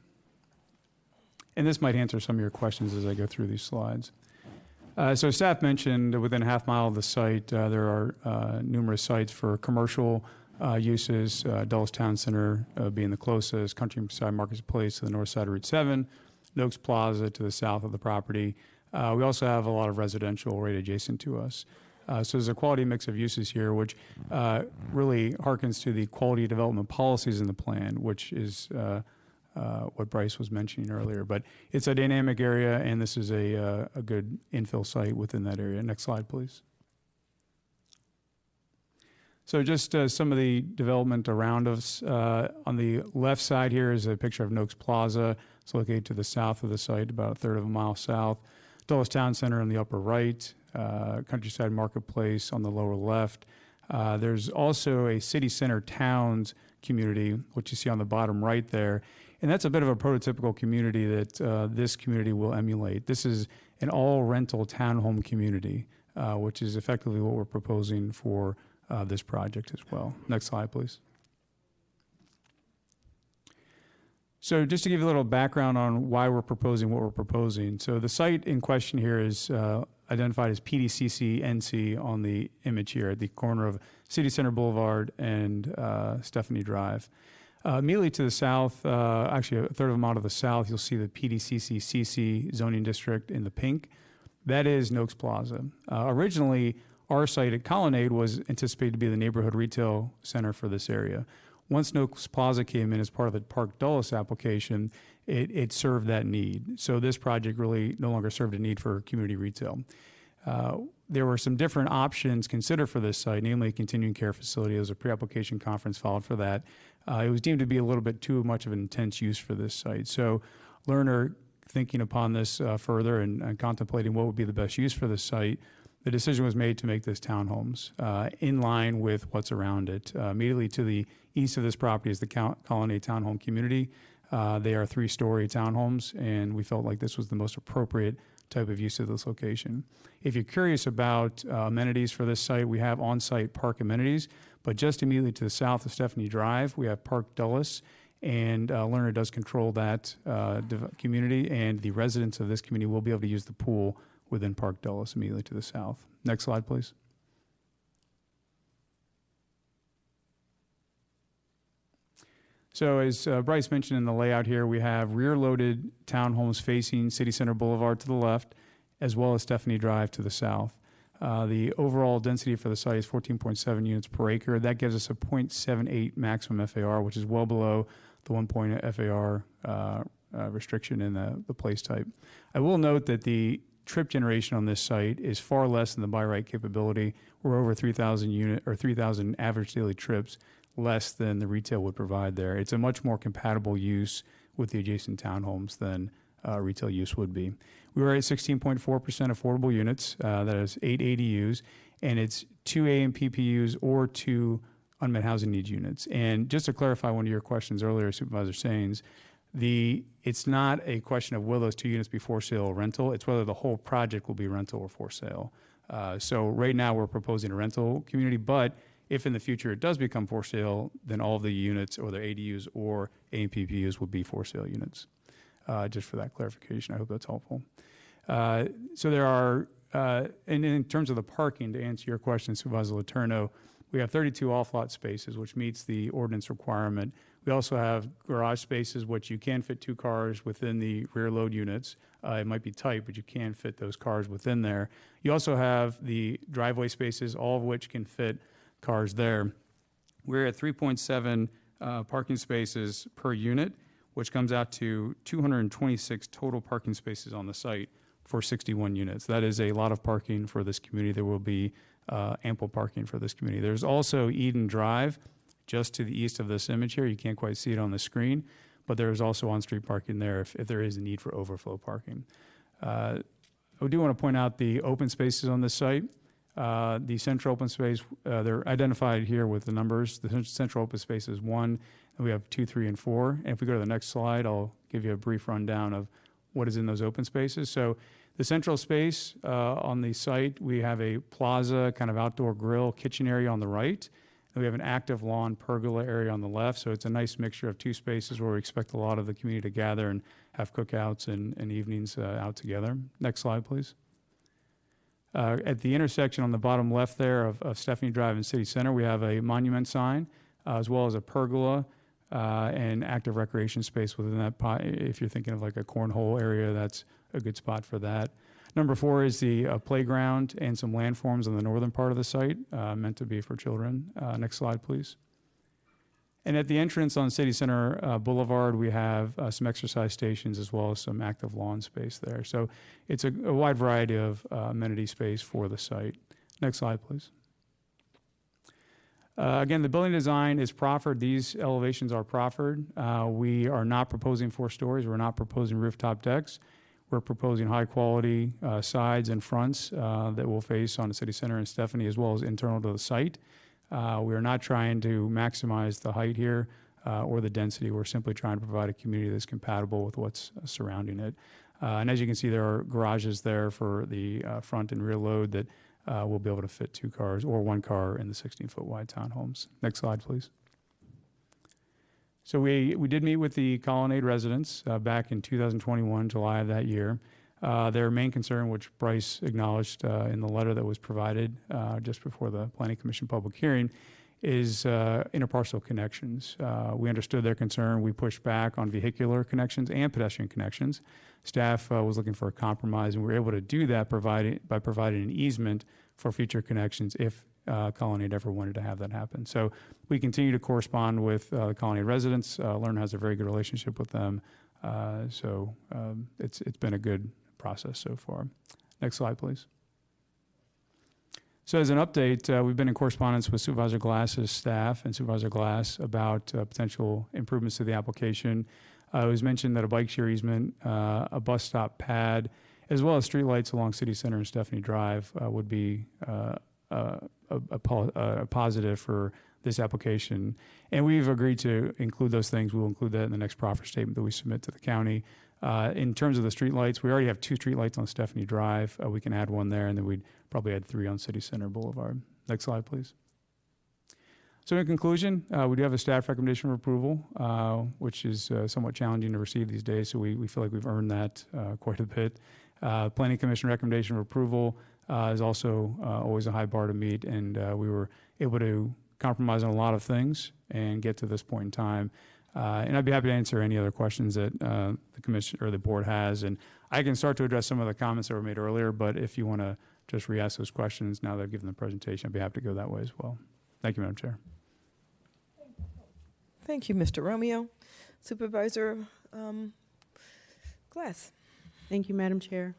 And this might answer some of your questions as I go through these slides. So staff mentioned within a half mile of the site, there are numerous sites for commercial uses, Dulles Town Center being the closest, Countryside Marketplace to the north side of Route 7, Noakes Plaza to the south of the property. We also have a lot of residential right adjacent to us. So there's a quality mix of uses here, which really harkens to the quality development policies in the plan, which is what Bryce was mentioning earlier. But it's a dynamic area, and this is a good infill site within that area. Next slide, please. So just some of the development around us. On the left side here is a picture of Noakes Plaza. It's located to the south of the site, about a third of a mile south. Dulles Town Center on the upper right. Countryside Marketplace on the lower left. There's also a city center towns community, which you see on the bottom right there. And that's a bit of a prototypical community that this community will emulate. This is an all-rental townhome community, which is effectively what we're proposing for this project as well. Next slide, please. So just to give you a little background on why we're proposing what we're proposing. So the site in question here is identified as PDCC NC on the image here at the corner of City Center Boulevard and Stephanie Drive. Immediately to the south, actually a third of a mile to the south, you'll see the PDCC CC zoning district in the pink. That is Noakes Plaza. Originally, our site at Colonnade was anticipated to be the neighborhood retail center for this area. Once Noakes Plaza came in as part of the Park Dulles application, it served that need. So this project really no longer served a need for community retail. There were some different options considered for this site, namely a continuing care facility. There was a pre-application conference followed for that. It was deemed to be a little bit too much of an intense use for this site. So Lerner, thinking upon this further and contemplating what would be the best use for this site, the decision was made to make this townhomes in line with what's around it. Immediately to the east of this property is the Colonnade Townhome Community. They are 3-story townhomes, and we felt like this was the most appropriate type of use of this location. If you're curious about amenities for this site, we have on-site park amenities, but just immediately to the south of Stephanie Drive, we have Park Dulles, and Lerner does control that community, and the residents of this community will be able to use the pool within Park Dulles immediately to the south. Next slide, please. So as Bryce mentioned in the layout here, we have rear-loaded townhomes facing City Center Boulevard to the left, as well as Stephanie Drive to the south. The overall density for the site is 14.7 units per acre. That gives us a 0.78 maximum FAR, which is well below the 1 point FAR restriction in the place type. I will note that the trip generation on this site is far less than the by right capability. We're over 3,000 average daily trips, less than the retail would provide there. It's a much more compatible use with the adjacent townhomes than retail use would be. We were at 16.4% affordable units. That is 8 ADUs, and it's 2 AMPPUs or 2 unmet housing needs units. And just to clarify one of your questions earlier, Supervisor Saines, it's not a question of will those 2 units be for sale or rental. It's whether the whole project will be rental or for sale. So right now, we're proposing a rental community, but if in the future it does become for sale, then all of the units, or the ADUs or AMPPUs, would be for sale units. Just for that clarification, I hope that's helpful. So there are, and in terms of the parking, to answer your question, Supervisor Letourneau, we have 32 off-lot spaces, which meets the ordinance requirement. We also have garage spaces, which you can fit 2 cars within the rear load units. It might be tight, but you can fit those cars within there. You also have the driveway spaces, all of which can fit cars there. We're at 3.7 parking spaces per unit, which comes out to 226 total parking spaces on the site for 61 units. That is a lot of parking for this community. There will be ample parking for this community. There's also Eden Drive, just to the east of this image here. You can't quite see it on the screen, but there is also on-street parking there if there is a need for overflow parking. I do want to point out the open spaces on this site. The central open space, they're identified here with the numbers. The central open space is 1, and we have 2, 3, and 4. And if we go to the next slide, I'll give you a brief rundown of what is in those open spaces. So the central space on the site, we have a plaza, kind of outdoor grill, kitchen area on the right. And we have an active lawn pergola area on the left. So it's a nice mixture of 2 spaces where we expect a lot of the community to gather and have cookouts and evenings out together. Next slide, please. At the intersection on the bottom left there of Stephanie Drive and City Center, we have a monument sign, as well as a pergola and active recreation space within that. If you're thinking of like a cornhole area, that's a good spot for that. Number 4 is the playground and some landforms on the northern part of the site, meant to be for children. Next slide, please. And at the entrance on City Center Boulevard, we have some exercise stations as well as some active lawn space there. So it's a wide variety of amenity space for the site. Next slide, please. Again, the building design is proffered. These elevations are proffered. We are not proposing 4 stories. We're not proposing rooftop decks. We're proposing high-quality sides and fronts that will face on the City Center and Stephanie, as well as internal to the site. We are not trying to maximize the height here or the density. We're simply trying to provide a community that's compatible with what's surrounding it. And as you can see, there are garages there for the front and rear load that will be able to fit 2 cars or 1 car in the 16-foot wide townhomes. Next slide, please. So we did meet with the Colonnade residents back in 2021, July of that year. Their main concern, which Bryce acknowledged in the letter that was provided just before the Planning Commission public hearing, is interparcel connections. We understood their concern. We pushed back on vehicular connections and pedestrian connections. Staff was looking for a compromise, and we were able to do that by providing an easement for future connections if Colonnade ever wanted to have that happen. So we continue to correspond with the Colonnade residents. Lerner has a very good relationship with them. So it's been a good process so far. Next slide, please. So as an update, we've been in correspondence with Supervisor Glass's staff and Supervisor Glass about potential improvements to the application. It was mentioned that a bike share easement, a bus stop pad, as well as streetlights along City Center and Stephanie Drive would be a positive for this application. And we've agreed to include those things. We will include that in the next proffer statement that we submit to the county. In terms of the streetlights, we already have 2 streetlights on Stephanie Drive. We can add 1 there, and then we'd probably add 3 on City Center Boulevard. Next slide, please. So in conclusion, we do have a staff recommendation for approval, which is somewhat challenging to receive these days, so we feel like we've earned that quite a bit. Planning Commission recommendation for approval is also always a high bar to meet, and we were able to compromise on a lot of things and get to this point in time. And I'd be happy to answer any other questions that the commission or the board has. And I can start to address some of the comments that were made earlier, but if you want to just re-ask those questions now that I've given the presentation, I'd be happy to go that way as well. Thank you, Madam Chair. Thank you, Mr. Romeo. Supervisor Glass. Thank you, Madam Chair.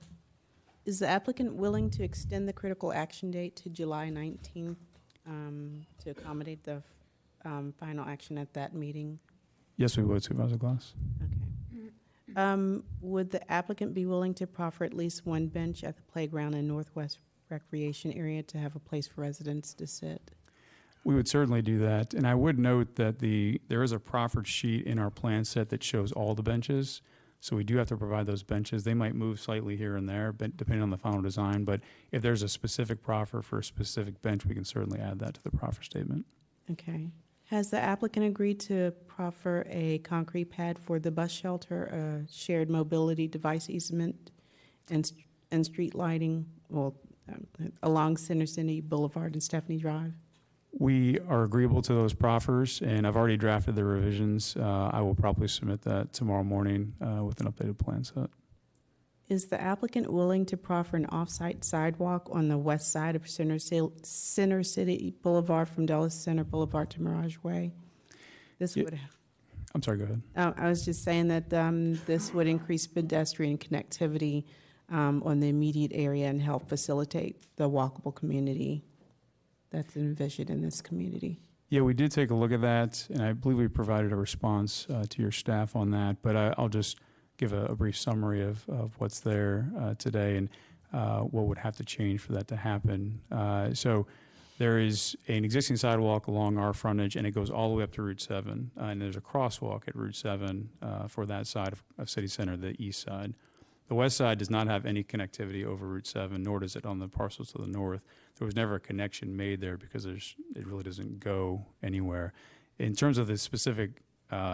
Is the applicant willing to extend the critical action date to July 19th to accommodate the final action at that meeting? Yes, we would, Supervisor Glass. Okay. Would the applicant be willing to proffer at least 1 bench at the playground and Northwest Recreation area to have a place for residents to sit? We would certainly do that. And I would note that there is a proffered sheet in our plan set that shows all the benches. So we do have to provide those benches. They might move slightly here and there, but depending on the final design. But if there's a specific proffer for a specific bench, we can certainly add that to the proffer statement. Okay. Has the applicant agreed to proffer a concrete pad for the bus shelter, a shared mobility device easement, and street lighting, along Center City Boulevard and Stephanie Drive? We are agreeable to those proffers, and I've already drafted the revisions. I will probably submit that tomorrow morning with an updated plan set. Is the applicant willing to proffer an off-site sidewalk on the west side of Center City Boulevard from Dulles Center Boulevard to Mirage Way? This would. I'm sorry, go ahead. I was just saying that this would increase pedestrian connectivity on the immediate area and help facilitate the walkable community that's envisioned in this community. Yeah, we did take a look at that, and I believe we provided a response to your staff on that, but I'll just give a brief summary of what's there today and what would have to change for that to happen. So there is an existing sidewalk along our frontage, and it goes all the way up to Route 7, and there's a crosswalk at Route 7 for that side of City Center, the east side. The west side does not have any connectivity over Route 7, nor does it on the parcels to the north. There was never a connection made there because it really doesn't go anywhere. In terms of the specific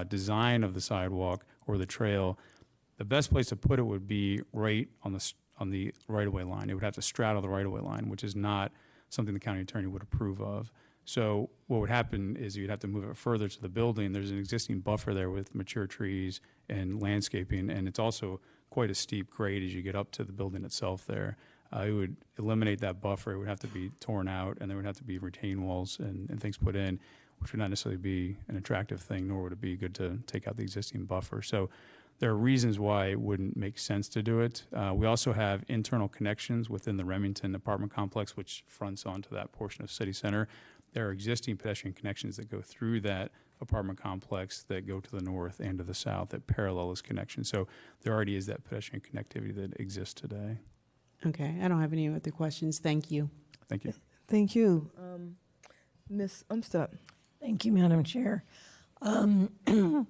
design of the sidewalk or the trail, the best place to put it would be right on the right-of-way line. It would have to straddle the right-of-way line, which is not something the county attorney would approve of. So what would happen is you'd have to move it further to the building. There's an existing buffer there with mature trees and landscaping, and it's also quite a steep grade as you get up to the building itself there. It would eliminate that buffer. It would have to be torn out, and there would have to be retaining walls and things put in, which would not necessarily be an attractive thing, nor would it be good to take out the existing buffer. So there are reasons why it wouldn't make sense to do it. We also have internal connections within the Remington apartment complex, which fronts onto that portion of City Center. There are existing pedestrian connections that go through that apartment complex that go to the north and to the south that parallel this connection. So there already is that pedestrian connectivity that exists today. Okay, I don't have any other questions. Thank you. Thank you. Thank you. Ms. Umstadt. Thank you, Madam Chair. Mr.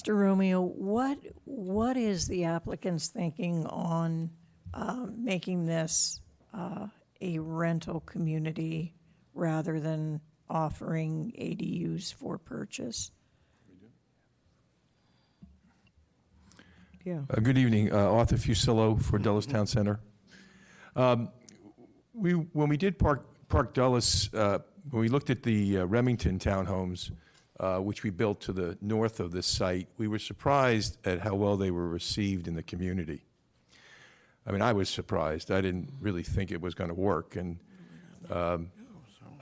Romeo, what is the applicant's thinking on making this a rental community rather than offering ADUs for purchase? Yeah. Good evening, Arthur Fusillo for Dulles Town Center. When we did Park Dulles, when we looked at the Remington townhomes, which we built to the north of this site, we were surprised at how well they were received in the community. I mean, I was surprised. I didn't really think it was going to work, and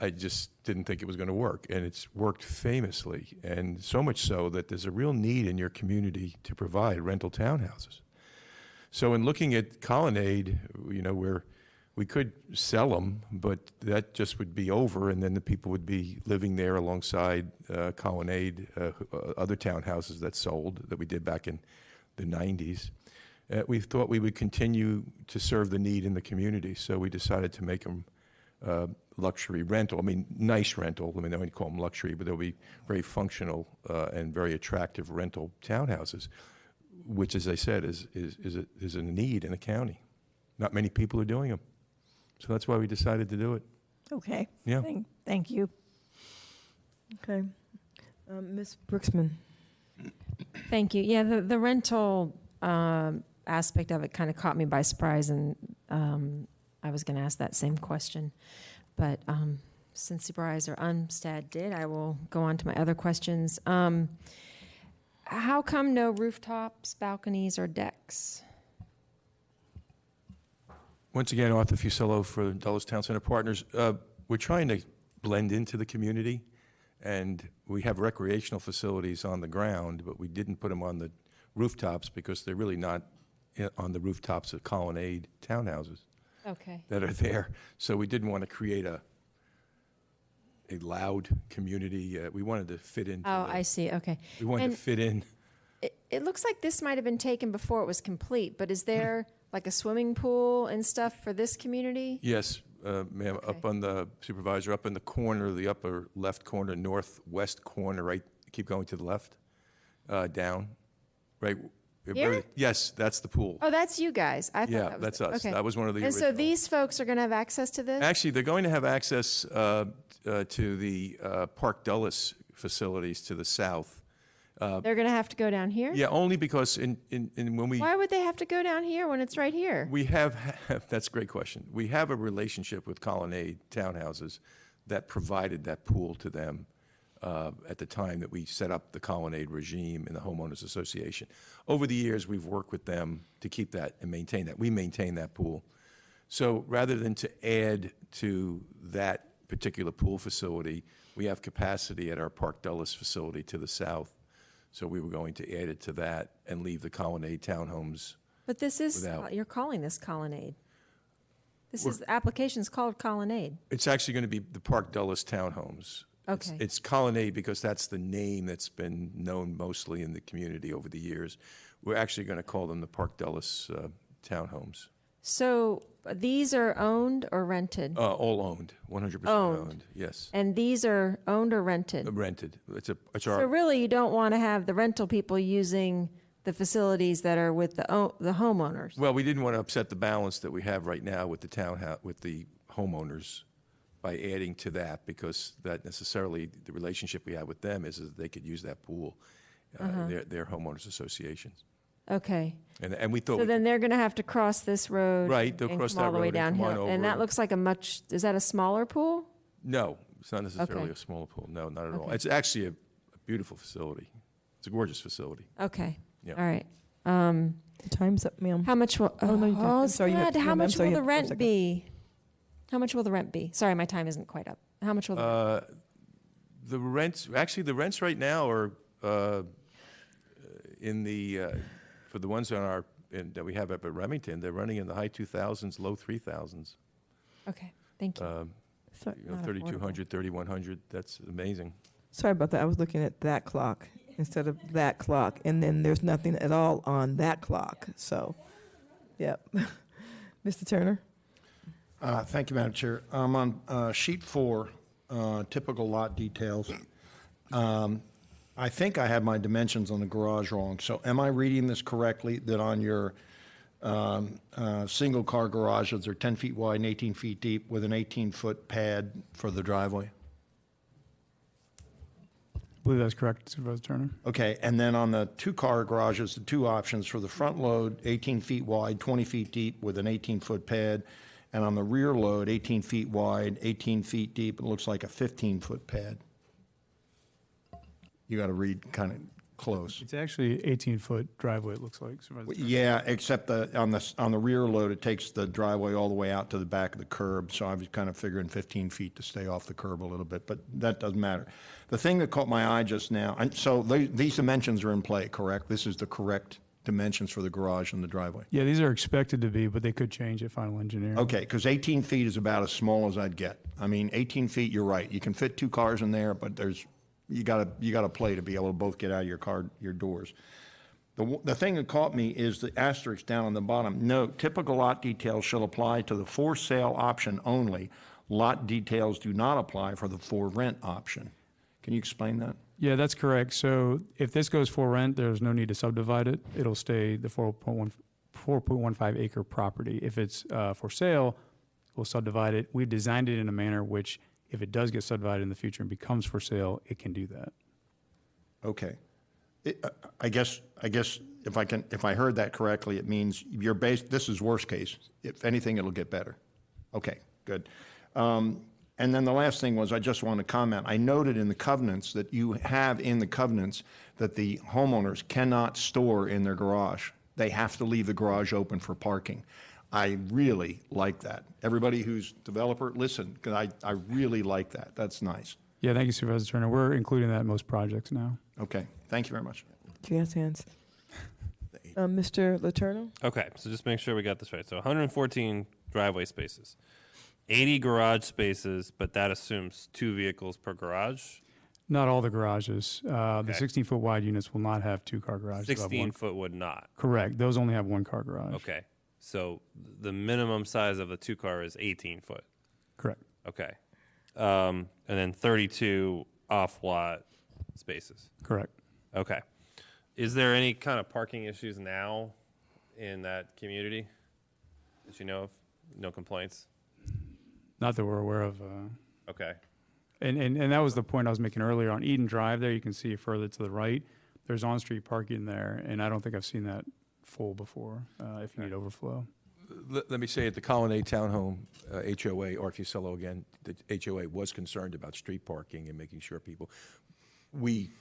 I just didn't think it was going to work, and it's worked famously, and so much so that there's a real need in your community to provide rental townhouses. So in looking at Colonnade, you know, we could sell them, but that just would be over, and then the people would be living there alongside Colonnade, other townhouses that sold that we did back in the 90s. We thought we would continue to serve the need in the community, so we decided to make them luxury rental. I mean, nice rental. I mean, I wouldn't call them luxury, but they'll be very functional and very attractive rental townhouses, which, as I said, is a need in the county. Not many people are doing them. So that's why we decided to do it. Okay. Yeah. Thank you. Okay. Ms. Brooksman. Thank you. Yeah, the rental aspect of it kind of caught me by surprise, and I was going to ask that same question. But since Supervisor Umstattd did, I will go on to my other questions. How come no rooftops, balconies, or decks? Once again, Arthur Fusillo for Dulles Town Center Partners. We're trying to blend into the community, and we have recreational facilities on the ground, but we didn't put them on the rooftops because they're really not on the rooftops of Colonnade townhouses. Okay. That are there. So we didn't want to create a loud community. We wanted to fit in. I see. Okay. We wanted to fit in. It looks like this might have been taken before it was complete, but is there like a swimming pool and stuff for this community? Yes, ma'am. Okay. Up on the supervisor, up in the corner, the upper left corner, northwest corner, right? Keep going to the left, down, right Here? Yes, that's the pool. Oh, that's you guys. I thought Yeah, that was that's us. Okay. That was one of the And so original. these folks are going to have access to this? Actually, they're going to have access to the Park Dulles facilities to the south. They're going to have to go down here? Yeah, only because when we Why would they have to go down here when it's right here? we have that's a great question. We have a relationship with Colonnade Townhouses that provided that pool to them at the time that we set up the Colonnade regime in the homeowners association. Over the years, we've worked with them to keep that and maintain that. We maintain that pool. So rather than to add to that particular pool facility, we have capacity at our Park Dulles facility to the south. So we were going to add it to that and leave the Colonnade townhomes. But this is, without. you're calling this Colonnade. The application's called Colonnade. It's actually going to be the Park Dulles townhomes. Okay. It's Colonnade because that's the name that's been known mostly in the community over the years. We're actually going to call them the Park Dulles townhomes. So these are owned or rented? All owned, 100% owned, yes. And these are owned or rented? Rented. It's So our, really, you don't want to have the rental people using the facilities that are with the homeowners? well, we didn't want to upset the balance that we have right now with the townhouse, with the homeowners by adding to that, because that necessarily, the relationship we have with them is that they could use that pool, their homeowners associations. Okay. And we thought. So then they're going to have to cross this road. Right, they'll and cross come all that the way road and come on downhill. over. And that looks like is that a smaller pool? No, it's not necessarily Okay. a smaller pool. No, not at all. Okay. It's actually a beautiful facility. It's a gorgeous facility. Okay. Yeah. All right. Time's up, ma'am. How much will, Oh, no, you can't. I'm sorry, you have- Stud, how ma'am, I'm much sorry, will you the have 1 rent second. be? How much will the rent be? Sorry, my time isn't quite up. How much will The rents right now are in the for the ones that we have up at Remington, they're running in the high 2,000s, low 3,000s. Okay, thank you. Sorry. Not 3,200, 3,100. That's amazing. Sorry about that. I was looking at that clock instead of that clock, and then there's nothing at all on that clock. So, yep. Mr. Turner? Thank you, Madam Chair. I'm on sheet 4, typical lot details. I think I have my dimensions on the garage wrong. So am I reading this correctly, that on your single-car garages are 10 feet wide and 18 feet deep with an 18-foot pad for the driveway? I believe that's correct, Supervisor Turner. Okay, and then on the two-car garages, the two options for the front load, 18 feet wide, 20 feet deep with an 18-foot pad, and on the rear load, 18 feet wide, 18 feet deep, it looks like a 15-foot pad. You got to read kind of close. It's actually 18-foot driveway, it looks like, Supervisor Turner. Yeah, except on the rear load, it takes the driveway all the way out to the back of the curb, so I was kind of figuring 15 feet to stay off the curb a little bit, but that doesn't matter. The thing that caught my eye just now, and so these dimensions are in play, correct? This is the correct dimensions for the garage and the driveway? Yeah, these are expected to be, but they could change at final engineering. Okay, because 18 feet is about as small as I'd get. I mean, 18 feet, you're right. You can fit two cars in there, but you got to play to be able to both get out of your doors. The thing that caught me is the asterisk down on the bottom. Note, typical lot details shall apply to the for sale option only. Lot details do not apply for the for rent option. Can you explain that? Yeah, that's correct. So if this goes for rent, there's no need to subdivide it. It'll stay the 4.15 acre property. If it's for sale, we'll subdivide it. We've designed it in a manner which, if it does get subdivided in the future and becomes for sale, it can do that. Okay. I guess if I heard that correctly, it means this is worst case. If anything, it'll get better. Okay, good. And then the last thing was, I just want to comment. I noted in the covenants that you have in the covenants that the homeowners cannot store in their garage. They have to leave the garage open for parking. I really like that. Everybody who's developer, listen, because I really like that. That's nice. Yeah, thank you, Supervisor Turner. We're including that in most projects now. Okay, thank you very much. Jazz hands. Mr. Letourneau? Okay, so just make sure we got this right. So 114 driveway spaces, 80 garage spaces, but that assumes 2 vehicles per garage? Not all the garages. The Okay. 16-foot wide units will not have 2-car garages. They'll have 16-foot would not. Correct. Those only have 1-car garage. Okay, so the minimum size of a 2-car is 18 foot. Correct. Okay, and then 32 off-lot spaces. Correct. Okay. Is there any kind of parking issues now in that community that you know of? No complaints? Not that we're aware of. Okay. And that was the point I was making earlier. On Eden Drive there, you can see further to the right, there's on-street parking there, and I don't think I've seen that full before, if you need overflow. Let me say, at the Colonnade Townhome HOA, Art Fusillo again, the HOA was concerned about street parking and making sure people,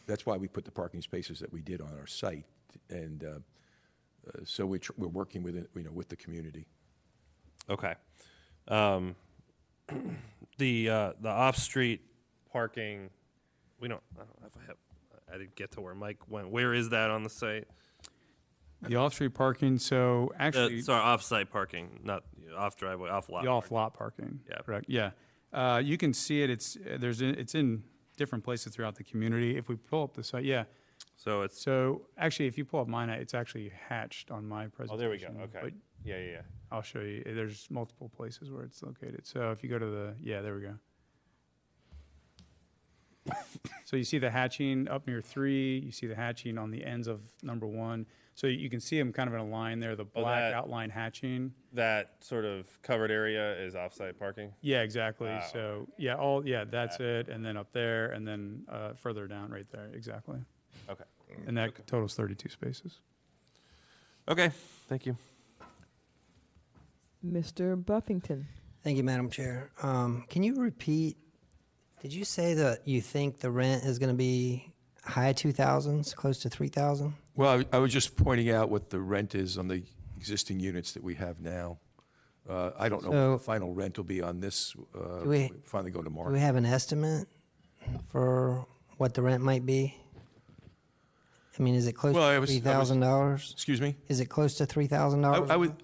that's why we put the parking spaces that we did on our site, and so we're working with it, with the community. Okay. The off-street parking, I don't know if I didn't get to where Mike went. Where is that on the site? The off-street parking, so actually... sorry, off-site parking, not off-driveway, off-lot. The off-lot parking. Yeah. Correct, yeah. You can see it, it's in different places throughout the community. If we pull up the site, yeah. So actually, if you pull up mine, it's actually hatched on my presentation. Oh, there we go, okay. But Yeah. I'll show you. There's multiple places where it's located. So if you go to there we go. So you see the hatching up near 3. You see the hatching on the ends of number 1. So you can see them kind of in a line there, the black outline hatching. That sort of covered area is off-site parking? Yeah, exactly. So that's it. And then up there, and then further down right there, exactly. Okay. And that totals 32 spaces. Okay, thank you. Mr. Buffington. Thank you, Madam Chair. Can you repeat, did you say that you think the rent is going to be high 2,000s, close to 3,000? Well, I was just pointing out what the rent is on the existing units that we have now. I don't know what the final rent will be on this. We finally go to market. Do we have an estimate for what the rent might be? I mean, is it close to $3,000? Excuse me? Is it close to $3,000?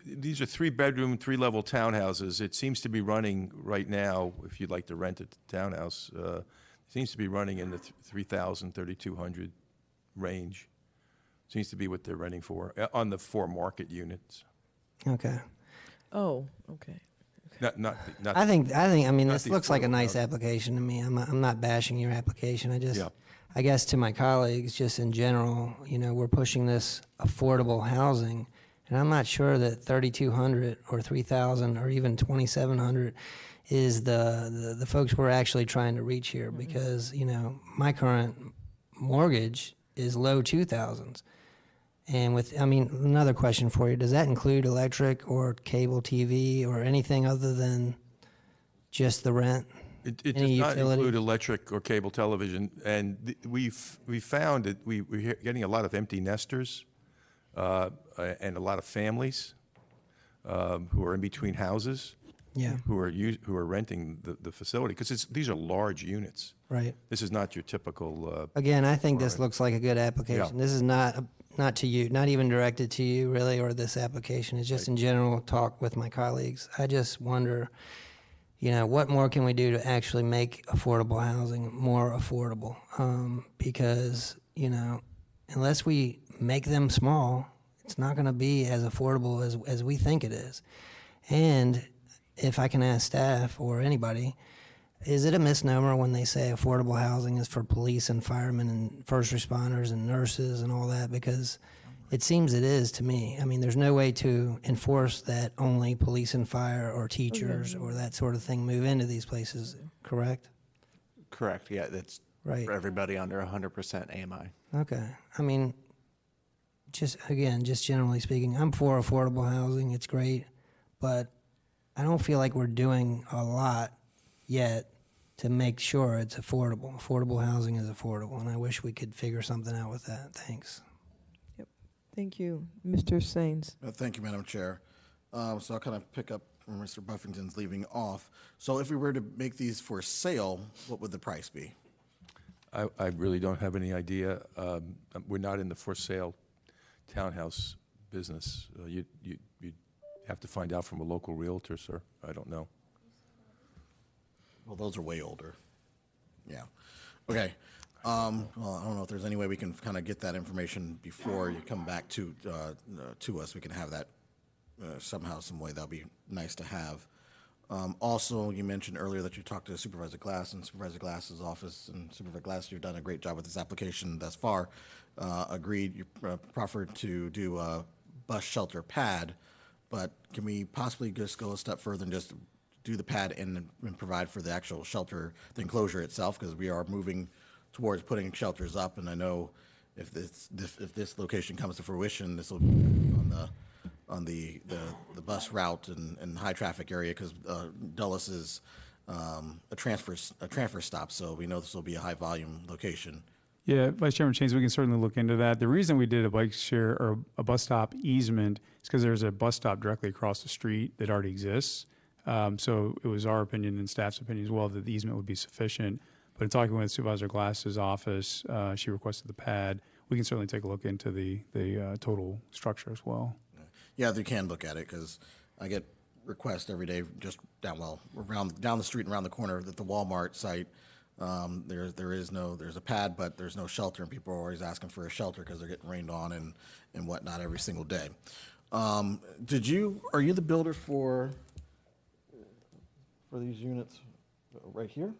These are 3-bedroom, 3-level townhouses. It seems to be running right now, if you'd like to rent a townhouse, it seems to be running in the 3,000, 3,200 range. Seems to be what they're renting for on the 4 market units. Okay. Oh, okay. Not I think. I mean, this looks like a nice application to me. I'm not bashing your application. I guess to my colleagues, just in general, we're pushing this affordable housing, and I'm not sure that 3,200 or 3,000 or even 2,700 is the folks we're actually trying to reach here. Because my current mortgage is low 2,000s, and another question for you: does that include electric or cable TV or anything other than just the rent? It does not include electric or cable television, and we found that we're getting a lot of empty nesters and a lot of families who are in between houses, who are renting the facility, because these are large units. Right. This is not your typical. Again, I think this looks like a good application. This is not to you, not even directed to you really, or this application. It's just in general talk with my colleagues. I just wonder, what more can we do to actually make affordable housing more affordable? Because, unless we make them small, it's not going to be as affordable as we think it is. And if I can ask staff or anybody, is it a misnomer when they say affordable housing is for police and firemen and first responders and nurses and all that? Because it seems it is to me. I mean, there's no way to enforce that only police and fire or teachers or that sort of thing move into these places, correct? Correct, yeah, that's right. For everybody under 100% AMI. Okay. I mean, just generally speaking, I'm for affordable housing. It's great. But I don't feel like we're doing a lot yet to make sure it's affordable. Affordable housing is affordable, and I wish we could figure something out with that. Thanks. Thank you. Mr. Sains. Thank you, Madam Chair. So I'll kind of pick up where Mr. Buffington's leaving off. So if we were to make these for sale, what would the price be? I really don't have any idea. We're not in the for sale townhouse business. You'd have to find out from a local realtor, sir. I don't know. Well, those are way older. Yeah. Okay. Well, I don't know if there's any way we can kind of get that information before you come back to us. We can have that somehow, some way. That'll be nice to have. Also, you mentioned earlier that you talked to Supervisor Glass and Supervisor Glass's office, and Supervisor Glass, you've done a great job with this application thus far. Agreed, you proffered to do a bus shelter pad, but can we possibly just go a step further and just do the pad and provide for the actual shelter, the enclosure itself, because we are moving towards putting shelters up, and I know if this location comes to fruition, this will be on the bus route and high traffic area, because Dulles is a transfer stop, so we know this will be a high volume location. Yeah, Vice Chairman Chains, we can certainly look into that. The reason we did a bike share or a bus stop easement is because there's a bus stop directly across the street that already exists. So it was our opinion and staff's opinion as well that the easement would be sufficient. But in talking with Supervisor Glass's office, she requested the pad. We can certainly take a look into the total structure as well. Yeah, they can look at it, because I get requests every day just down the street and around the corner at the Walmart site. There's a pad, but there's no shelter, and people are always asking for a shelter because they're getting rained on and whatnot every single day. Are you the builder for these units right here?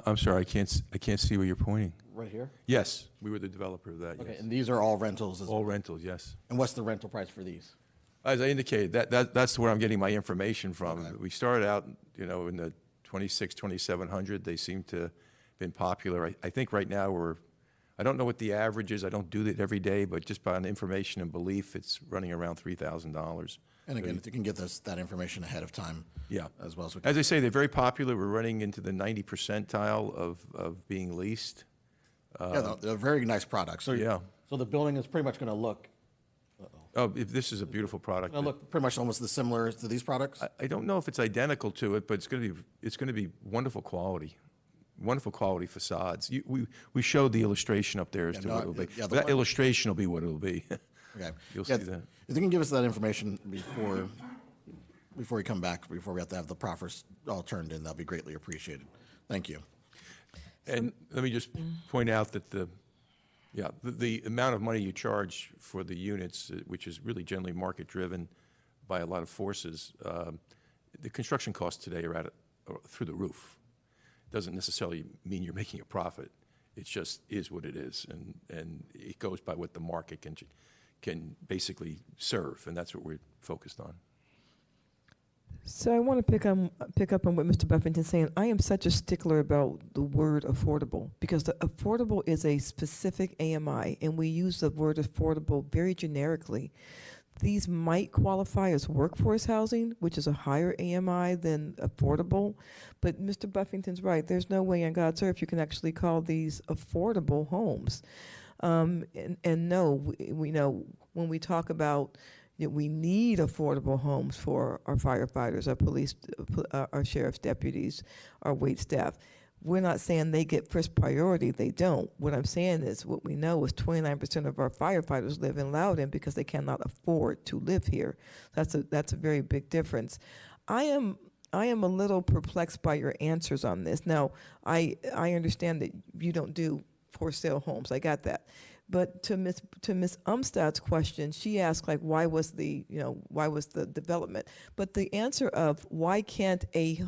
I'm sorry, I can't see where you're pointing. Right here? Yes, we were the developer of that, Okay, yes. and these are all rentals? All rentals, yes. And what's the rental price for these? As I indicated, that's where I'm getting my information from. Okay. We started out, in the 2,700. They seem to have been popular. I think right now I don't know what the average is. I don't do it every day, but just by information and belief, it's running around $3,000. And again, if you can get that information ahead of time, yeah, as well. As I say, they're very popular. We're running into the 90 percentile of being leased. Yeah, they're very nice products. So yeah. So the building is pretty much going to look. This is a beautiful product. Going to look pretty much almost similar to these products. I don't know if it's identical to it, but it's going to be wonderful quality. Wonderful quality facades. We showed the illustration up there as to what it will be. Yeah, that illustration will be what it will be. Okay. You'll see that. If you can give us that information before we come back, before we have to have the proffers all turned in, that'll be greatly appreciated. Thank you. And let me just point out that the amount of money you charge for the units, which is really generally market driven by a lot of forces, the construction costs today are through the roof. Doesn't necessarily mean you're making a profit. It just is what it is, and it goes by what the market can basically serve, and that's what we're focused on. So I want to pick up on what Mr. Buffington's saying. I am such a stickler about the word affordable, because the affordable is a specific AMI, and we use the word affordable very generically. These might qualify as workforce housing, which is a higher AMI than affordable. But Mr. Buffington's right. There's no way on God's earth you can actually call these affordable homes. And no, we know when we talk about we need affordable homes for our firefighters, our police, our sheriff's deputies, our wait staff. We're not saying they get first priority. They don't. What I'm saying is what we know is 29% of our firefighters live in Loudon because they cannot afford to live here. That's a very big difference. I am a little perplexed by your answers on this. Now, I understand that you don't do for sale homes. I got that. But to Ms. Umstad's question, she asked why was the development? But the answer of why can't a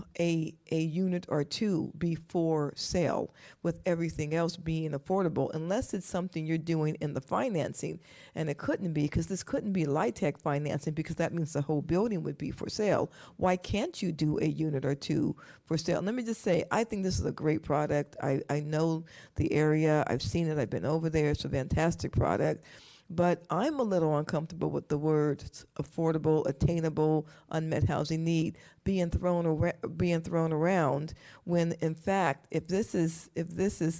unit or two be for sale with everything else being affordable, unless it's something you're doing in the financing, and it couldn't be, because this couldn't be LIHTC financing, because that means the whole building would be for sale. Why can't you do a unit or two for sale? And let me just say, I think this is a great product. I know the area. I've seen it. I've been over there. It's a fantastic product. But I'm a little uncomfortable with the words affordable, attainable, unmet housing need being thrown around, when in fact, if this is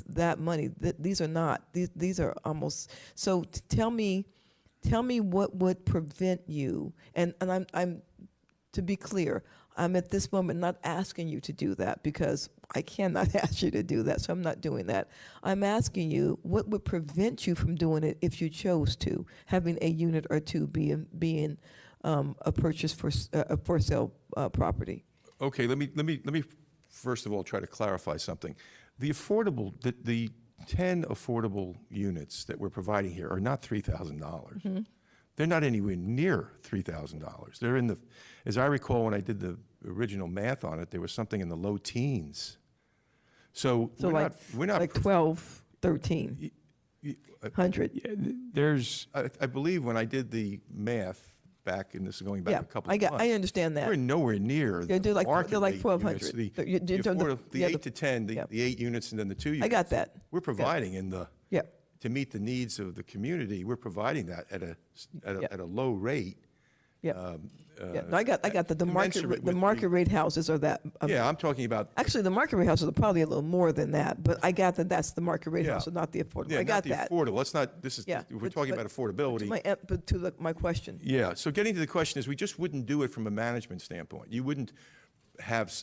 that money, these are not. These are almost. So tell me what would prevent you? And I'm to be clear, I'm at this moment not asking you to do that, because I cannot ask you to do that, so I'm not doing that. I'm asking you, what would prevent you from doing it if you chose to, having a unit or two being a purchase for sale property? Okay, let me first of all try to clarify something. The 10 affordable units that we're providing here are not $3,000. They're not anywhere near $3,000. They're in the, as I recall, when I did the original math on it, there was something in the low teens. So we're not like 12, 13. 100. There's, I believe when I did the math back, and this is going back a couple of months. I understand that. We're nowhere near they're the like, market they're like rate 1,200. units. The 8 to 10, the 8 units and then the 2 units. I got that. We're providing in the, Yeah. to meet the needs of the community, we're providing that at a low rate. Yeah. No, I got the market rate houses are that. Yeah, I'm talking about. Actually, the market rate houses are probably a little more than that, but I got that that's the market rate house, and not the affordable. Yeah, I got not the that. affordable. Let's not. This is. We're talking about affordability. But to my question. Yeah. So getting to the question is, we just wouldn't do it from a management standpoint. You wouldn't have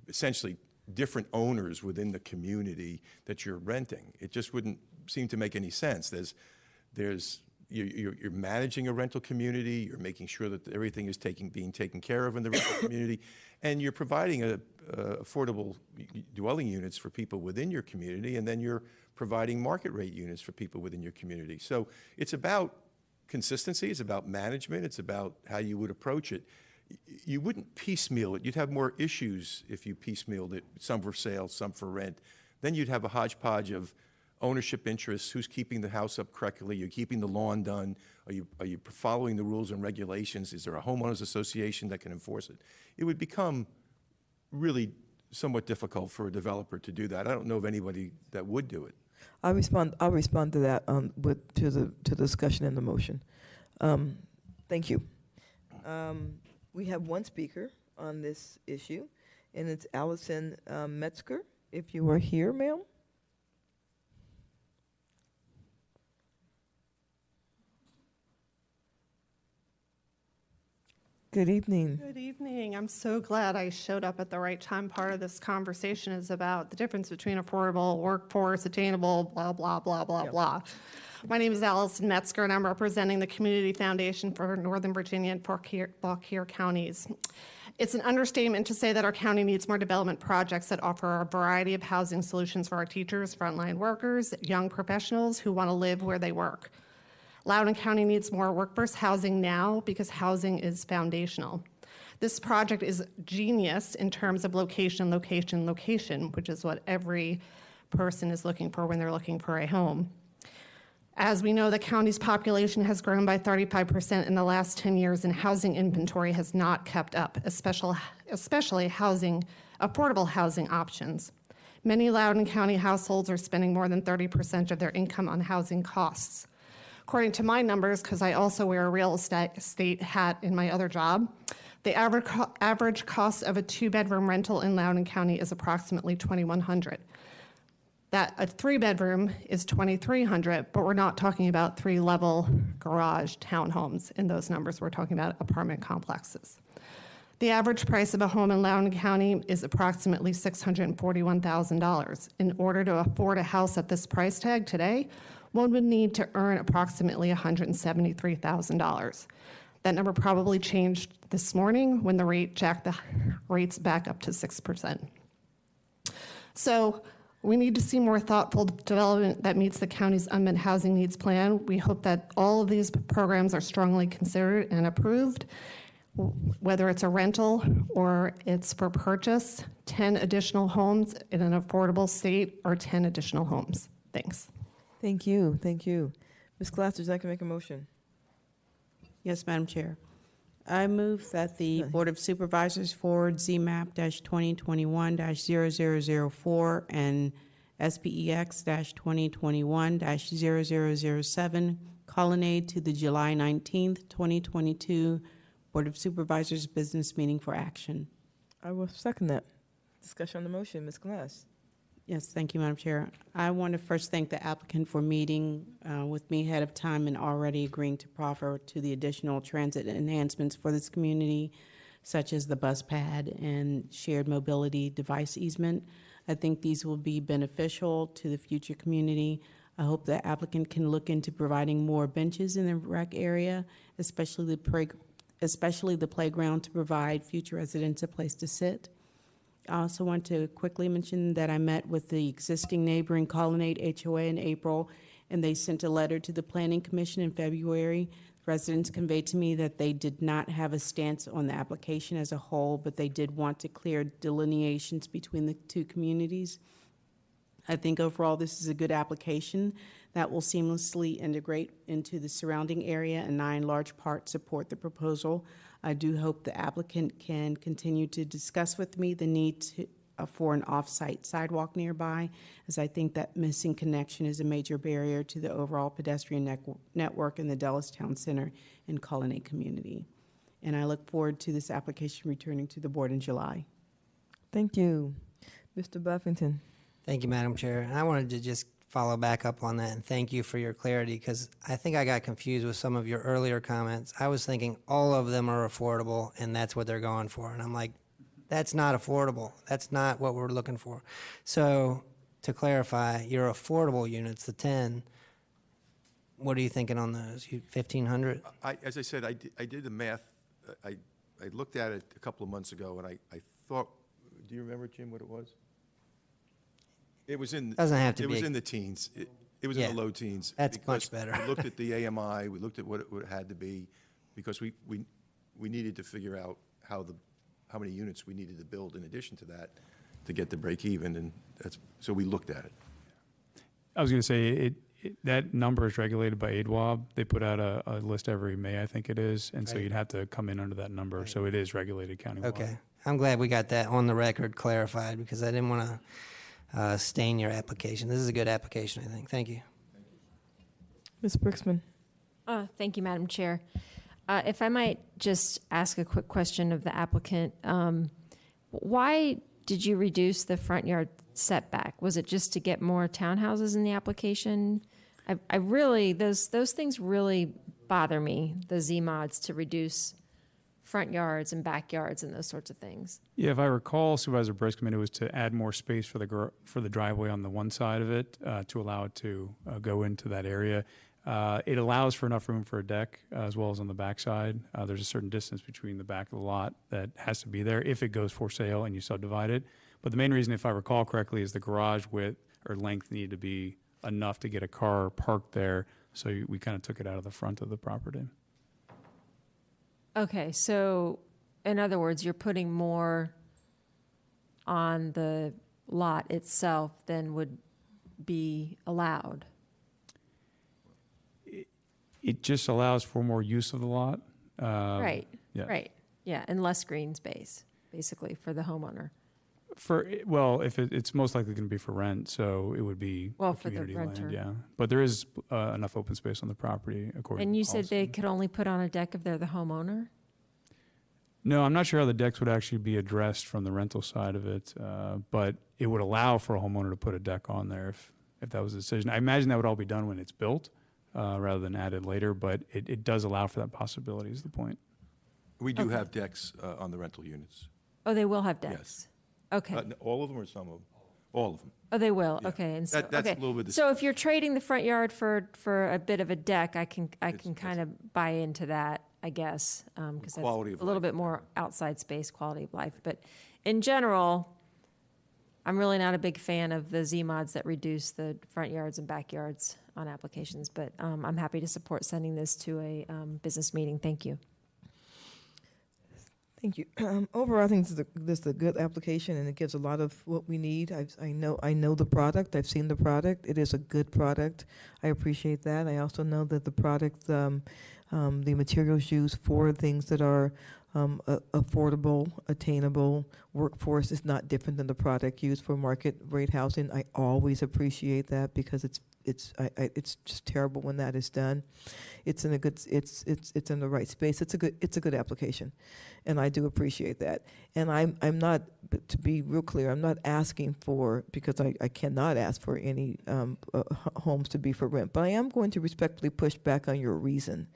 essentially different owners within the community that you're renting. It just wouldn't seem to make any sense. You're managing a rental community, you're making sure that everything is being taken care of in the rental community, and you're providing affordable dwelling units for people within your community, and then you're providing market rate units for people within your community. So it's about consistency, it's about management, it's about how you would approach it. You wouldn't piecemeal it. You'd have more issues if you piecemealed it, some for sale, some for rent. Then you'd have a hodgepodge of ownership interests, who's keeping the house up correctly, you're keeping the lawn done, are you following the rules and regulations, is there a homeowners association that can enforce it? It would become really somewhat difficult for a developer to do that. I don't know of anybody that would do it. I'll respond to that to the discussion and the motion. Thank you. We have one speaker on this issue, and it's Allison Metzger. If you are here, ma'am. Good evening. Good evening. I'm so glad I showed up at the right time. Part of this conversation is about the difference between affordable, workforce, attainable, blah, blah, blah, blah, blah. My name is Allison Metzger, and I'm representing the Community Foundation for Northern Virginia and Fauquier counties. It's an understatement to say that our county needs more development projects that offer a variety of housing solutions for our teachers, frontline workers, young professionals who want to live where they work. Loudon County needs more workforce housing now because housing is foundational. This project is genius in terms of location, location, location, which is what every person is looking for when they're looking for a home. As we know, the county's population has grown by 35% in the last 10 years, and housing inventory has not kept up, especially affordable housing options. Many Loudon County households are spending more than 30% of their income on housing costs. According to my numbers, because I also wear a real estate hat in my other job, the average cost of a 2-bedroom rental in Loudon County is approximately $2,100. That a 3-bedroom is $2,300, but we're not talking about 3-level garage townhomes in those numbers. We're talking about apartment complexes. The average price of a home in Loudon County is approximately $641,000. In order to afford a house at this price tag today, one would need to earn approximately $173,000. That number probably changed this morning when the rate jacked the rates back up to 6%. So we need to see more thoughtful development that meets the county's unmet housing needs plan. We hope that all of these programs are strongly considered and approved, whether it's a rental or it's for purchase, 10 additional homes in an affordable state or 10 additional homes. Thanks. Thank you. Thank you. Ms. Glass, would you like to make a motion? Yes, Madam Chair. I move that the Board of Supervisors forward ZMAP-2021-0004 and SPEX-2021-0007 Colonnade to the July 19th, 2022 Board of Supervisors business meeting for action. I will second that. Discussion on the motion. Ms. Glass. Yes, thank you, Madam Chair. I want to first thank the applicant for meeting with me ahead of time and already agreeing to proffer to the additional transit enhancements for this community, such as the bus pad and shared mobility device easement. I think these will be beneficial to the future community. I hope the applicant can look into providing more benches in the rec area, especially the playground, to provide future residents a place to sit. I also want to quickly mention that I met with the existing neighboring Colonnade HOA in April, and they sent a letter to the Planning Commission in February Residents conveyed to me that they did not have a stance on the application as a whole, but they did want to clear delineations between the two communities. I think overall this is a good application that will seamlessly integrate into the surrounding area, and I in large part support the proposal. I do hope the applicant can continue to discuss with me the need for an off-site sidewalk nearby, as I think that missing connection is a major barrier to the overall pedestrian network in the Dulles Town Center and Colonnade community. And I look forward to this application returning to the board in July. Thank you. Mr. Buffington. Thank you, Madam Chair. And I wanted to just follow back up on that and thank you for your clarity, because I think I got confused with some of your earlier comments. I was thinking all of them are affordable and that's what they're going for. And I'm like, that's not affordable. That's not what we're looking for. So to clarify, your affordable units, the 10, what are you thinking on those? 1,500? As I said, I did the math. I looked at it a couple of months ago, and I thought, do you remember, Jim, what it was? It was in. Doesn't have to it be. It was in the teens. It was in the low teens. That's much better. We looked at the AMI. We looked at what it had to be, because we needed to figure out how many units we needed to build in addition to that to get to break even, and so we looked at it. I was going to say, that number is regulated by ADWAB. They put out a list every May, I think it is, and so Right. you'd have to come in under that number. So it is regulated countywide. Okay. I'm glad we got that on the record clarified, because I didn't want to stain your application. This is a good application, I think. Thank you. Ms. Brixman. Thank you, Madam Chair. If I might just ask a quick question of the applicant. Why did you reduce the front yard setback? Was it just to get more townhouses in the application? I really, those things really bother me, the Z mods to reduce front yards and backyards and those sorts of things. Yeah, if I recall, Supervisor Briskman, it was to add more space for the driveway on the one side of it, to allow it to go into that area. It allows for enough room for a deck, as well as on the back side. There's a certain distance between the back of the lot that has to be there if it goes for sale and you subdivide it. But the main reason, if I recall correctly, is the garage width or length needed to be enough to get a car parked there. So we kind of took it out of the front of the property. Okay, so in other words, you're putting more on the lot itself than would be allowed. It just allows for more use of the lot. Right, Yeah. right. Yeah, and less green space, basically, for the homeowner. If it's most likely going to be for rent, so it would be Well, for the community renter. land, yeah. But there is enough open space on the property, according And to you the said policy. they could only put on a deck if they're the homeowner? No, I'm not sure how the decks would actually be addressed from the rental side of it, but it would allow for a homeowner to put a deck on there if that was the decision. I imagine that would all be done when it's built, rather than added later, but it does allow for that possibility, is the point. We do have decks on the rental units. Oh, they will have decks? Yes. Okay. All of them or some of them? All of them. Oh, they will. Yeah. Okay, and so That's okay. a little bit. So if you're trading the front yard for a bit of a deck, I can kind of buy into that, I guess, because that's a Quality of little life. bit more outside space, quality of life. But in general, I'm really not a big fan of the Z mods that reduce the front yards and backyards on applications. But I'm happy to support sending this to a business meeting. Thank you. Thank you. Overall, I think this is a good application, and it gives a lot of what we need. I know the product. I've seen the product. It is a good product. I appreciate that. I also know that the product, the materials used for things that are affordable, attainable, workforce is not different than the product used for market rate housing. I always appreciate that, because it's just terrible when that is done. It's in the right space. It's a good application, and I do appreciate that. And I'm not, but to be real clear, I'm not asking for, because I cannot ask for any homes to be for rent, but I am going to respectfully push back on your reason.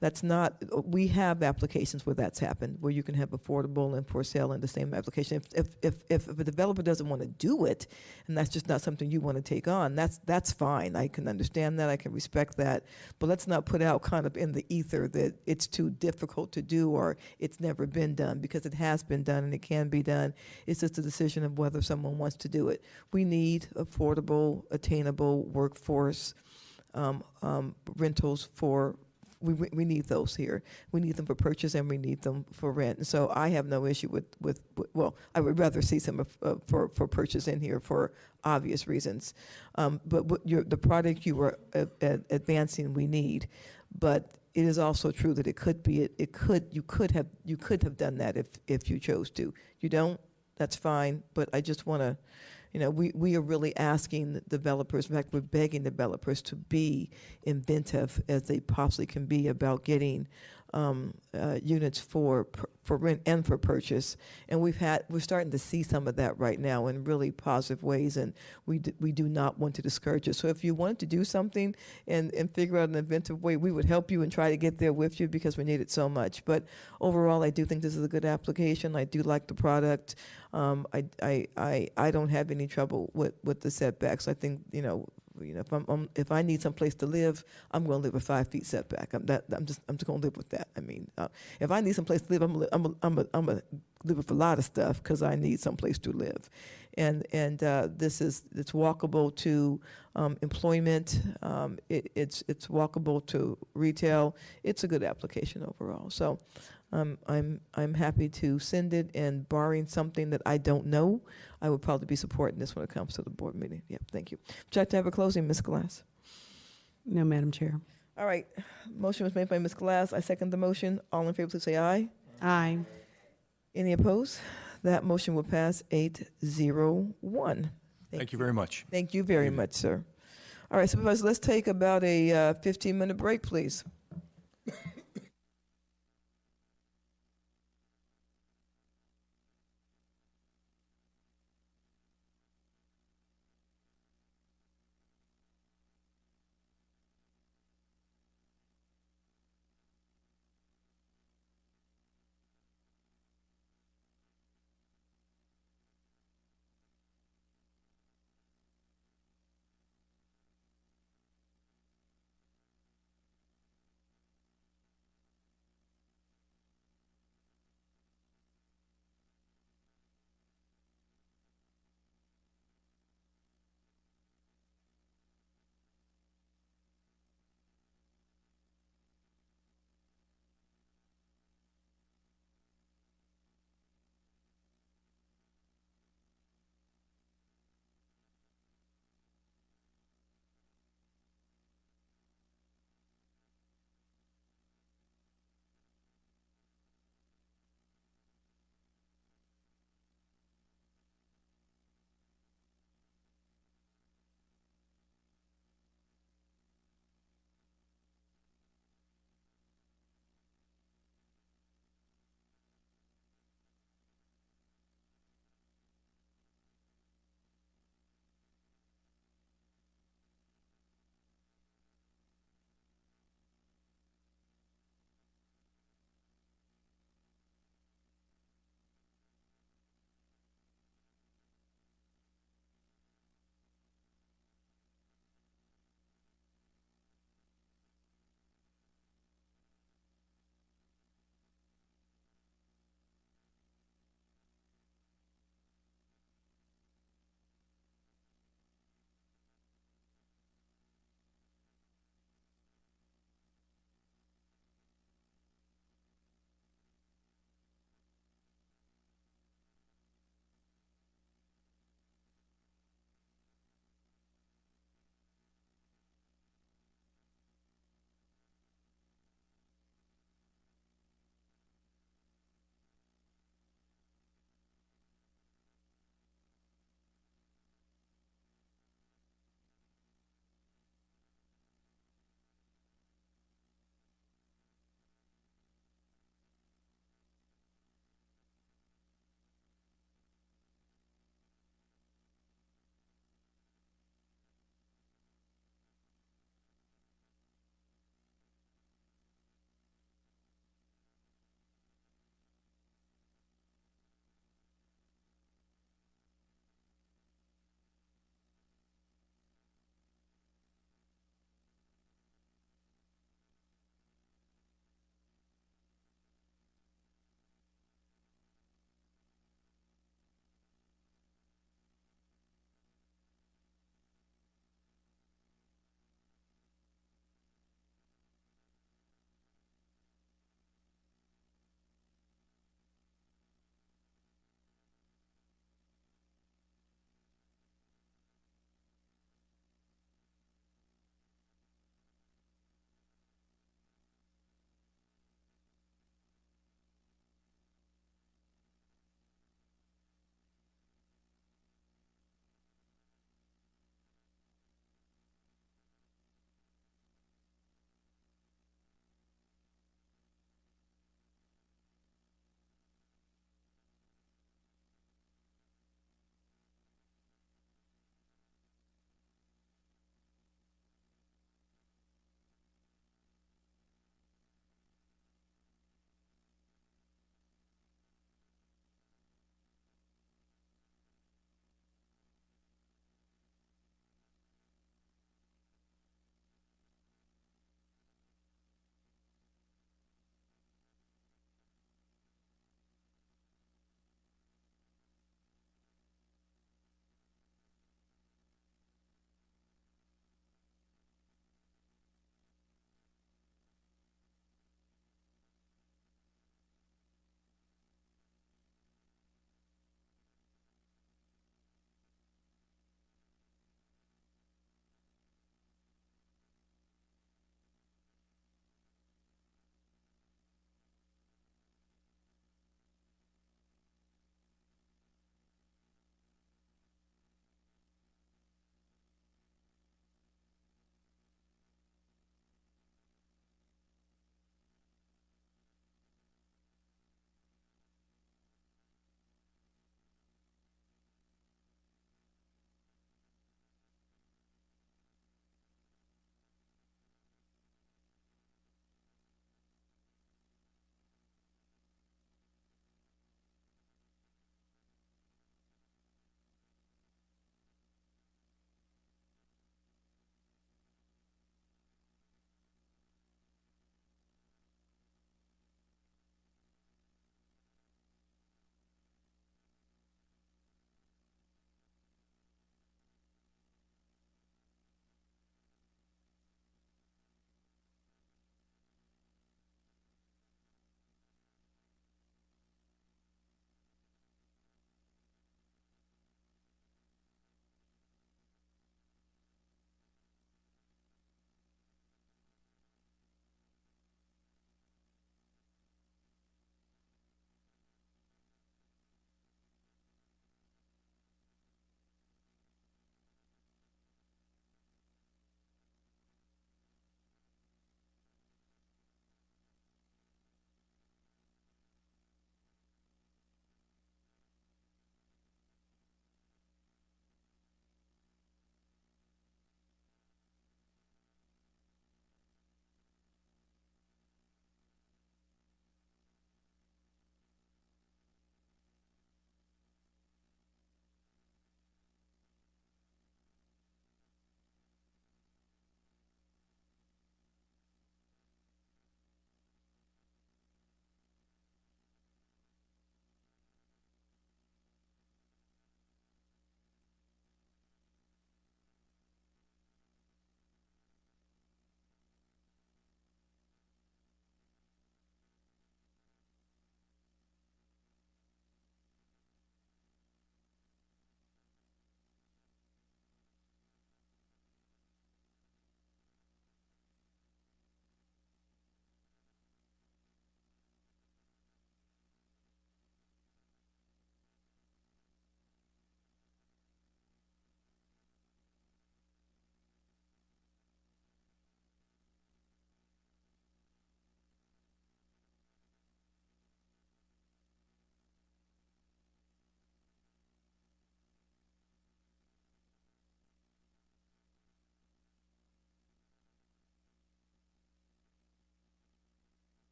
That's not, we have applications where that's happened, where you can have affordable and for sale in the same application. If a developer doesn't want to do it, and that's just not something you want to take on, that's fine. I can understand that, I can respect that, but let's not put out kind of in the ether that it's too difficult to do or it's never been done, because it has been done and it can be done. It's just a decision of whether someone wants to do it. We need affordable, attainable workforce rentals for we need those here. We need them for purchase and we need them for rent. And so I have no issue with well, I would rather see some for purchase in here for obvious reasons. But the product you were advancing, we need. But it is also true that you could have done that if you chose to. You don't, that's fine. But I just want to, we are really asking developers, in fact, we're begging developers to be inventive as they possibly can be about getting units for rent and for purchase. And we're starting to see some of that right now in really positive ways, and we do not want to discourage it. So if you wanted to do something and figure out an inventive way, we would help you and try to get there with you because we need it so much. But overall, I do think this is a good application. I do like the product. I don't have any trouble with the setbacks. I think, if I need some place to live, I'm going to live a 5 feet setback. I'm just going to live with that. I mean, if I need some place to live, I'm going to live with a lot of stuff because I need some place to live, and it's walkable to employment. It's walkable to retail. It's a good application overall. So. I'm happy to send it, and barring something that I don't know, I would probably be supporting this when it comes to the board meeting. Yeah, thank you. Would you like to have a closing, Ms. Glass? No, Madam Chair. All right. Motion was made by Ms. Glass. I second the motion. All in favor, please say aye. Aye. Any opposed? That motion will pass 801. Thank you very much. Thank you very much, sir. All right, Supervisor, let's take about a 15-minute break, please.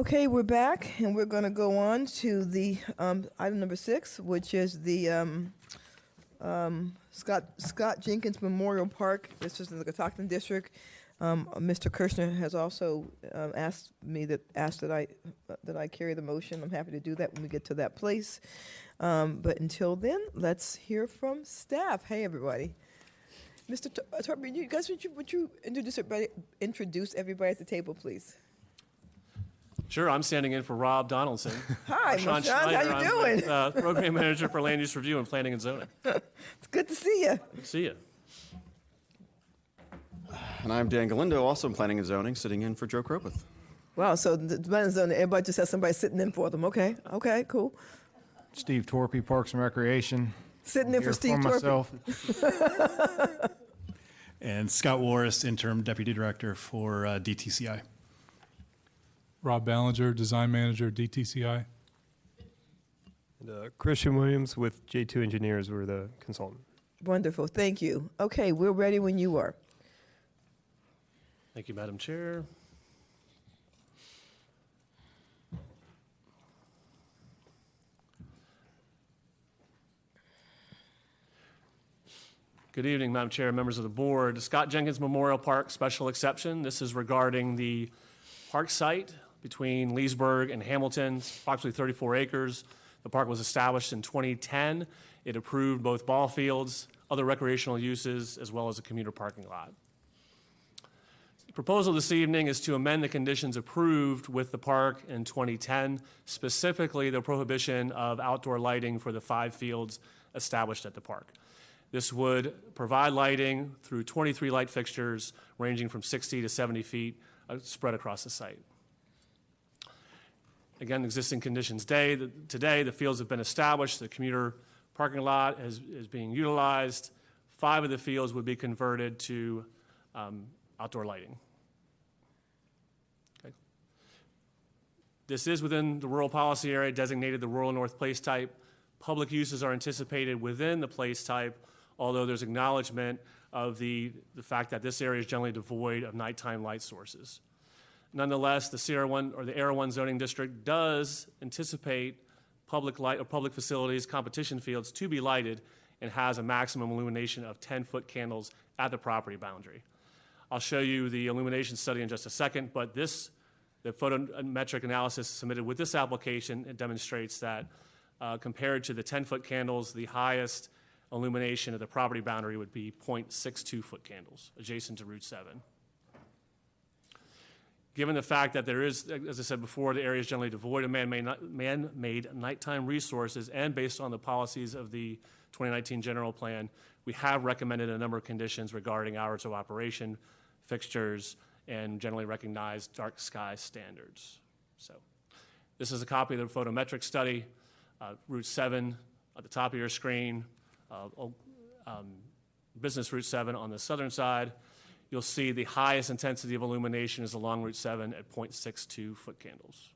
Okay, we're back, and we're going to go on to the item number 6, which is the Scott Jenkins Memorial Park. This is in the Catoctin District. Mr. Kirshner has also asked that I carry the motion. I'm happy to do that when we get to that place. But until then, let's hear from staff. Hey, everybody. Mr. Torby, you guys, would you introduce everybody at the table, please? Sure, I'm standing in for Rob Donaldson. Hi, Marshawn Marshawn, how you I'm doing? with, Program Manager for Land Use Review and Planning and Zoning. It's good to see you. Good to see you. And I'm Dan Galindo, also in Planning and Zoning, sitting in for Joe Kropith. Wow, so the planning zone, everybody just has somebody sitting in for them. Okay, cool. Steve Torpy, Parks and Recreation. Sitting in for Here Steve Torpy. Myself. And Scott Warris, Interim Deputy Director for DTCI. Rob Ballinger, Design Manager, DTCI. And, Christian Williams with J2 Engineers, we're the consultant. Wonderful, thank you. Okay, we're ready when you are. Thank you, Madam Chair. Good evening, Madam Chair, members of the board. Scott Jenkins Memorial Park Special Exception. This is regarding the park site between Leesburg and Hamilton, approximately 34 acres. The park was established in 2010. It approved both ball fields, other recreational uses, as well as a commuter parking lot. The proposal this evening is to amend the conditions approved with the park in 2010, specifically the prohibition of outdoor lighting for the 5 fields established at the park. This would provide lighting through 23 light fixtures ranging from 60 to 70 feet spread across the site. Again, existing conditions today, the fields have been established, the commuter parking lot is being utilized. 5 of the fields would be converted to outdoor lighting. Okay. This is within the rural policy area designated the rural north place type. Public uses are anticipated within the place type, although there's acknowledgement of the fact that this area is generally devoid of nighttime light sources. Nonetheless, the CR1 or the AR1 zoning district does anticipate public light or public facilities, competition fields to be lighted and has a maximum illumination of 10-foot candles at the property boundary. I'll show you the illumination study in just a second, but the photometric analysis submitted with this application, it demonstrates that compared to the 10-foot candles, the highest illumination at the property boundary would be 0.62-foot candles adjacent to Route 7. Given the fact that there is, as I said before, the area is generally devoid of man-made nighttime resources, and based on the policies of the 2019 general plan, we have recommended a number of conditions regarding hours of operation, fixtures, and generally recognized dark sky standards. So this is a copy of the photometric study, Route 7 at the top of your screen, Business Route 7 on the southern side. You'll see the highest intensity of illumination is along Route 7 at 0.62-foot candles.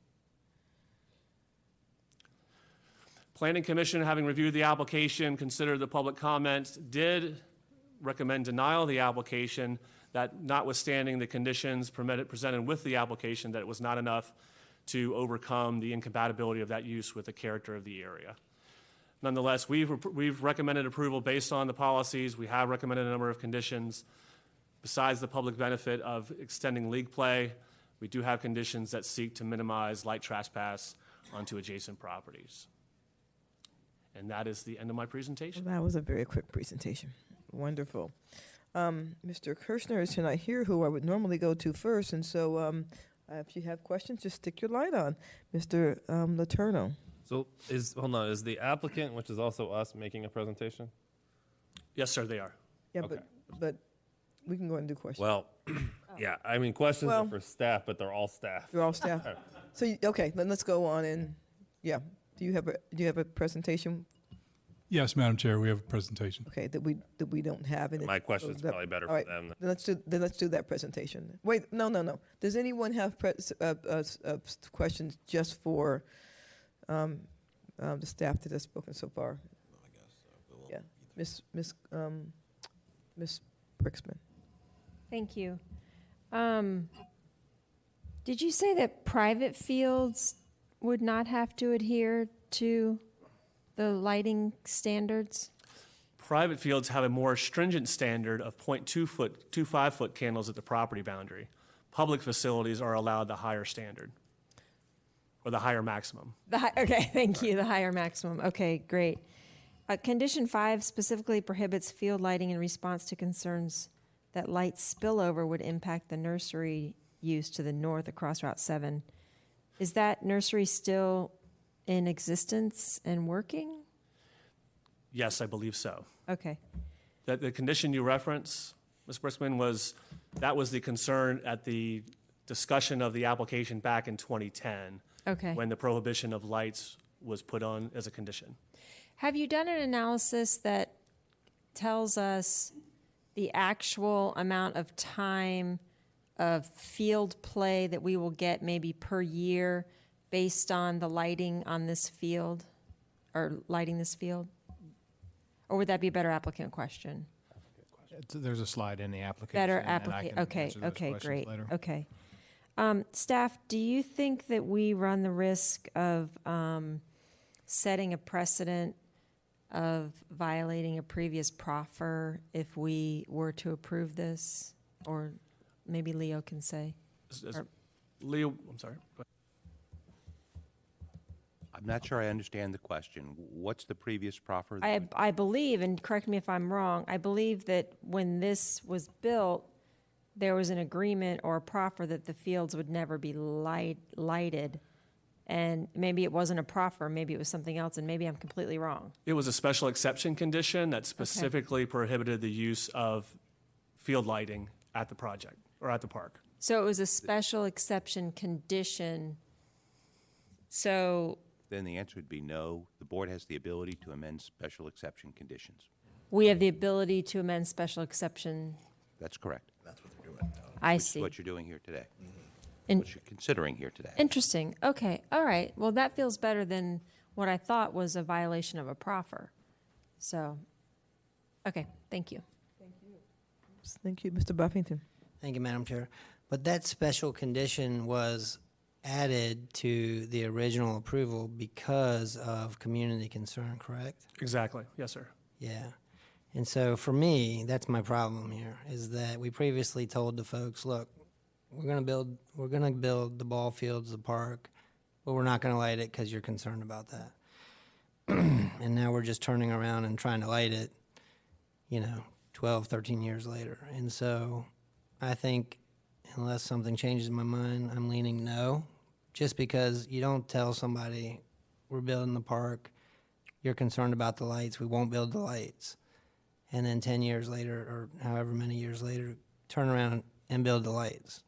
Planning Commission, having reviewed the application, considered the public comments, did recommend denial of the application, that notwithstanding the conditions presented with the application, that it was not enough to overcome the incompatibility of that use with the character of the area. Nonetheless, we've recommended approval based on the policies. We have recommended a number of conditions. Besides the public benefit of extending league play, we do have conditions that seek to minimize light trespass onto adjacent properties. And that is the end of my presentation. That was a very quick presentation. Wonderful. Mr. Kirshner is tonight here, who I would normally go to first, and so if you have questions, just stick your light on. Mr. Letourneau. So hold on, is the applicant, which is also us, making a presentation? Yes, sir, they are. Yeah, Okay. but we can go ahead and do questions. Well, yeah, I mean, questions are for staff, but they're all staff. You're all staff. So okay, then let's go on and yeah. Do you have a presentation? Yes, Madam Chair, we have a presentation. Okay, that we don't have. And My question's probably better for them. Then let's do that presentation. Wait, no. Does anyone have questions just for the staff that has spoken so far? Yeah, Miss Brixman. Thank you. Did you say that private fields would not have to adhere to the lighting standards? Private fields have a more stringent standard of 0.25 foot candles at the property boundary. Public facilities are allowed the higher standard, or the higher maximum. Okay, thank you. The higher maximum. Okay, great. Condition 5 specifically prohibits field lighting in response to concerns that light spillover would impact the nursery use to the north across Route 7. Is that nursery still in existence and working? Yes, I believe so. Okay. The condition you reference, Ms. Briskman, was the concern at the discussion of the application back in 2010. Okay. When the prohibition of lights was put on as a condition. Have you done an analysis that tells us the actual amount of time of field play that we will get maybe per year based on the lighting on this field, or lighting this field? Or would that be a better applicant question? There's a slide in the application. Better and I applicant, can okay, answer those okay, questions great, later. okay. Staff, do you think that we run the risk of setting a precedent of violating a previous proffer if we were to approve this? Or maybe Leo can say. Leo, I'm sorry. I'm not sure I understand the question. What's the previous proffer? I believe, and correct me if I'm wrong, I believe that when this was built, there was an agreement or a proffer that the fields would never be lighted. And maybe it wasn't a proffer, maybe it was something else, and maybe I'm completely wrong. It was a special exception condition that specifically prohibited the use of field lighting at the project or at the park. So it was a special exception condition. So Then the answer would be no. The board has the ability to amend special exception conditions. we have the ability to amend special exception. That's correct. That's what they're doing. I Which see. is what you're doing here today. In- What you're considering here today. Interesting. Okay. All right. Well, that feels better than what I thought was a violation of a proffer. So, okay. Thank you. Thank you, Mr. Buffington. Thank you, Madam Chair. But that special condition was added to the original approval because of community concern, correct? Exactly. Yes, sir. Yeah. And so for me, that's my problem here, is that we previously told the folks, look, we're going to build the ball fields, the park, but we're not going to light it because you're concerned about that. And now we're just turning around and trying to light it, 12, 13 years later. And so I think unless something changes my mind, I'm leaning no, just because you don't tell somebody we're building the park, you're concerned about the lights, we won't build the lights. And then 10 years later, or however many years later, turn around and build the lights.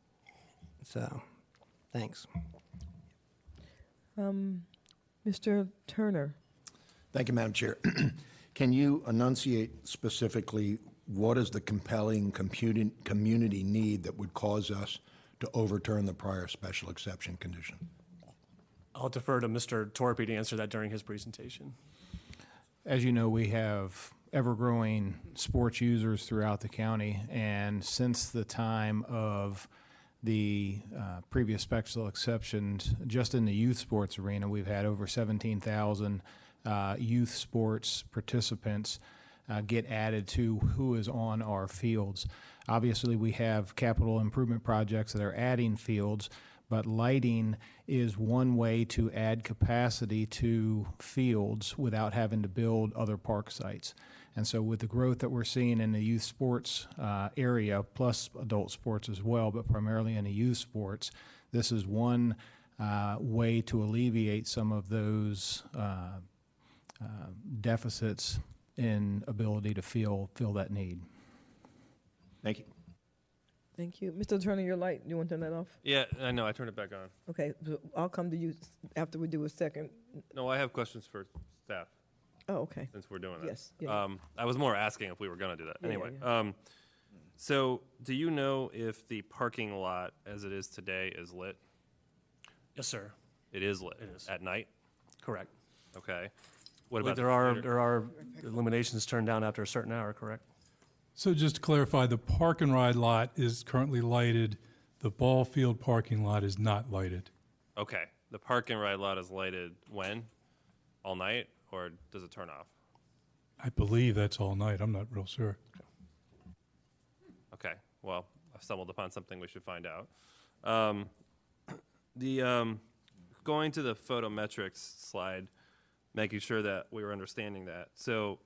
So, thanks. Mr. Turner. Thank you, Madam Chair. Can you enunciate specifically what is the compelling community need that would cause us to overturn the prior special exception condition? I'll defer to Mr. Torpy to answer that during his presentation. As you know, we have ever-growing sports users throughout the county, and since the time of the previous special exceptions, just in the youth sports arena, we've had over 17,000 youth sports participants get added to who is on our fields. Obviously, we have capital improvement projects that are adding fields, but lighting is one way to add capacity to fields without having to build other park sites. And so with the growth that we're seeing in the youth sports area, plus adult sports as well, but primarily in the youth sports, this is one way to alleviate some of those deficits in ability to fill that need. Thank you. Thank you. Mr. Turner, your light, you want to turn that off? Yeah, I know. I turned it back on. Okay, so I'll come to you after we do a second. No, I have questions for staff. Oh, okay. Since we're doing Yes, that. yeah. I was more asking if we were going to do that. Yeah, Anyway, yeah. So do you know if the parking lot as it is today is lit? Yes, sir. It is lit? It is. At night? Correct. Okay. What But about there are illuminations turned down after a certain hour, correct? So just to clarify, the park and ride lot is currently lighted. The ball field parking lot is not lighted. Okay, the park and ride lot is lighted when? All night, or does it turn off? I believe that's all night. I'm not real sure. Okay, well, I've stumbled upon something we should find out. Going to the photometrics slide, making sure that we were understanding that. So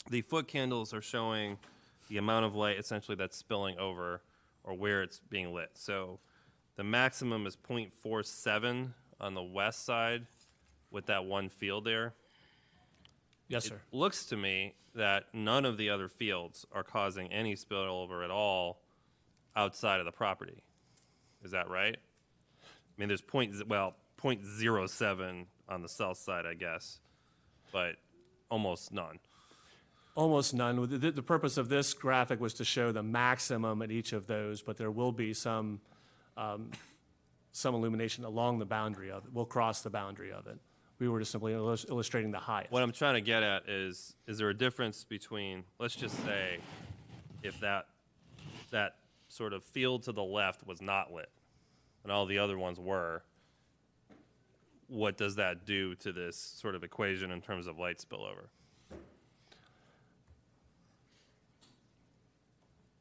the foot candles are showing the amount of light essentially that's spilling over or where it's being lit. So the maximum is 0.47 on the west side with that one field there. Yes, sir. It looks to me that none of the other fields are causing any spillover at all outside of the property. Is that right? I mean, there's 0.07 on the south side, I guess, but almost none. Almost none. The purpose of this graphic was to show the maximum at each of those, but there will be some illumination along the boundary of it. We'll cross the boundary of it. We were just simply illustrating the highest. What I'm trying to get at is there a difference between, let's just say, if that sort of field to the left was not lit and all the other ones were, what does that do to this sort of equation in terms of light spillover?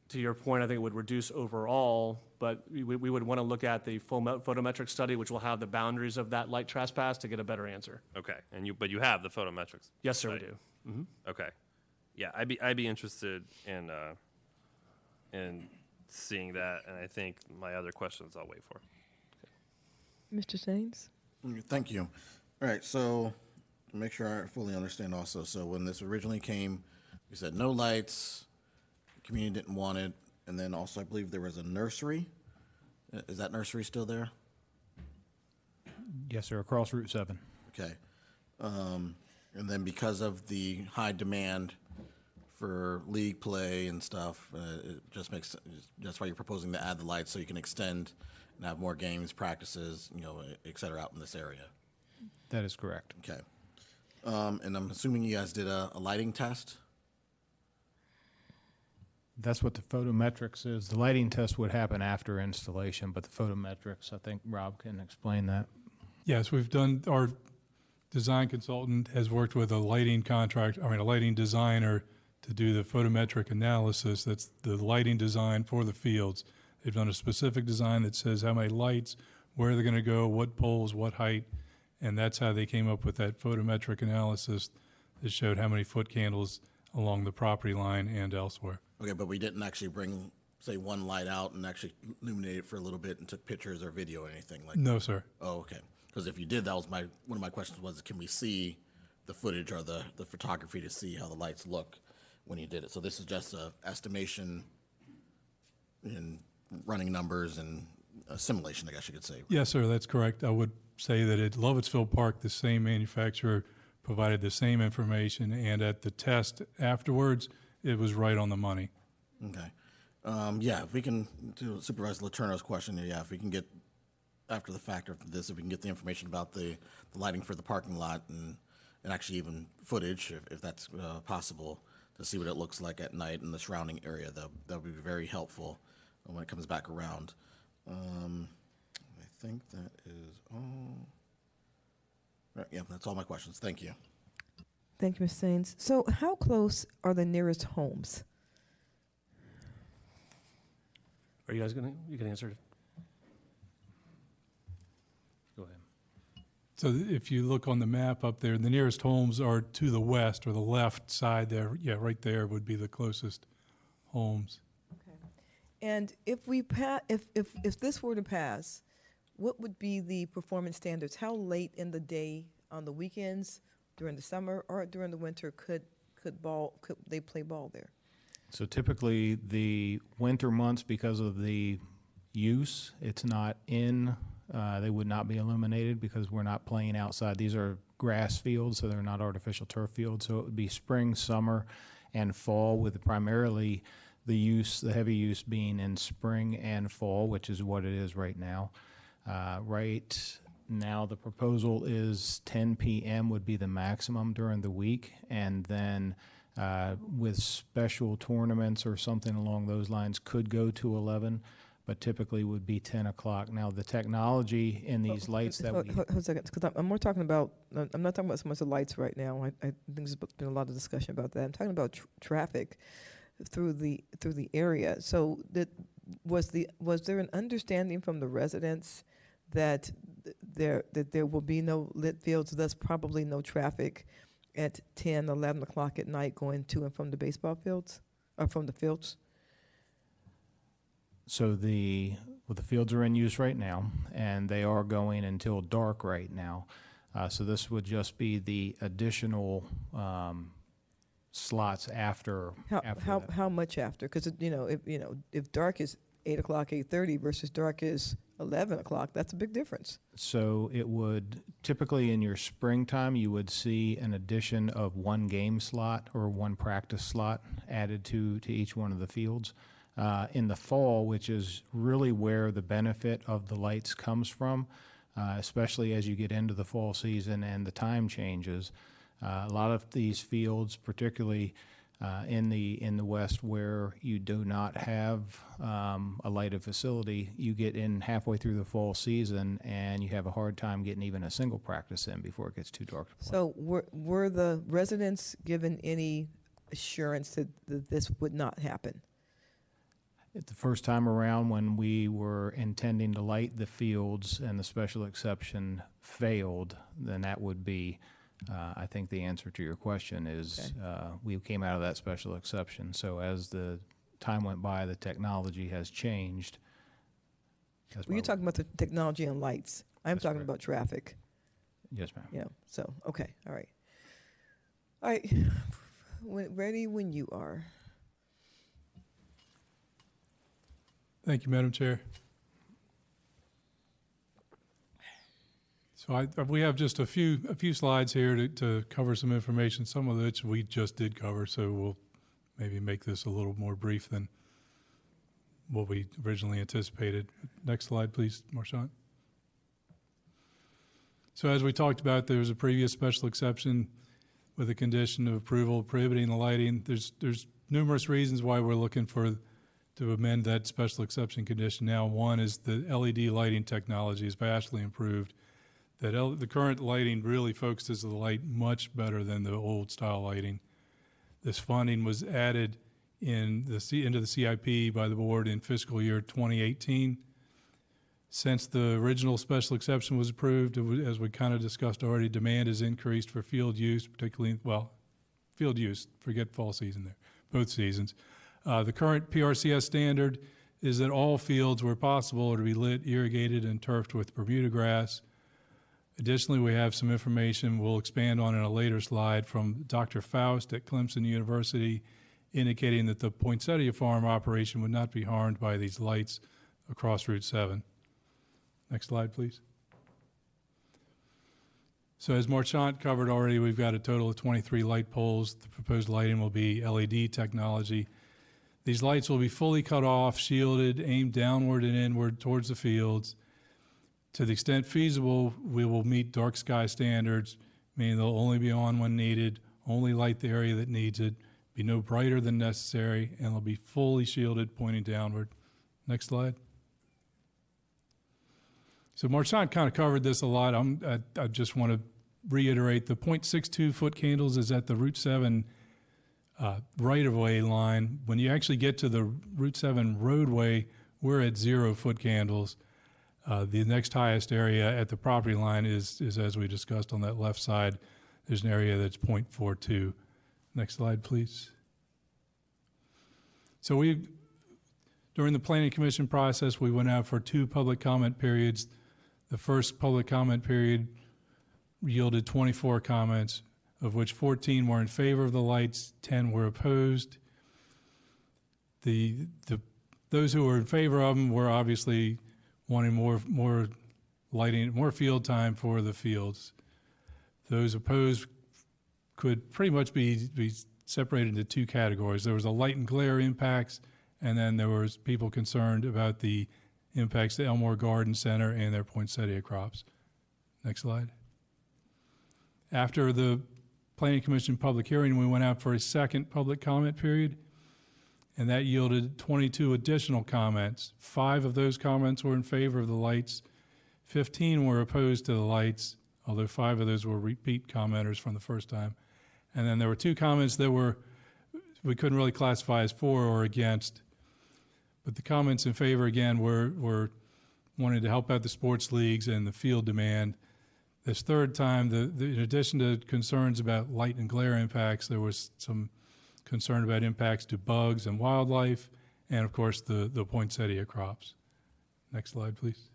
To your point, I think it would reduce overall, but we would want to look at the full photometric study, which will have the boundaries of that light trespass to get a better answer. Okay, but you have the photometrics. Yes, sir, we study. do. Mm-hmm. Okay, yeah, I'd be interested in seeing that, and I think my other questions I'll wait for. Mr. Sains? Thank you. All right, so to make sure I fully understand also, so when this originally came, you said no lights, the community didn't want it, and then also I believe there was a nursery. Is that nursery still there? Yes, sir, across Route 7. Okay. And then because of the high demand for league play and stuff, it just makes, that's why you're proposing to add the lights so you can extend and have more games, practices, et cetera, out in this area. That is correct. Okay. And I'm assuming you guys did a lighting test? That's what the photometrics is. The lighting test would happen after installation, but the photometrics, I think Rob can explain that. Yes, we've done, our design consultant has worked with a lighting designer to do the photometric analysis. That's the lighting design for the fields. They've done a specific design that says how many lights, where they're going to go, what poles, what height, and that's how they came up with that photometric analysis that showed how many foot candles along the property line and elsewhere. Okay, but we didn't actually bring, say, one light out and actually illuminate it for a little bit and took pictures or video or anything like that? No, sir. Oh, okay. Because if you did, that was one of my questions was, can we see the footage or the photography to see how the lights look when you did it? So this is just a estimation and running numbers and a simulation, I guess you could say. Yes, sir, that's correct. I would say that at Lovettsville Park, the same manufacturer provided the same information, and at the test afterwards, it was right on the money. Okay. Yeah, if we can, to Supervisor Letourneau's question, yeah, if we can get, after the fact of this, if we can get the information about the lighting for the parking lot and actually even footage, if that's possible, to see what it looks like at night in the surrounding area, that would be very helpful when it comes back around. I think that is all. Right, yeah, that's all my questions. Thank you. Thank you, Ms. Sains. So how close are the nearest homes? Are you guys you can answer it? Go ahead. So if you look on the map up there, the nearest homes are to the west or the left side there. Yeah, right there would be the closest homes. Okay. And if if this were to pass, what would be the performance standards? How late in the day on the weekends, during the summer, or during the winter could they play ball there? So typically the winter months, because of the use, it's not in, they would not be illuminated because we're not playing outside. These are grass fields, so they're not artificial turf fields. So it would be spring, summer, and fall, with primarily the heavy use being in spring and fall, which is what it is right now. Right now, the proposal is 10 p.m. would be the maximum during the week, and then with special tournaments or something along those lines could go to 11, but typically would be 10 o'clock. Now, the technology in these lights that we... Hold a second, because I'm more talking about, I'm not talking about so much the lights right now. I think there's been a lot of discussion about that. I'm talking about traffic through the area. So was there an understanding from the residents that there will be no lit fields, thus probably no traffic at 10, 11 o'clock at night going to and from the baseball fields, or from the fields? So the fields are in use right now, and they are going until dark right now. So this would just be the additional slots after. How much after? Because if dark is 8 o'clock, 8:30 versus dark is 11 o'clock, that's a big difference. So it would typically in your springtime you would see an addition of one game slot or one practice slot added to each one of the fields. In the fall, which is really where the benefit of the lights comes from, especially as you get into the fall season and the time changes. A lot of these fields, particularly in the west where you do not have a lighted facility, you get in halfway through the fall season and you have a hard time getting even a single practice in before it gets too dark to play. So were the residents given any assurance that this would not happen? The first time around when we were intending to light the fields and the special exception failed, then that would be, I think the answer to your question is we came out of that special exception. So as the time went by, the technology has changed. Well, you're talking about the technology and lights. I'm talking about traffic. Yes, ma'am. Yeah, so, okay, all right. All right, ready when you are. Thank you, Madam Chair. So we have just a few slides here to cover some information, some of which we just did cover, so we'll maybe make this a little more brief than what we originally anticipated. Next slide, please, Marchant. So as we talked about, there was a previous special exception with a condition of approval prohibiting the lighting. There's numerous reasons why we're looking to amend that special exception condition now. One is the LED lighting technology is vastly improved. That the current lighting really focuses the light much better than the old style lighting. This funding was added into the CIP by the board in fiscal year 2018. Since the original special exception was approved, as we kind of discussed already, demand has increased for field use, particularly, field use, forget fall season there, both seasons. The current PRCS standard is that all fields where possible are to be lit, irrigated, and turfed with Bermuda grass. Additionally, we have some information we'll expand on in a later slide from Dr. Faust at Clemson University, indicating that the poinsettia farm operation would not be harmed by these lights across Route 7. Next slide, please. So as Marchant covered already, we've got a total of 23 light poles. The proposed lighting will be LED technology. These lights will be fully cut off, shielded, aimed downward and inward towards the fields. To the extent feasible, we will meet dark sky standards, meaning they'll only be on when needed, only light the area that needs it, be no brighter than necessary, and they'll be fully shielded, pointing downward. Next slide. So Marchant kind of covered this a lot. I just want to reiterate the 0.62 foot candles is at the Route 7 right-of-way line. When you actually get to the Route 7 roadway, we're at 0 foot candles. The next highest area at the property line is as we discussed on that left side. There's an area that's 0.42. Next slide, please. So during the Planning Commission process, we went out for 2 public comment periods. The first public comment period yielded 24 comments, of which 14 were in favor of the lights, 10 were opposed. Those who were in favor of them were obviously wanting more lighting, more field time for the fields. Those opposed could pretty much be separated into 2 categories. There was a light and glare impacts, and then there was people concerned about the impacts to Elmore Garden Center and their poinsettia crops. Next slide. After the Planning Commission public hearing, we went out for a second public comment period, and that yielded 22 additional comments. 5 of those comments were in favor of the lights, 15 were opposed to the lights, although 5 of those were repeat commenters from the first time. And then there were 2 comments that we couldn't really classify as for or against. But the comments in favor, again, were wanting to help out the sports leagues and the field demand. This third time, in addition to concerns about light and glare impacts, there was some concern about impacts to bugs and wildlife, and of course the poinsettia crops. Next slide, please.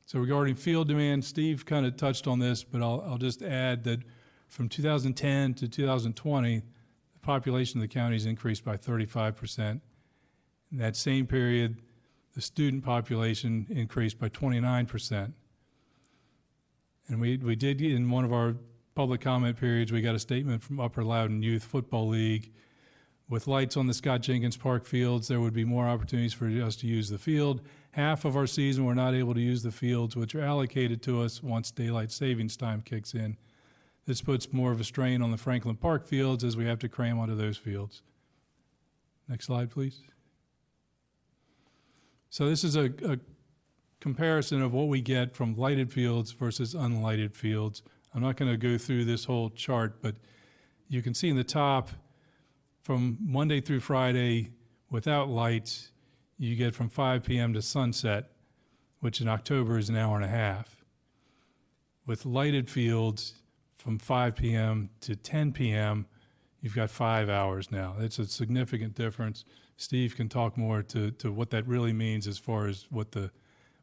So regarding field demand, Steve kind of touched on this, but I'll just add that from 2010 to 2020, the population of the county has increased by 35%. In that same period, the student population increased by 29%. And we did, in one of our public comment periods, we got a statement from Upper Loudon Youth Football League. With lights on the Scott Jenkins Park fields, there would be more opportunities for us to use the field. Half of our season, we're not able to use the fields, which are allocated to us once daylight savings time kicks in. This puts more of a strain on the Franklin Park fields as we have to cram onto those fields. Next slide, please. So this is a comparison of what we get from lighted fields versus unlighted fields. I'm not going to go through this whole chart, but you can see in the top, from Monday through Friday, without lights, you get from 5 p.m. to sunset, which in October is an hour and a half. With lighted fields, from 5 p.m. to 10 p.m., you've got 5 hours now. It's a significant difference. Steve can talk more to what that really means as far as what the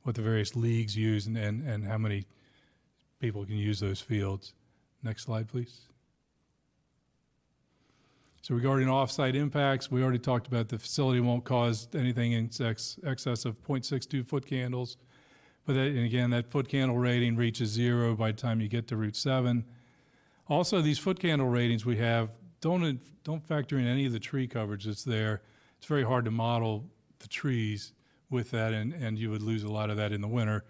various leagues use and how many people can use those fields. Next slide, please. So regarding off-site impacts, we already talked about the facility won't cause anything in excess of 0.62 foot candles. But and again, that foot candle rating reaches 0 by the time you get to Route 7. Also, these foot candle ratings we have don't factor in any of the tree coverage that's there. It's very hard to model the trees with that, and you would lose a lot of that in the winter.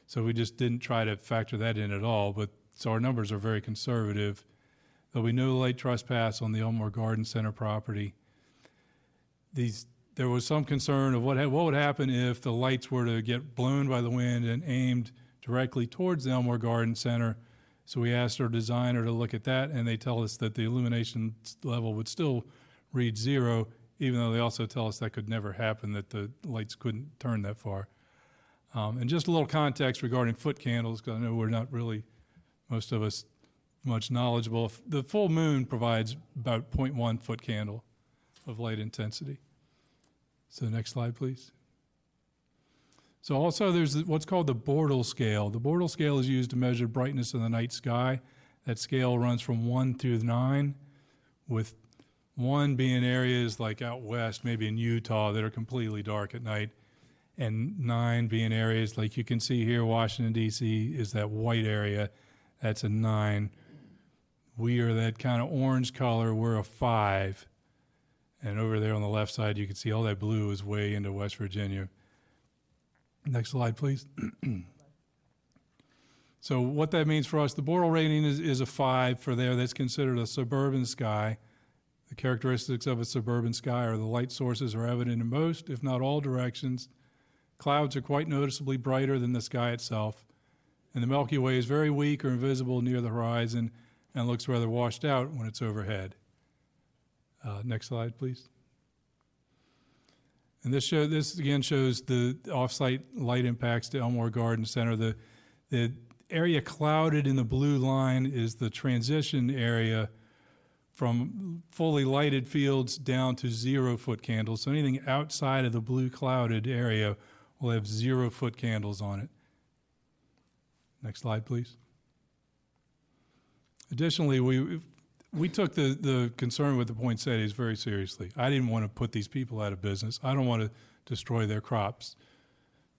So we just didn't try to factor that in at all. But so our numbers are very conservative. There'll be no light trespass on the Elmore Garden Center property. There was some concern of what would happen if the lights were to get blown by the wind and aimed directly towards the Elmore Garden Center. So we asked our designer to look at that, and they tell us that the illumination level would still read 0, even though they also tell us that could never happen, that the lights couldn't turn that far. And just a little context regarding foot candles, because I know we're not really, most of us, much knowledgeable. The full moon provides about 0.1 foot candle of light intensity. So next slide, please. So also there's what's called the Bortle scale. The Bortle scale is used to measure brightness in the night sky. That scale runs from 1 through 9, with 1 being areas like out west, maybe in Utah, that are completely dark at night, and 9 being areas like you can see here, Washington, D.C. is that white area. That's a 9. We are that kind of orange color. We're a 5. And over there on the left side, you can see all that blue is way into West Virginia. Next slide, please. So what that means for us, the Bortle rating is a 5 for there. That's considered a suburban sky. The characteristics of a suburban sky are the light sources are evident in most, if not all, directions. Clouds are quite noticeably brighter than the sky itself. And the Milky Way is very weak or invisible near the horizon and looks rather washed out when it's overhead. Next slide, please. And this again shows the off-site light impacts to Elmore Garden Center. The area clouded in the blue line is the transition area from fully lighted fields down to 0 foot candles. So anything outside of the blue clouded area will have 0 foot candles on it. Next slide, please. Additionally, we took the concern with the poinsettias very seriously. I didn't want to put these people out of business. I don't want to destroy their crops.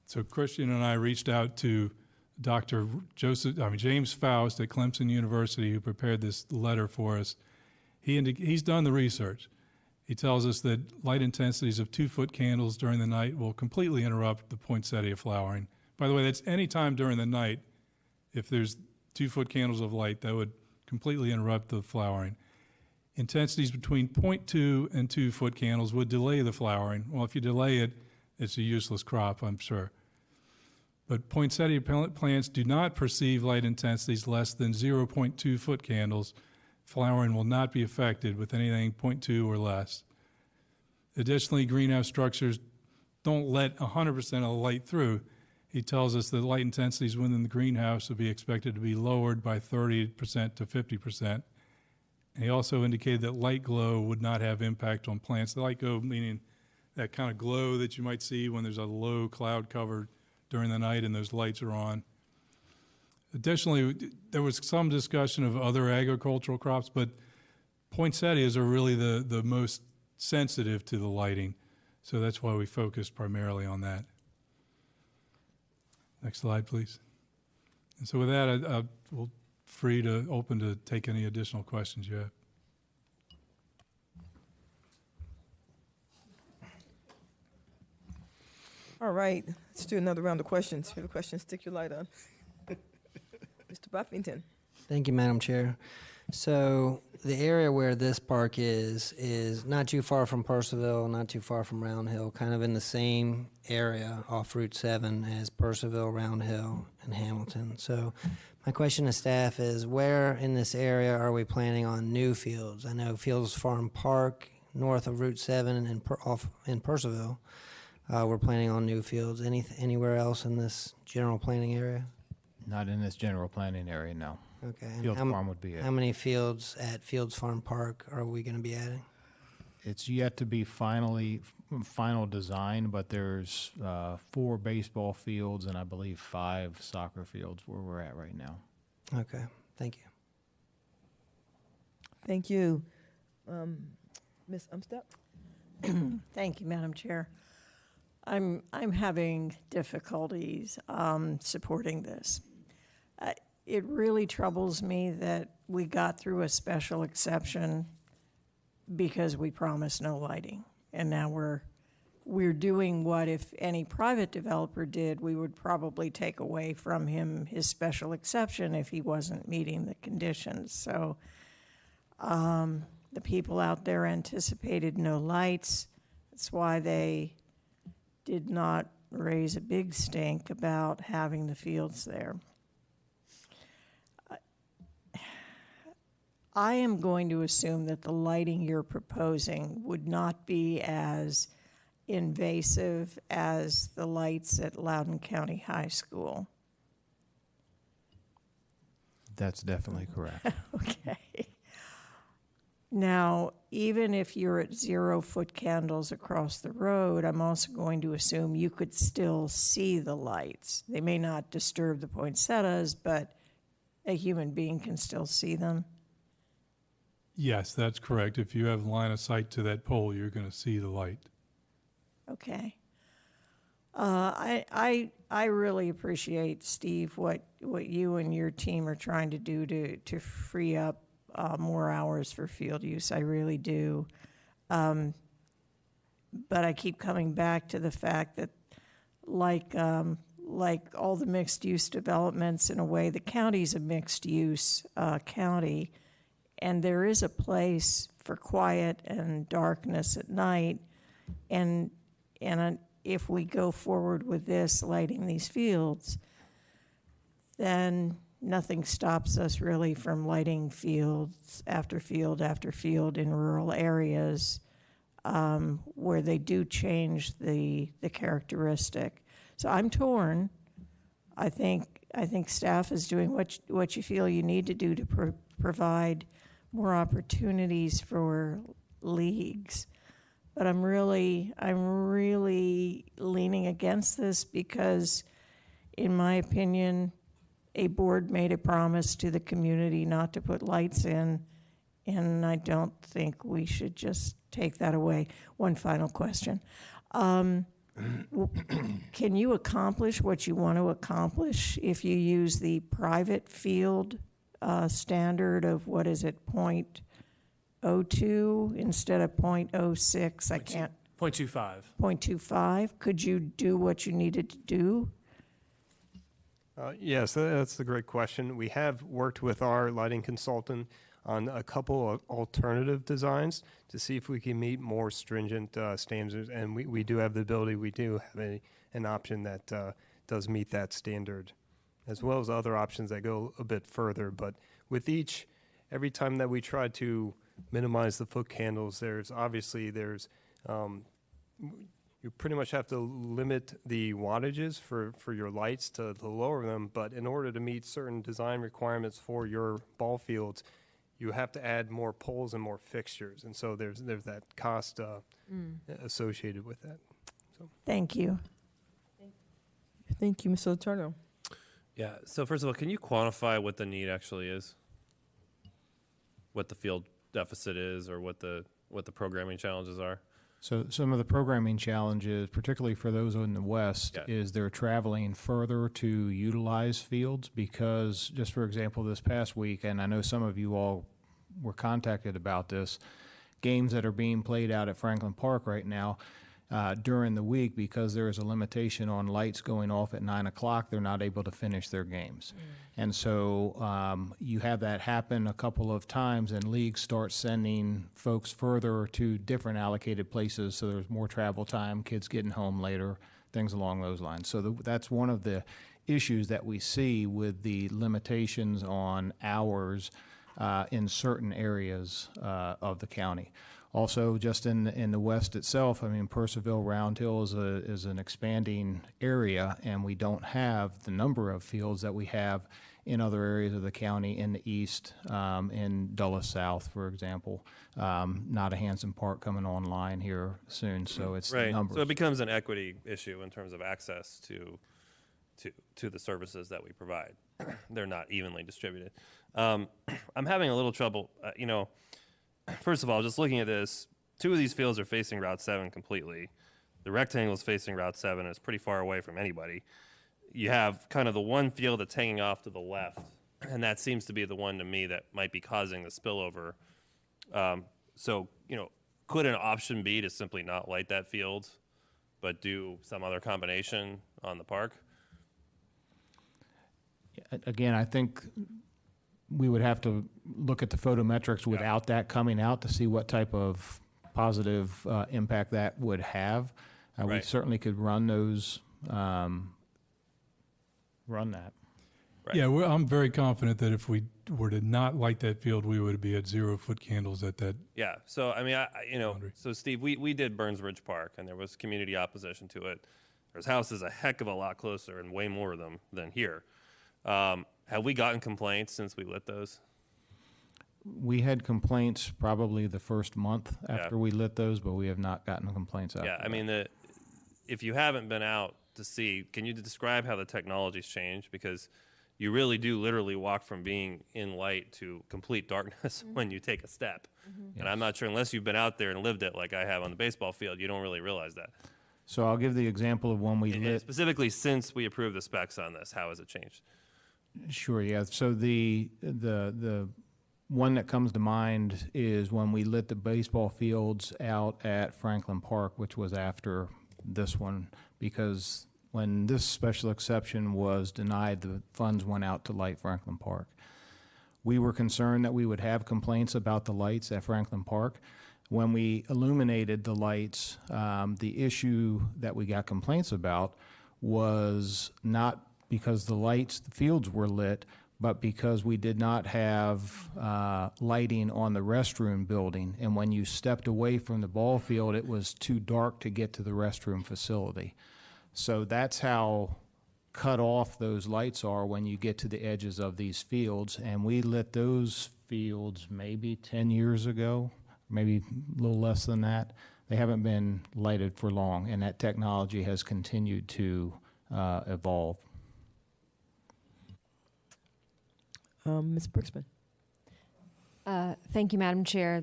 So Christian and I reached out to Dr. James Faust at Clemson University, who prepared this letter for us. He's done the research. He tells us that light intensities of 2 foot candles during the night will completely interrupt the poinsettia flowering. By the way, that's any time during the night. If there's 2 foot candles of light, that would completely interrupt the flowering. Intensities between 0.2 and 2 foot candles would delay the flowering. Well, if you delay it, it's a useless crop, I'm sure. But poinsettia plants do not perceive light intensities less than 0.2 foot candles. Flowering will not be affected with anything 0.2 or less. Additionally, greenhouse structures don't let 100% of the light through. He tells us that light intensities within the greenhouse will be expected to be lowered by 30% to 50%. And he also indicated that light glow would not have impact on plants. The light glow meaning that kind of glow that you might see when there's a low cloud cover during the night and those lights are on. Additionally, there was some discussion of other agricultural crops, but poinsettias are really the most sensitive to the lighting. So that's why we focused primarily on that. Next slide, please. And so with that, we'll free to open to take any additional questions you have. All right, let's do another round of questions. If you have a question, stick your light on. Mr. Buffington. Thank you, Madam Chair. So the area where this park is not too far from Purcellville, not too far from Round Hill, kind of in the same area off Route 7 as Purcellville, Round Hill, and Hamilton. So my question to staff is, where in this area are we planning on new fields? I know Fields Farm Park, north of Route 7 and off in Purcellville, we're planning on new fields. Anywhere else in this general planning area? Not in this general planning area, no. Okay. Fields Farm would be it. How many fields at Fields Farm Park are we going to be adding? It's yet to be final design, but there's 4 baseball fields and I believe 5 soccer fields where we're at right now. Okay, thank you. Thank you. Ms. Umstep? Thank you, Madam Chair. I'm having difficulties supporting this. It really troubles me that we got through a special exception because we promised no lighting. And now we're doing what if any private developer did, we would probably take away from him his special exception if he wasn't meeting the conditions. So the people out there anticipated no lights. That's why they did not raise a big stink about having the fields there. I am going to assume that the lighting you're proposing would not be as invasive as the lights at Loudon County High School. That's definitely correct. Okay. Now, even if you're at 0 foot candles across the road, I'm also going to assume you could still see the lights. They may not disturb the poinsettias, but a human being can still see them. Yes, that's correct. If you have line of sight to that pole, you're going to see the light. Okay. I really appreciate, Steve, what you and your team are trying to do to free up more hours for field use. I really do. But I keep coming back to the fact that like all the mixed use developments, in a way, the county's a mixed use county. And there is a place for quiet and darkness at night. And if we go forward with this, lighting these fields, then nothing stops us really from lighting fields after field after field in rural areas where they do change the characteristic. So I'm torn. I think staff is doing what you feel you need to do to provide more opportunities for leagues. But I'm really leaning against this because, in my opinion, a board made a promise to the community not to put lights in, and I don't think we should just take that away. One final question. Can you accomplish what you want to accomplish if you use the private field standard of, what is it, 0.02 instead of 0.06? I can't. 0.25. 0.25. Could you do what you needed to do? Yes, that's a great question. We have worked with our lighting consultant on a couple of alternative designs to see if we can meet more stringent standards. And we do have the ability, we do have an option that does meet that standard, as well as other options that go a bit further. But with every time that we try to minimize the foot candles, there's you pretty much have to limit the wattages for your lights to lower them. But in order to meet certain design requirements for your ball fields, you have to add more poles and more fixtures. And so there's that cost associated with that. So. Thank you. Thank you, Mr. Letourneau. Yeah. So first of all, can you quantify what the need actually is? What the field deficit is, or what the programming challenges are? So some of the programming challenges, particularly for those in the West, is they're traveling further to utilize fields because, just for example, this past week, and I know some of you all were contacted about this, games that are being played out at Franklin Park right now, during the week, because there is a limitation on lights going off at 9 o'clock, they're not able to finish their games. And so you have that happen a couple of times, and leagues start sending folks further to different allocated places, so there's more travel time, kids getting home later, things along those lines. So that's one of the issues that we see with the limitations on hours in certain areas of the county. Also, just in the West itself, I mean, Purcellville, Round Hill is an expanding area, and we don't have the number of fields that we have in other areas of the county in the East, in Dulles South, for example. Hanson Park coming online here soon, so it's the numbers. So it becomes an equity issue in terms of access to the services that we provide. They're not evenly distributed. I'm having a little trouble, First of all, just looking at this, 2 of these fields are facing Route 7 completely. The rectangle is facing Route 7, and it's pretty far away from anybody. You have kind of the one field that's hanging off to the left, and that seems to be the one to me that might be causing the spillover. So, could an option be to simply not light that field, but do some other combination on the park? Again, I think we would have to look at the photometrics without that coming out to see what type of positive impact that would have. We certainly could run those, run that. Right. Yeah, I'm very confident that if we were to not light that field, we would be at 0 foot candles at that. Yeah. So I mean, so Steve, we did Burns Ridge Park, and there was community opposition to it. There's houses a heck of a lot closer, and way more of them than here. Have we gotten complaints since we lit those? We had complaints probably the first month after we lit those, but we have not gotten complaints after. Yeah, I mean, if you haven't been out to see, can you describe how the technology's changed? Because you really do literally walk from being in light to complete darkness when you take a step. And I'm not sure, unless you've been out there and lived it like I have on the baseball field, you don't really realize that. So I'll give the example of when we lit. Specifically, since we approved the specs on this, how has it changed? Sure, yeah. So the one that comes to mind is when we lit the baseball fields out at Franklin Park, which was after this one, because when this special exception was denied, the funds went out to light Franklin Park. We were concerned that we would have complaints about the lights at Franklin Park. When we illuminated the lights, the issue that we got complaints about was not because the fields were lit, but because we did not have lighting on the restroom building. And when you stepped away from the ball field, it was too dark to get to the restroom facility. So that's how cut off those lights are when you get to the edges of these fields. And we lit those fields maybe 10 years ago, maybe a little less than that. They haven't been lighted for long, and that technology has continued to evolve. Ms. Brooksman. Thank you, Madam Chair.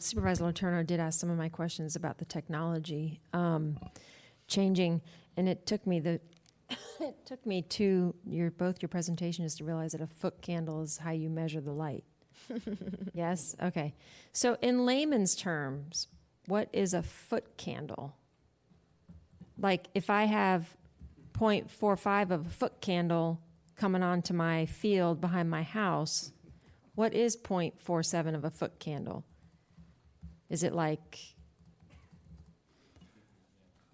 Supervisor Letourneau did ask some of my questions about the technology changing, and it took me to both your presentations to realize that a foot candle is how you measure the light. Yes? Okay. So in layman's terms, what is a foot candle? Like if I have 0.45 of a foot candle coming onto my field behind my house, What is 0.47 of a foot candle? Is it like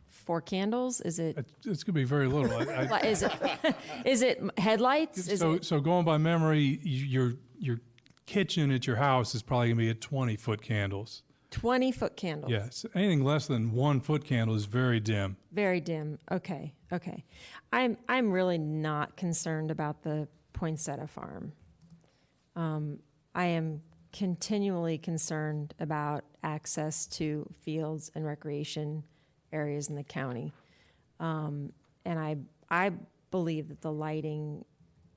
4 candles? Is it? It's going to be very little. Is it? Is it headlights? Is it? So going by memory, your kitchen at your house is probably going to be at 20-foot candles. 20-foot candles. Yes. Anything less than 1-foot candle is very dim. Very dim. Okay. I'm really not concerned about the poinsettia farm. I am continually concerned about access to fields and recreation areas in the county. And I believe that the lighting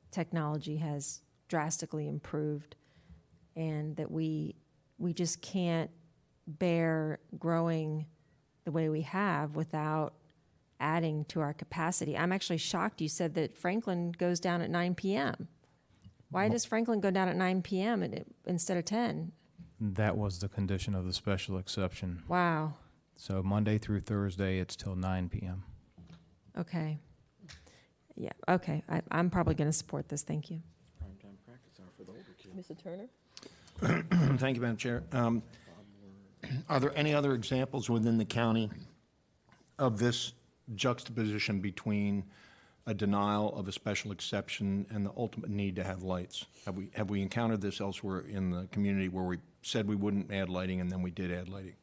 technology has drastically improved, and that we just can't bear growing the way we have without adding to our capacity. I'm actually shocked you said that Franklin goes down at 9 p.m. Why does Franklin go down at 9 p.m. instead of 10? That was the condition of the special exception. Wow. So Monday through Thursday, it's till 9 p.m. Okay. Yeah, okay. I'm probably going to support this. Thank you. Mr. Turner? Thank you, Madam Chair. Are there any other examples within the county of this juxtaposition between a denial of a special exception and the ultimate need to have lights? Have we encountered this elsewhere in the community where we said we wouldn't add lighting and then we did add lighting?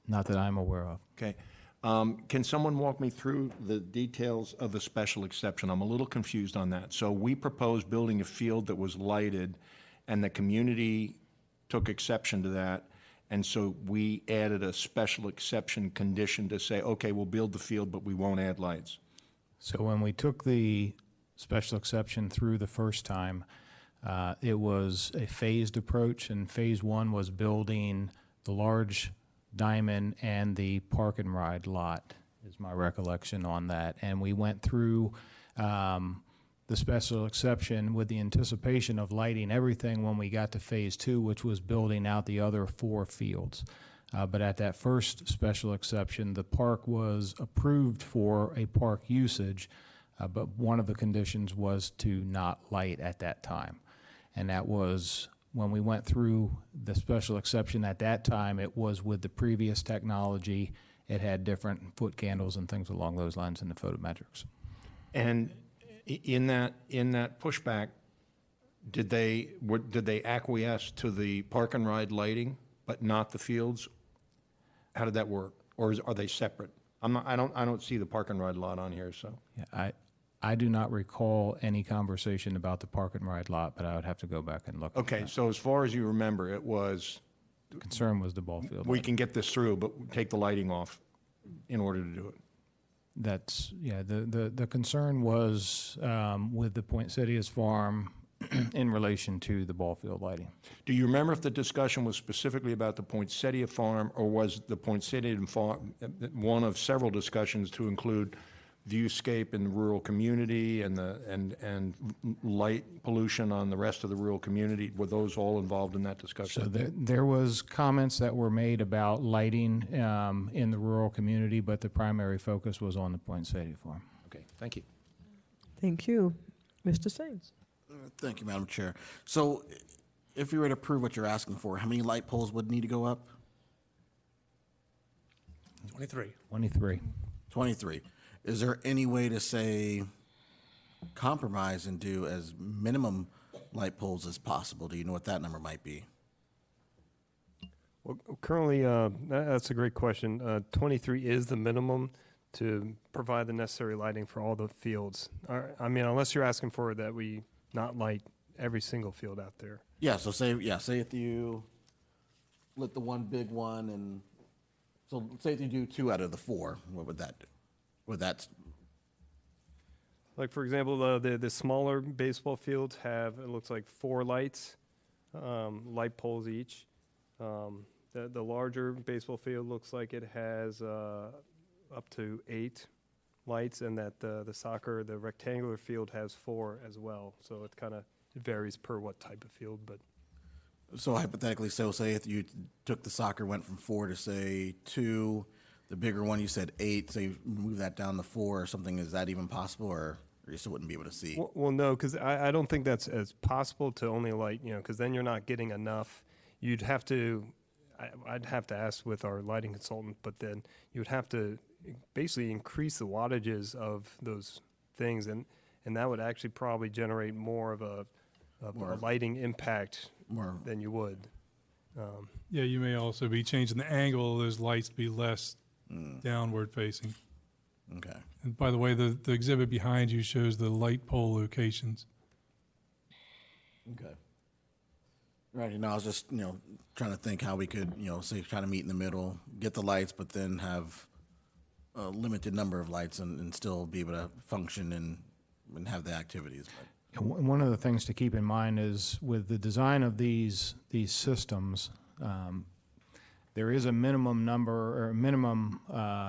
Not that I'm aware of. Okay. Can someone walk me through the details of the special exception? I'm a little confused on that. So we proposed building a field that was lighted, and the community took exception to that, and so we added a special exception condition to say, okay, we'll build the field, but we won't add lights. So when we took the special exception through the first time, it was a phased approach, and phase one was building the large diamond and the park and ride lot, is my recollection on that. And we went through the special exception with the anticipation of lighting everything when we got to phase two, which was building out the other 4 fields. But at that first special exception, the park was approved for a park usage, but one of the conditions was to not light at that time. And that was, when we went through the special exception at that time, it was with the previous technology. It had different foot candles and things along those lines in the photometrics. And in that pushback, did they acquiesce to the park and ride lighting, but not the fields? How did that work, or are they separate? I don't see the park and ride lot on here. So yeah, I do not recall any conversation about the park and ride lot, but I would have to go back and look. Okay, so as far as you remember, it was the concern was the ball field. We can get this through, but take the lighting off in order to do it. That's, yeah, the concern was with the Poinsettias farm in relation to the ball field lighting. Do you remember if the discussion was specifically about the Poinsettia farm, or was the Poinsettia farm one of several discussions to include viewscape in the rural community and light pollution on the rest of the rural community? Were those all involved in that discussion? So there was comments that were made about lighting in the rural community, but the primary focus was on the Poinsettia farm. Okay, thank you. Thank you. Mr. Sains? Thank you, Madam Chair. So if you were to approve what you're asking for, how many light poles would need to go up? 23. 23. Is there any way to say compromise and do as minimum light poles as possible? Do you know what that number might be? Well, currently, that's a great question. 23 is the minimum to provide the necessary lighting for all the fields. I mean, unless you're asking for that we not light every single field out there. Yeah, so say if you lit the one big one, and so say if you do 2 out of the 4, what would that do? Would that, like, for example, the smaller baseball fields have, it looks like 4 lights, light poles each. The larger baseball field looks like it has up to 8 lights, and that the rectangular field has 4 as well. So it kind of varies per what type of field. But so hypothetically, so say if you took the soccer, went from 4 to say 2, the bigger one you said 8, so you move that down to 4 or something, is that even possible, or Or you still wouldn't be able to see? Well, no, because I don't think that's as possible to only light, because then you're not getting enough. You'd have to, I'd have to ask with our lighting consultant, but then you would have to basically increase the wattages of those things, and that would actually probably generate more of a lighting impact than you would. Yeah, you may also be changing the angle of those lights to be less downward facing. Okay. And by the way, the exhibit behind you shows the light pole locations. Okay. Right. I was just, trying to think how we could, say, try to meet in the middle, get the lights, but then have a limited number of lights and still be able to function and have the activities. But. One of the things to keep in mind is with the design of these systems, there is a minimum number or minimum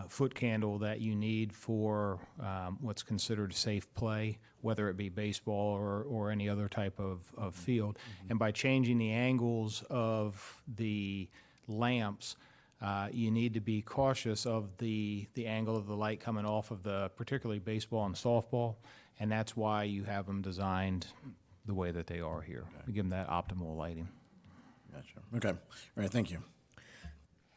foot candle that you need for what's considered safe play, whether it be baseball or any other type of field. Mm-hmm. And by changing the angles of the lamps, you need to be cautious of the angle of the light coming off of the particularly baseball and softball, and that's why you have them designed the way that they are here. Okay. We give them that optimal lighting. Gotcha. Okay. All right. Thank you.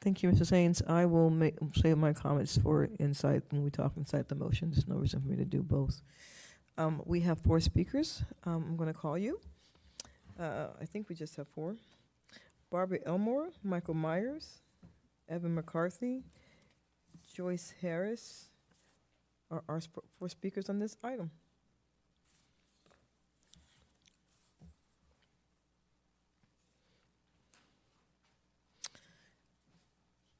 Thank you, Mr. Sains. I will save my comments for inside when we talk inside the motion. There's no reason for me to do both. We have 4 speakers. I'm going to call you. I think we just have 4. Barbara Elmore, Michael Myers, Evan McCarthy, Joyce Harris are our 4 speakers on this item.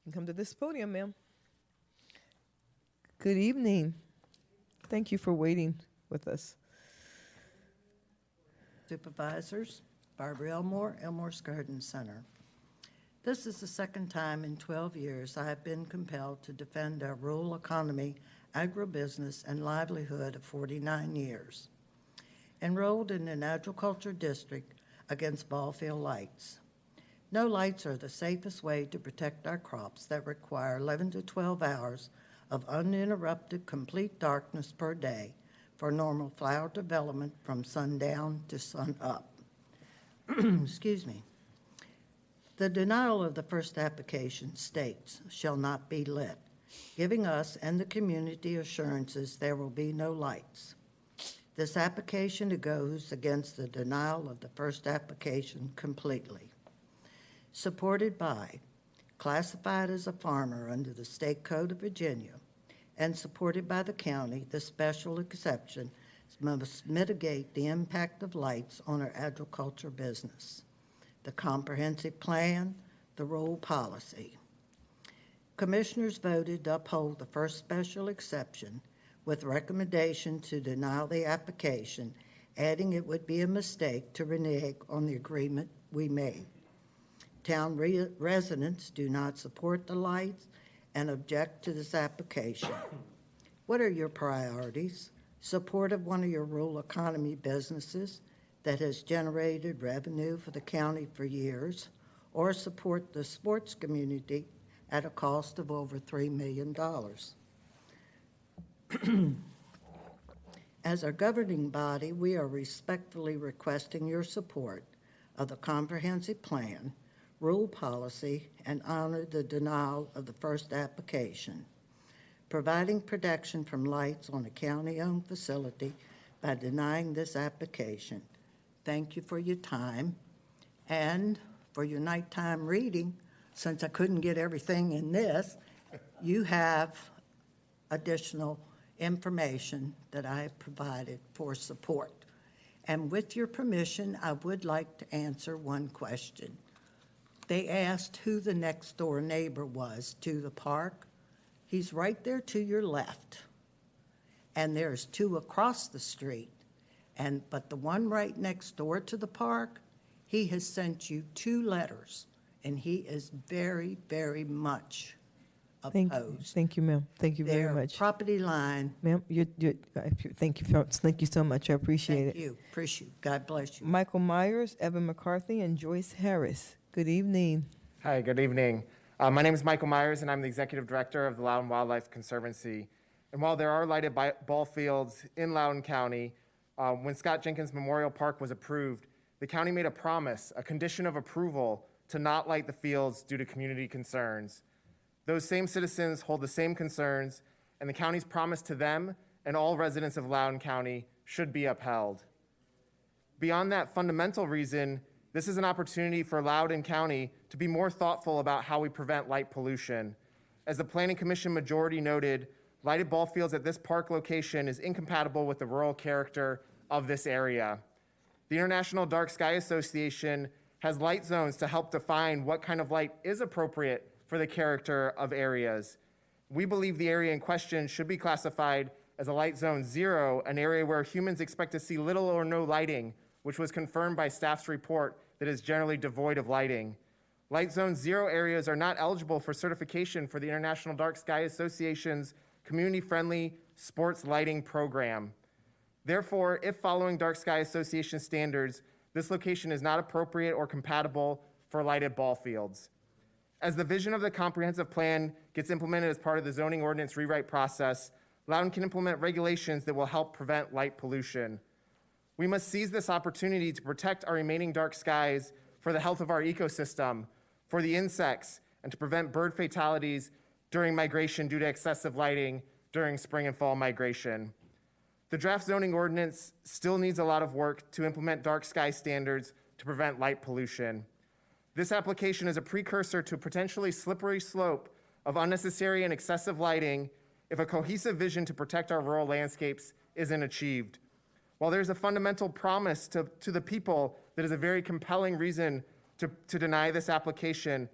You can come to this podium, ma'am. Good evening. Thank you for waiting with us. Supervisors, Barbara Elmore, Elmore's Garden Center. This is the second time in 12 years I have been compelled to defend our rural economy, agribusiness, and livelihood of 49 years. Enrolled in an agriculture district against ball field lights. No lights are the safest way to protect our crops that require 11 to 12 hours of uninterrupted complete darkness per day for normal flower development from sundown to sun up. Excuse me. The denial of the first application states, shall not be lit, giving us and the community assurances there will be no lights. This application goes against the denial of the first application completely. Supported by, classified as a farmer under the State Code of Virginia, and supported by the county, the special exception must mitigate the impact of lights on our agriculture business. The comprehensive plan, the rural policy. Commissioners voted to uphold the first special exception with recommendation to deny the application, adding it would be a mistake to renege on the agreement we made. Town residents do not support the lights and object to this application. What are your priorities? Support of one of your rural economy businesses that has generated revenue for the county for years, or support the sports community at a cost of over $3 million. As our governing body, we are respectfully requesting your support of the comprehensive plan, rule policy, and honor the denial of the first application, providing protection from lights on a county-owned facility by denying this application. Thank you for your time and for your nighttime reading. Since I couldn't get everything in this, you have additional information that I have provided for support. And with your permission, I would like to answer one question. They asked who the next door neighbor was to the park. He's right there to your left. And there's 2 across the street. But the one right next door to the park, he has sent you 2 letters, and he is very, very much opposed. Thank you, ma'am. Thank you very Their much. property line. Ma'am, thank you so much. I appreciate it. Thank you. Appreciate it. God bless you. Michael Myers, Evan McCarthy, and Joyce Harris. Good evening. Hi, good evening. My name is Michael Myers, and I'm the Executive Director of the Loudon Wildlife Conservancy. And while there are lighted ball fields in Loudoun County, when Scott Jenkins Memorial Park was approved, the county made a promise, a condition of approval, to not light the fields due to community concerns. Those same citizens hold the same concerns, and the county's promise to them and all residents of Loudoun County should be upheld. Beyond that fundamental reason, this is an opportunity for Loudoun County to be more thoughtful about how we prevent light pollution. As the Planning Commission majority noted, lighted ball fields at this park location is incompatible with the rural character of this area. The International Dark Sky Association has light zones to help define what kind of light is appropriate for the character of areas. We believe the area in question should be classified as a light zone 0, an area where humans expect to see little or no lighting, which was confirmed by staff's report that is generally devoid of lighting. Light zone 0 areas are not eligible for certification for the International Dark Sky Association's community-friendly sports lighting program. Therefore, if following Dark Sky Association standards, this location is not appropriate or compatible for lighted ball fields. As the vision of the comprehensive plan gets implemented as part of the zoning ordinance rewrite process, Loudoun can implement regulations that will help prevent light pollution. We must seize this opportunity to protect our remaining dark skies for the health of our ecosystem, for the insects, and to prevent bird fatalities during migration due to excessive lighting during spring and fall migration. The draft zoning ordinance still needs a lot of work to implement dark sky standards to prevent light pollution. This application is a precursor to a potentially slippery slope of unnecessary and excessive lighting if a cohesive vision to protect our rural landscapes isn't achieved. While there's a fundamental promise to the people that is a very compelling reason to deny this application,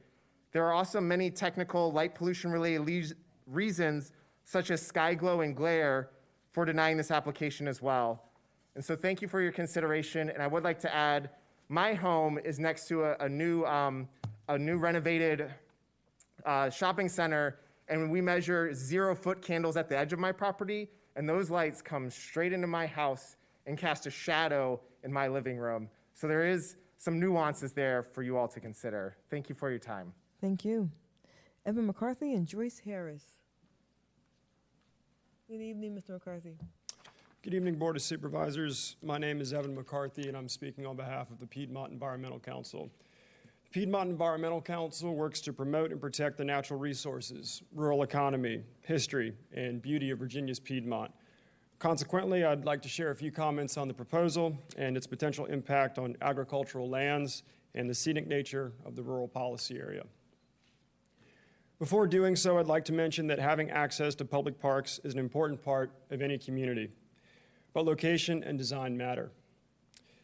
there are also many technical light pollution related reasons, such as sky glow and glare, for denying this application as well. And so thank you for your consideration. And I would like to add, my home is next to a new renovated shopping center, and we measure 0-foot candles at the edge of my property, and those lights come straight into my house and cast a shadow in my living room. So there is some nuances there for you all to consider. Thank you for your time. Thank you. Evan McCarthy and Joyce Harris. Good evening, Mr. McCarthy. Good evening, Board of Supervisors. My name is Evan McCarthy, and I'm speaking on behalf of the Piedmont Environmental Council. The Piedmont Environmental Council works to promote and protect the natural resources, rural economy, history, and beauty of Virginia's Piedmont. Consequently, I'd like to share a few comments on the proposal and its potential impact on agricultural lands and the scenic nature of the rural policy area. Before doing so, I'd like to mention that having access to public parks is an important part of any community, but location and design matter.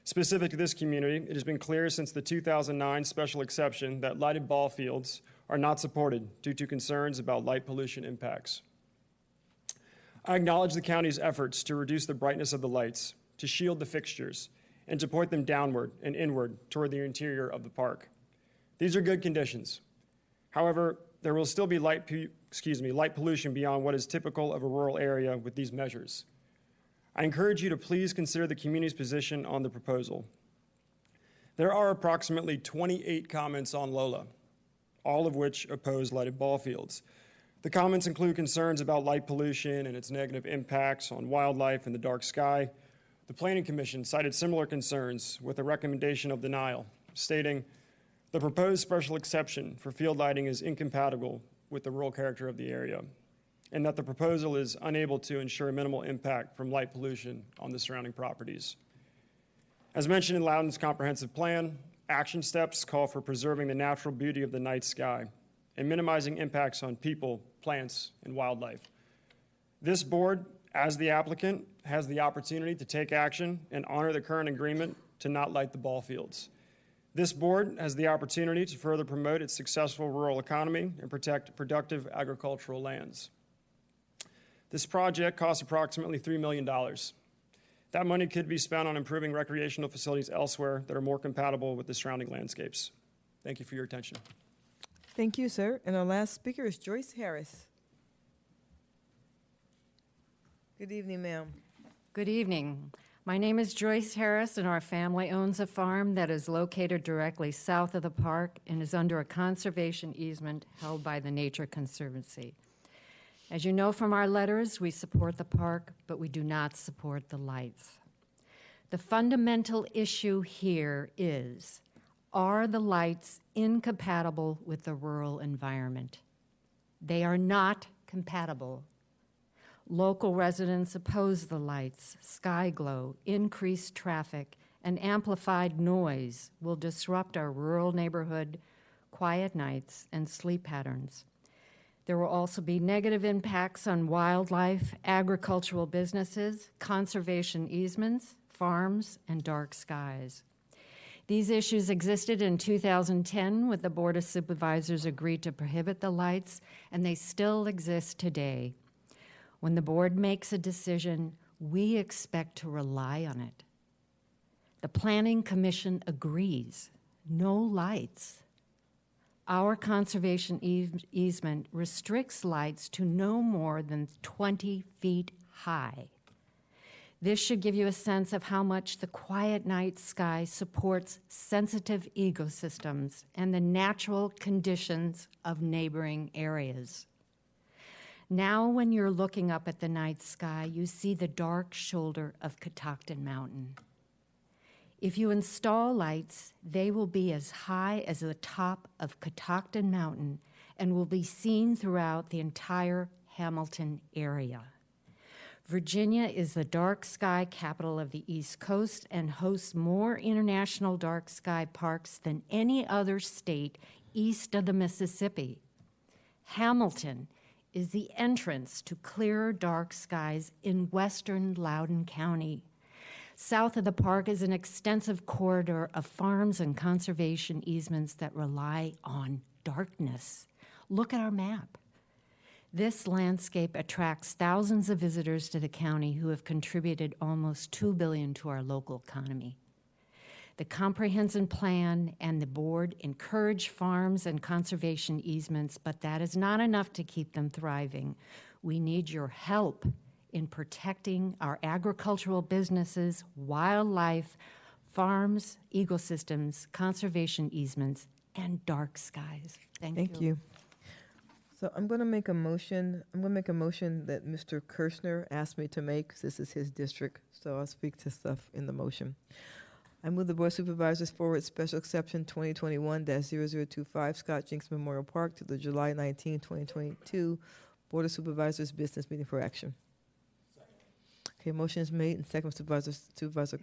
Specific to this community, it has been clear since the 2009 special exception that lighted ball fields are not supported due to concerns about light pollution impacts. I acknowledge the county's efforts to reduce the brightness of the lights, to shield the fixtures, and to point them downward and inward toward the interior of the park. These are good conditions. However, there will still be light pollution beyond what is typical of a rural area with these measures. I encourage you to please consider the community's position on the proposal. There are approximately 28 comments on Lola, all of which oppose lighted ball fields. The comments include concerns about light pollution and its negative impacts on wildlife and the dark sky. The Planning Commission cited similar concerns with a recommendation of denial, stating, "The proposed special exception for field lighting is incompatible with the rural character of the area, and that the proposal is unable to ensure minimal impact from light pollution on the surrounding properties." As mentioned in Loudon's comprehensive plan, action steps call for preserving the natural beauty of the night sky and minimizing impacts on people, plants, and wildlife. This board, as the applicant, has the opportunity to take action and honor the current agreement to not light the ball fields. This board has the opportunity to further promote its successful rural economy and protect productive agricultural lands. This project costs approximately $3 million. That money could be spent on improving recreational facilities elsewhere that are more compatible with the surrounding landscapes. Thank you for your attention. Thank you, sir. And our last speaker is Joyce Harris. Good evening, ma'am. Good evening. My name is Joyce Harris, and our family owns a farm that is located directly south of the park and is under a conservation easement held by the Nature Conservancy. As you know from our letters, we support the park, but we do not support the lights. The fundamental issue here is, are the lights incompatible with the rural environment? They are not compatible. Local residents oppose the lights. Sky glow, increased traffic, and amplified noise will disrupt our rural neighborhood, quiet nights, and sleep patterns. There will also be negative impacts on wildlife, agricultural businesses, conservation easements, farms, and dark skies. These issues existed in 2010 when the Board of Supervisors agreed to prohibit the lights, and they still exist today. When the board makes a decision, we expect to rely on it. The Planning Commission agrees, no lights. Our conservation easement restricts lights to no more than 20 feet high. This should give you a sense of how much the quiet night sky supports sensitive ecosystems and the natural conditions of neighboring areas. Now, when you're looking up at the night sky, you see the dark shoulder of Catoctin Mountain. If you install lights, they will be as high as the top of Catoctin Mountain and will be seen throughout the entire Hamilton area. Virginia is the dark sky capital of the East Coast and hosts more international dark sky parks than any other state east of the Mississippi. Hamilton is the entrance to clearer dark skies in western Loudon County. South of the park is an extensive corridor of farms and conservation easements that rely on darkness. Look at our map. This landscape attracts thousands of visitors to the county who have contributed almost $2 billion to our local economy. The comprehensive plan and the board encourage farms and conservation easements, but that is not enough to keep them thriving. We need your help in protecting our agricultural businesses, wildlife, farms, ecosystems, conservation easements, and dark skies. Thank you. So I'm going to make a motion. I'm going to make a motion that Mr. Kirshner asked me to make, 'cause this is his district, so I'll speak to stuff in the motion. I move the Board of Supervisors forward special exception 2021-0025 Scott Jinks Memorial Park to the July 19, 2022 Board of Supervisors business meeting for action. Okay, motion is made and second Supervisor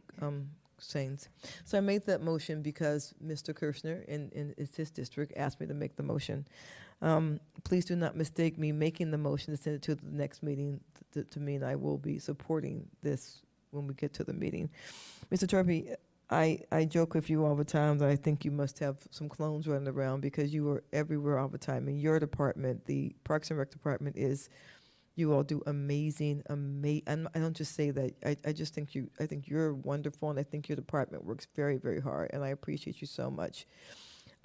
Sains. So I made that motion because Mr. Kirshner, in it's his district, asked me to make the motion. Please do not mistake me making the motion to send it to the next meeting to mean I will be supporting this when we get to the meeting. Mr. Turpey, I joke with you all the time that I think you must have some clones running around because you are everywhere all the time. In your department, the Parks and Rec department you all do amazing. And I don't just say that. I just think I think you're wonderful, and I think your department works very, very hard, and I appreciate you so much.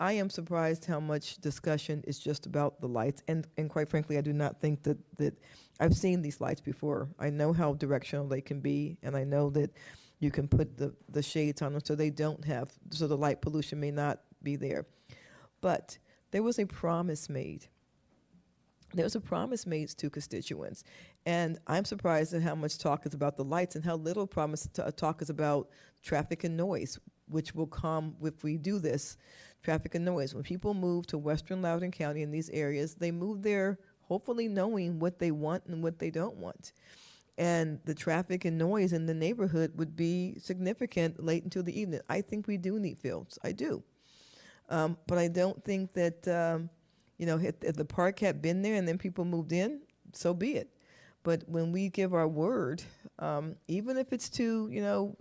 I am surprised how much discussion is just about the lights, and quite frankly, I do not think that I've seen these lights before. I know how directional they can be, and I know that you can put the shades on them so so the light pollution may not be there. But there was a promise made. There was a promise made to constituents, and I'm surprised at how much talk is about the lights and how little talk is about traffic and noise, which will come if we do this. Traffic and noise. When people move to western Loudoun County in these areas, they move there hopefully knowing what they want and what they don't want. And the traffic and noise in the neighborhood would be significant late into the evening. I think we do need fields. I do. But I don't think that, if the park had been there and then people moved in, so be it. But when we give our word, even if it's to,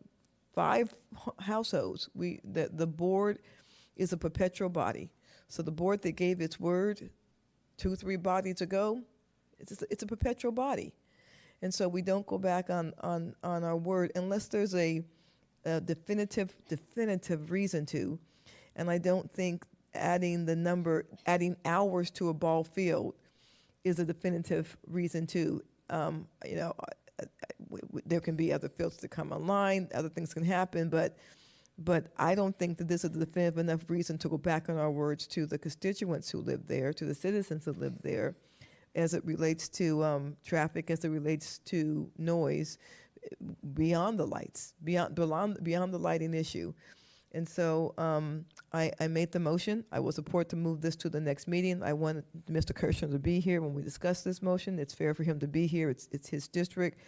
5 households, the board is a perpetual body. So the board that gave its word 2-3 bodies ago, it's a perpetual body. And so we don't go back on our word unless there's a definitive reason to. And I don't think adding hours to a ball field is a definitive reason to. There can be other fields that come online, other things can happen, but I don't think that this is a definitive enough reason to go back on our words to the constituents who live there, to the citizens who live there, as it relates to traffic, as it relates to noise, beyond the lights, beyond the lighting issue. And so I made the motion. I will support to move this to the next meeting. I want Mr. Kirshner to be here when we discuss this motion. It's fair for him to be here. It's his district.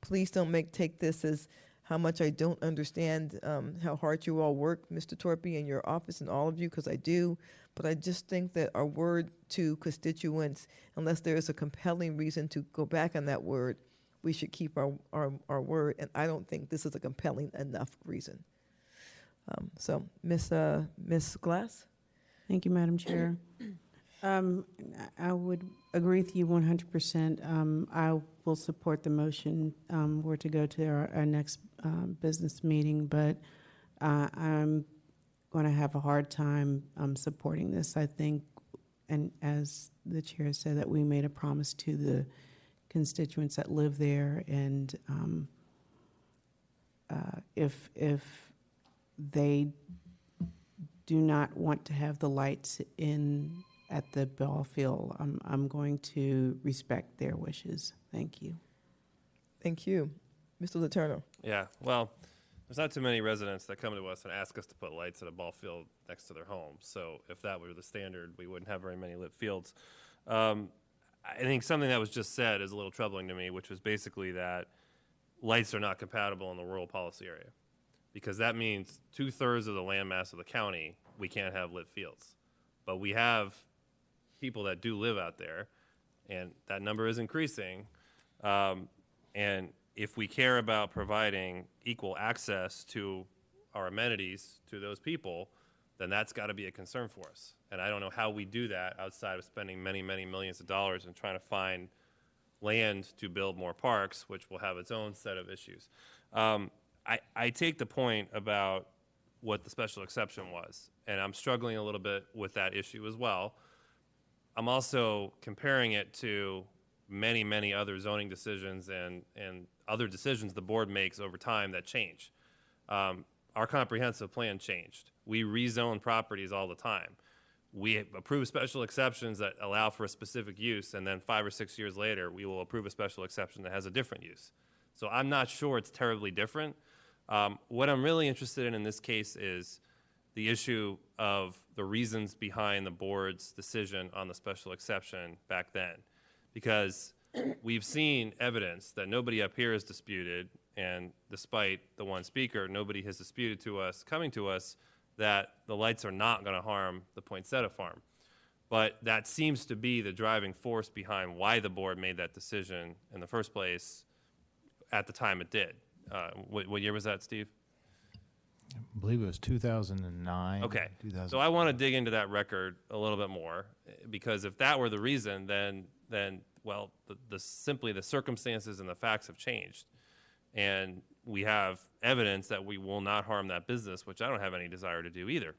Please don't take this as how much I don't understand how hard you all work, Mr. Torpy, in your office, and all of you, because I do. But I just think that our word to constituents, unless there is a compelling reason to go back on that word, we should keep our word. And I don't think this is a compelling enough reason. So, Ms. Glass? Thank you, Madam Chair. I would agree with you 100%. I will support the motion were to go to our next business meeting, but I'm going to have a hard time supporting this. I think, and as the chair said, that we made a promise to the constituents that live there, and if they do not want to have the lights in at the ball field, I'm going to respect their wishes. Thank you. Thank you. Mr. Letourneau? Yeah, well, there's not too many residents that come to us and ask us to put lights at a ball field next to their home. So if that were the standard, we wouldn't have very many lit fields. I think something that was just said is a little troubling to me, which was basically that lights are not compatible in the rural policy area, because that means 2/3 of the landmass of the county, we can't have lit fields. But we have people that do live out there, and that number is increasing. And if we care about providing equal access to our amenities to those people, then that's got to be a concern for us. And I don't know how we do that outside of spending many, many millions of dollars and trying to find land to build more parks, which will have its own set of issues. I take the point about what the special exception was, and I'm struggling a little bit with that issue as well. I'm also comparing it to many, many other zoning decisions and other decisions the board makes over time that change. Our comprehensive plan changed. We rezone properties all the time. We approve special exceptions that allow for a specific use, and then 5 or 6 years later, we will approve a special exception that has a different use. So I'm not sure it's terribly different. What I'm really interested in this case is the issue of the reasons behind the board's decision on the special exception back then. Because we've seen evidence that nobody up here has disputed, and despite the one speaker, nobody has disputed to us, coming to us, that the lights are not going to harm the Poinsettia farm. But that seems to be the driving force behind why the board made that decision in the first place at the time it did. What year was that, Steve? I believe it was 2009. Okay. So I want to dig into that record a little bit more, because if that were the reason, then well, simply the circumstances and the facts have changed. And we have evidence that we will not harm that business, which I don't have any desire to do either.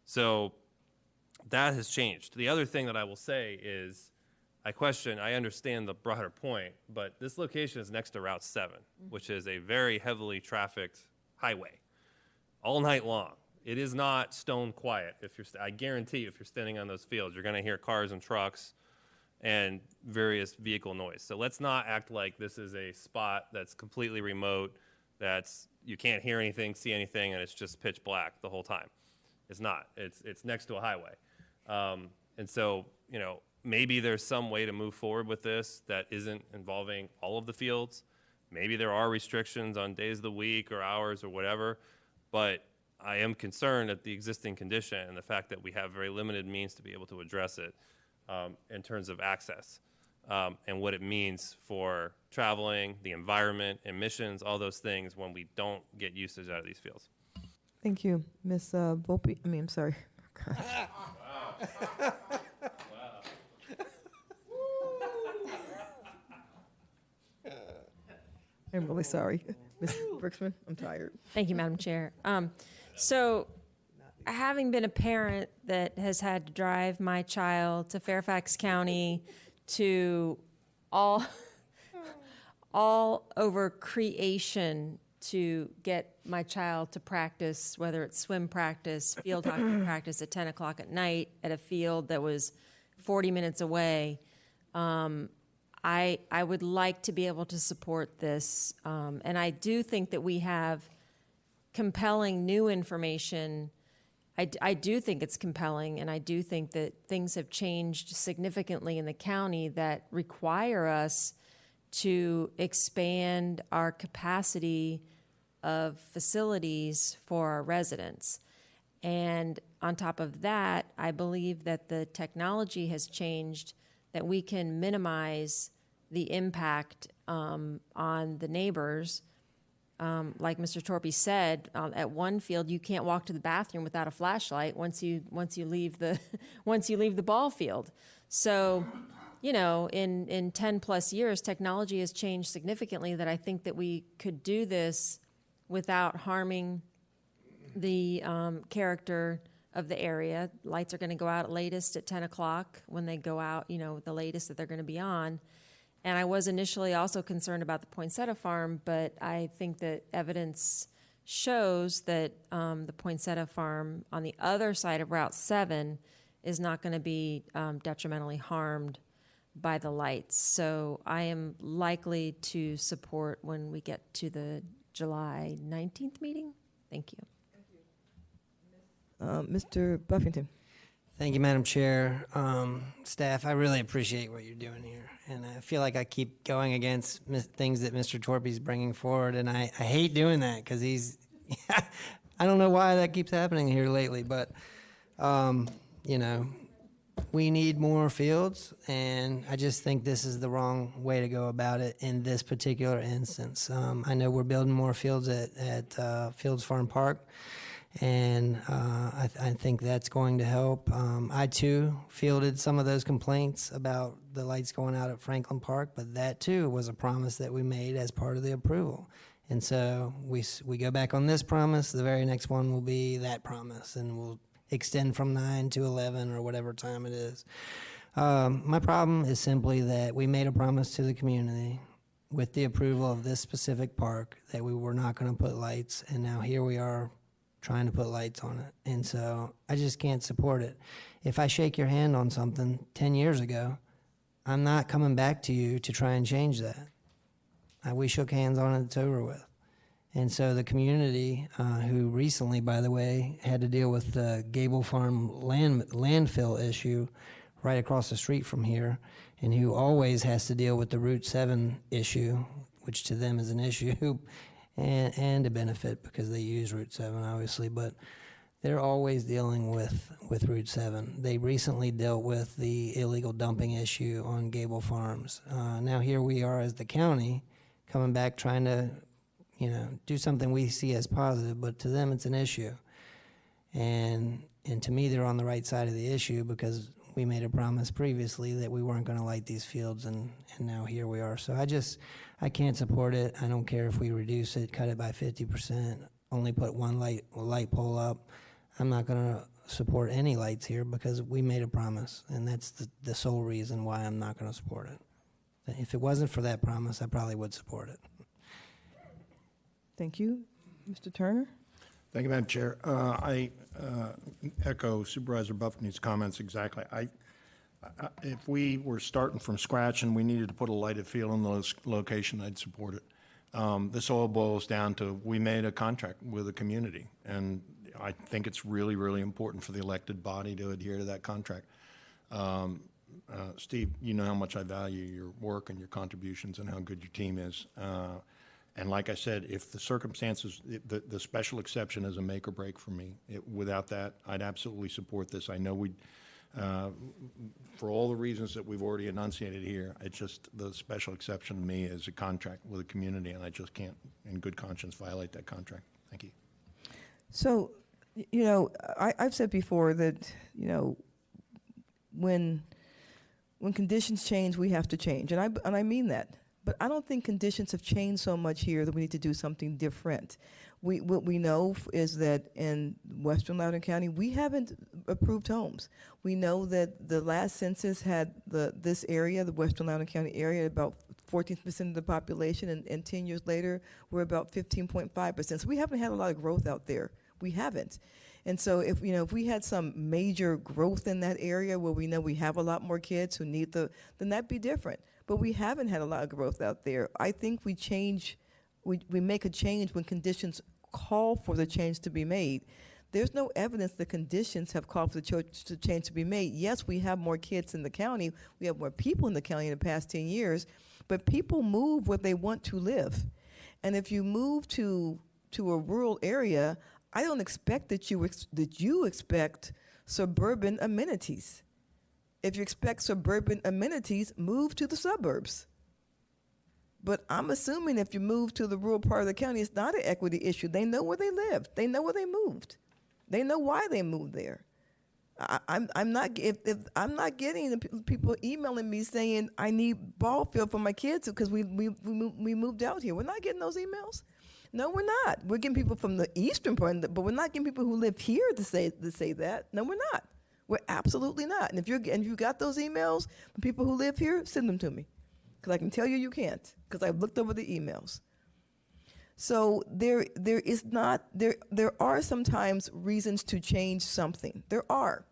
So that has changed. The other thing that I will say is I understand the broader point, but this location is next to Route 7, which is a very heavily trafficked highway all night long. It is not stone quiet. I guarantee you, if you're standing on those fields, you're going to hear cars and trucks and various vehicle noise. So let's not act like this is a spot that's completely remote, you can't hear anything, see anything, and it's just pitch black the whole time. It's not. It's next to a highway. And so, maybe there's some way to move forward with this that isn't involving all of the fields. Maybe there are restrictions on days of the week or hours or whatever, but I am concerned at the existing condition and the fact that we have very limited means to be able to address it in terms of access and what it means for traveling, the environment, emissions, all those things when we don't get usage out of these fields. Thank you. Ms. Volpe, I'm sorry. I'm really sorry. Ms. Brooksman, I'm tired. Thank you, Madam Chair. So, having been a parent that has had to drive my child to Fairfax County to all over creation to get my child to practice, whether it's swim practice, field hockey practice at 10 o'clock at night at a field that was 40 minutes away, I would like to be able to support this, and I do think that we have compelling new information. I do think it's compelling, and I do think that things have changed significantly in the county that require us to expand our capacity of facilities for our residents. And on top of that, I believe that the technology has changed, that we can minimize the impact on the neighbors. Like Mr. Torpy said, at one field, you can't walk to the bathroom without a flashlight once you leave the once you leave the ball field. So, you know, in 10 plus years, technology has changed significantly. That I think that we could do this without harming the character of the area. Lights are going to go out latest at 10 o'clock when they go out. You know, the latest that they're going to be on. And I was initially also concerned about the Poinsettia Farm, but I think that evidence shows that the Poinsettia Farm on the other side of Route 7 is not going to be detrimentally harmed by the lights. So I am likely to support when we get to the July 19th meeting. Thank you. Mr. Buffington. Thank you, Madam Chair. Staff, I really appreciate what you're doing here. And I feel like I keep going against things that Mr. Torpy's bringing forward. And I hate doing that because he's, I don't know why that keeps happening here lately. But, you know, we need more fields. And I just think this is the wrong way to go about it in this particular instance. I know we're building more fields at Fields Farm Park. And I think that's going to help. I, too, fielded some of those complaints about the lights going out at Franklin Park, but that, too, was a promise that we made as part of the approval. And so we go back on this promise. The very next one will be that promise, and we'll extend from 9 to 11 or whatever time it is. My problem is simply that we made a promise to the community with the approval of this specific park that we were not going to put lights, and now here we are trying to put lights on it. And so I just can't support it. If I shake your hand on something 10 years ago, I'm not coming back to you to try and change that. We shook hands on it, it's over with. And so the community, who recently, by the way, had to deal with the Gable Farm landfill issue right across the street from here, and who always has to deal with the Route 7 issue, which to them is an issue, and a benefit because they use Route 7, obviously, but they're always dealing with Route 7. They recently dealt with the illegal dumping issue on Gable Farms. Now here we are as the county coming back trying to, you know, do something we see as positive, but to them it's an issue. And to me, they're on the right side of the issue because we made a promise previously that we weren't going to light these fields, and now here we are. So I can't support it. I don't care if we reduce it, cut it by 50%, only put one light pole up. I'm not going to support any lights here because we made a promise, and that's the sole reason why I'm not going to support it. If it wasn't for that promise, I probably would support it. Thank you. Mr. Turner? Thank you, Madam Chair. I echo Supervisor Buffington's comments exactly. If we were starting from scratch and we needed to put a lighted field in the location, I'd support it. This all boils down to we made a contract with the community, and I think it's really, really important for the elected body to adhere to that contract. Steve, you know how much I value your work and your contributions and how good your team is. And like I said, if the circumstances, the special exception is a make or break for me. Without that, I'd absolutely support this. I know we'd, for all the reasons that we've already enunciated here, it's just the special exception to me is a contract with a community, and I just can't, in good conscience, violate that contract. Thank you. So, you know, I've said before that, you know, when conditions change, we have to change, and I mean that. But I don't think conditions have changed so much here that we need to do something different. What we know is that in western Loudoun County, we haven't approved homes. We know that the last census had this area, the western Loudoun County area, about 14% of the population, and 10 years later, we're about 15.5%. So we haven't had a lot of growth out there. We haven't. And so if we had some major growth in that area where we know we have a lot more kids who need then that'd be different. But we haven't had a lot of growth out there. I think we make a change when conditions call for the change to be made. There's no evidence the conditions have called for the change to be made. Yes, we have more kids in the county. We have more people in the county in the past 10 years. But people move where they want to live. And if you move to a rural area, I don't expect that you expect suburban amenities. If you expect suburban amenities, move to the suburbs. But I'm assuming if you move to the rural part of the county, it's not an equity issue. They know where they live. They know where they moved. They know why they moved there. I'm not getting people emailing me saying I need ball field for my kids because we moved out here. We're not getting those emails. No, we're not. We're getting people from the eastern part, but we're not getting people who live here to say that. No, we're not. We're absolutely not. And if you got those emails from people who live here, send them to me, because I can tell you can't, because I've looked over the emails. So there are sometimes reasons to change something. There are.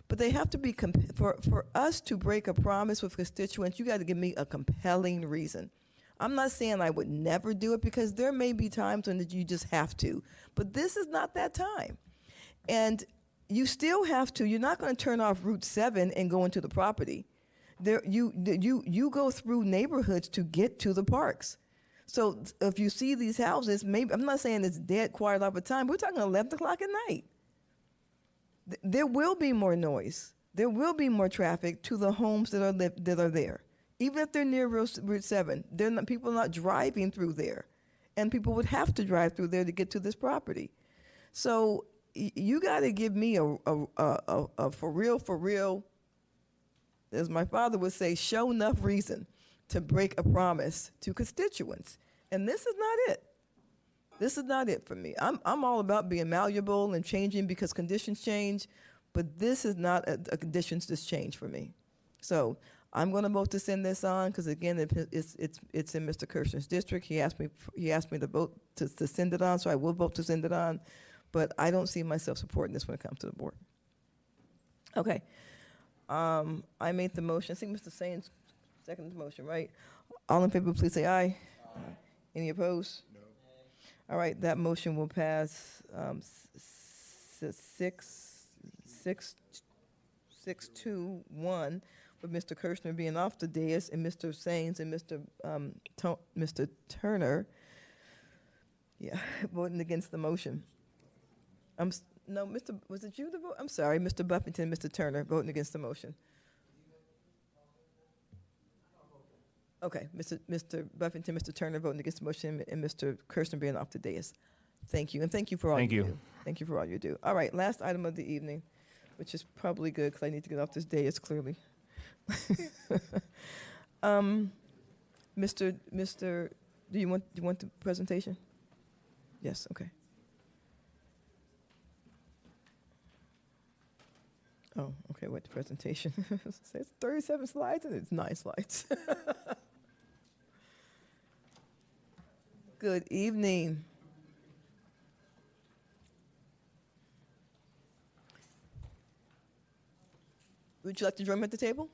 But they have to be, for us to break a promise with constituents, you got to give me a compelling reason. I'm not saying I would never do it, because there may be times when you just have to. But this is not that time. And you still have to, you're not going to turn off Route 7 and go into the property. You go through neighborhoods to get to the parks. So if you see these houses, maybe, I'm not saying it's dead quiet all the time, we're talking 11 o'clock at night. There will be more noise. There will be more traffic to the homes that are there. Even if they're near Route 7, people are not driving through there. And people would have to drive through there to get to this property. So you got to give me a for real, as my father would say, show enough reason to break a promise to constituents. And this is not it. This is not it for me. I'm all about being malleable and changing because conditions change, but this is not a conditions that's change for me. So I'm going to vote to send this on because, again, it's in Mr. Kirshner's district. He asked me to vote to send it on, so I will vote to send it on. But I don't see myself supporting this when it comes to the board. Okay. I made the motion. I think Mr. Sains seconded the motion, right? All in favor, please say aye. Any opposed? No. All right, that motion will pass 6-2-1, with Mr. Kirshner being off the dais and Mr. Sains and Mr. Turner, voting against the motion. No, was it you to vote? I'm sorry, Mr. Buffington, Mr. Turner voting against the motion. Okay, Mr. Buffington, Mr. Turner voting against the motion, and Mr. Kirshner being off the dais. Thank you, and thank you for all you do. Thank you for all you do. All right, last item of the evening, which is probably good because I need to get off this dais clearly. Mr. Do you want the presentation? Yes. Okay. Oh, okay. What the presentation? It says 37 slides, and it's 9 slides. Good evening. Would you like to join me at the table?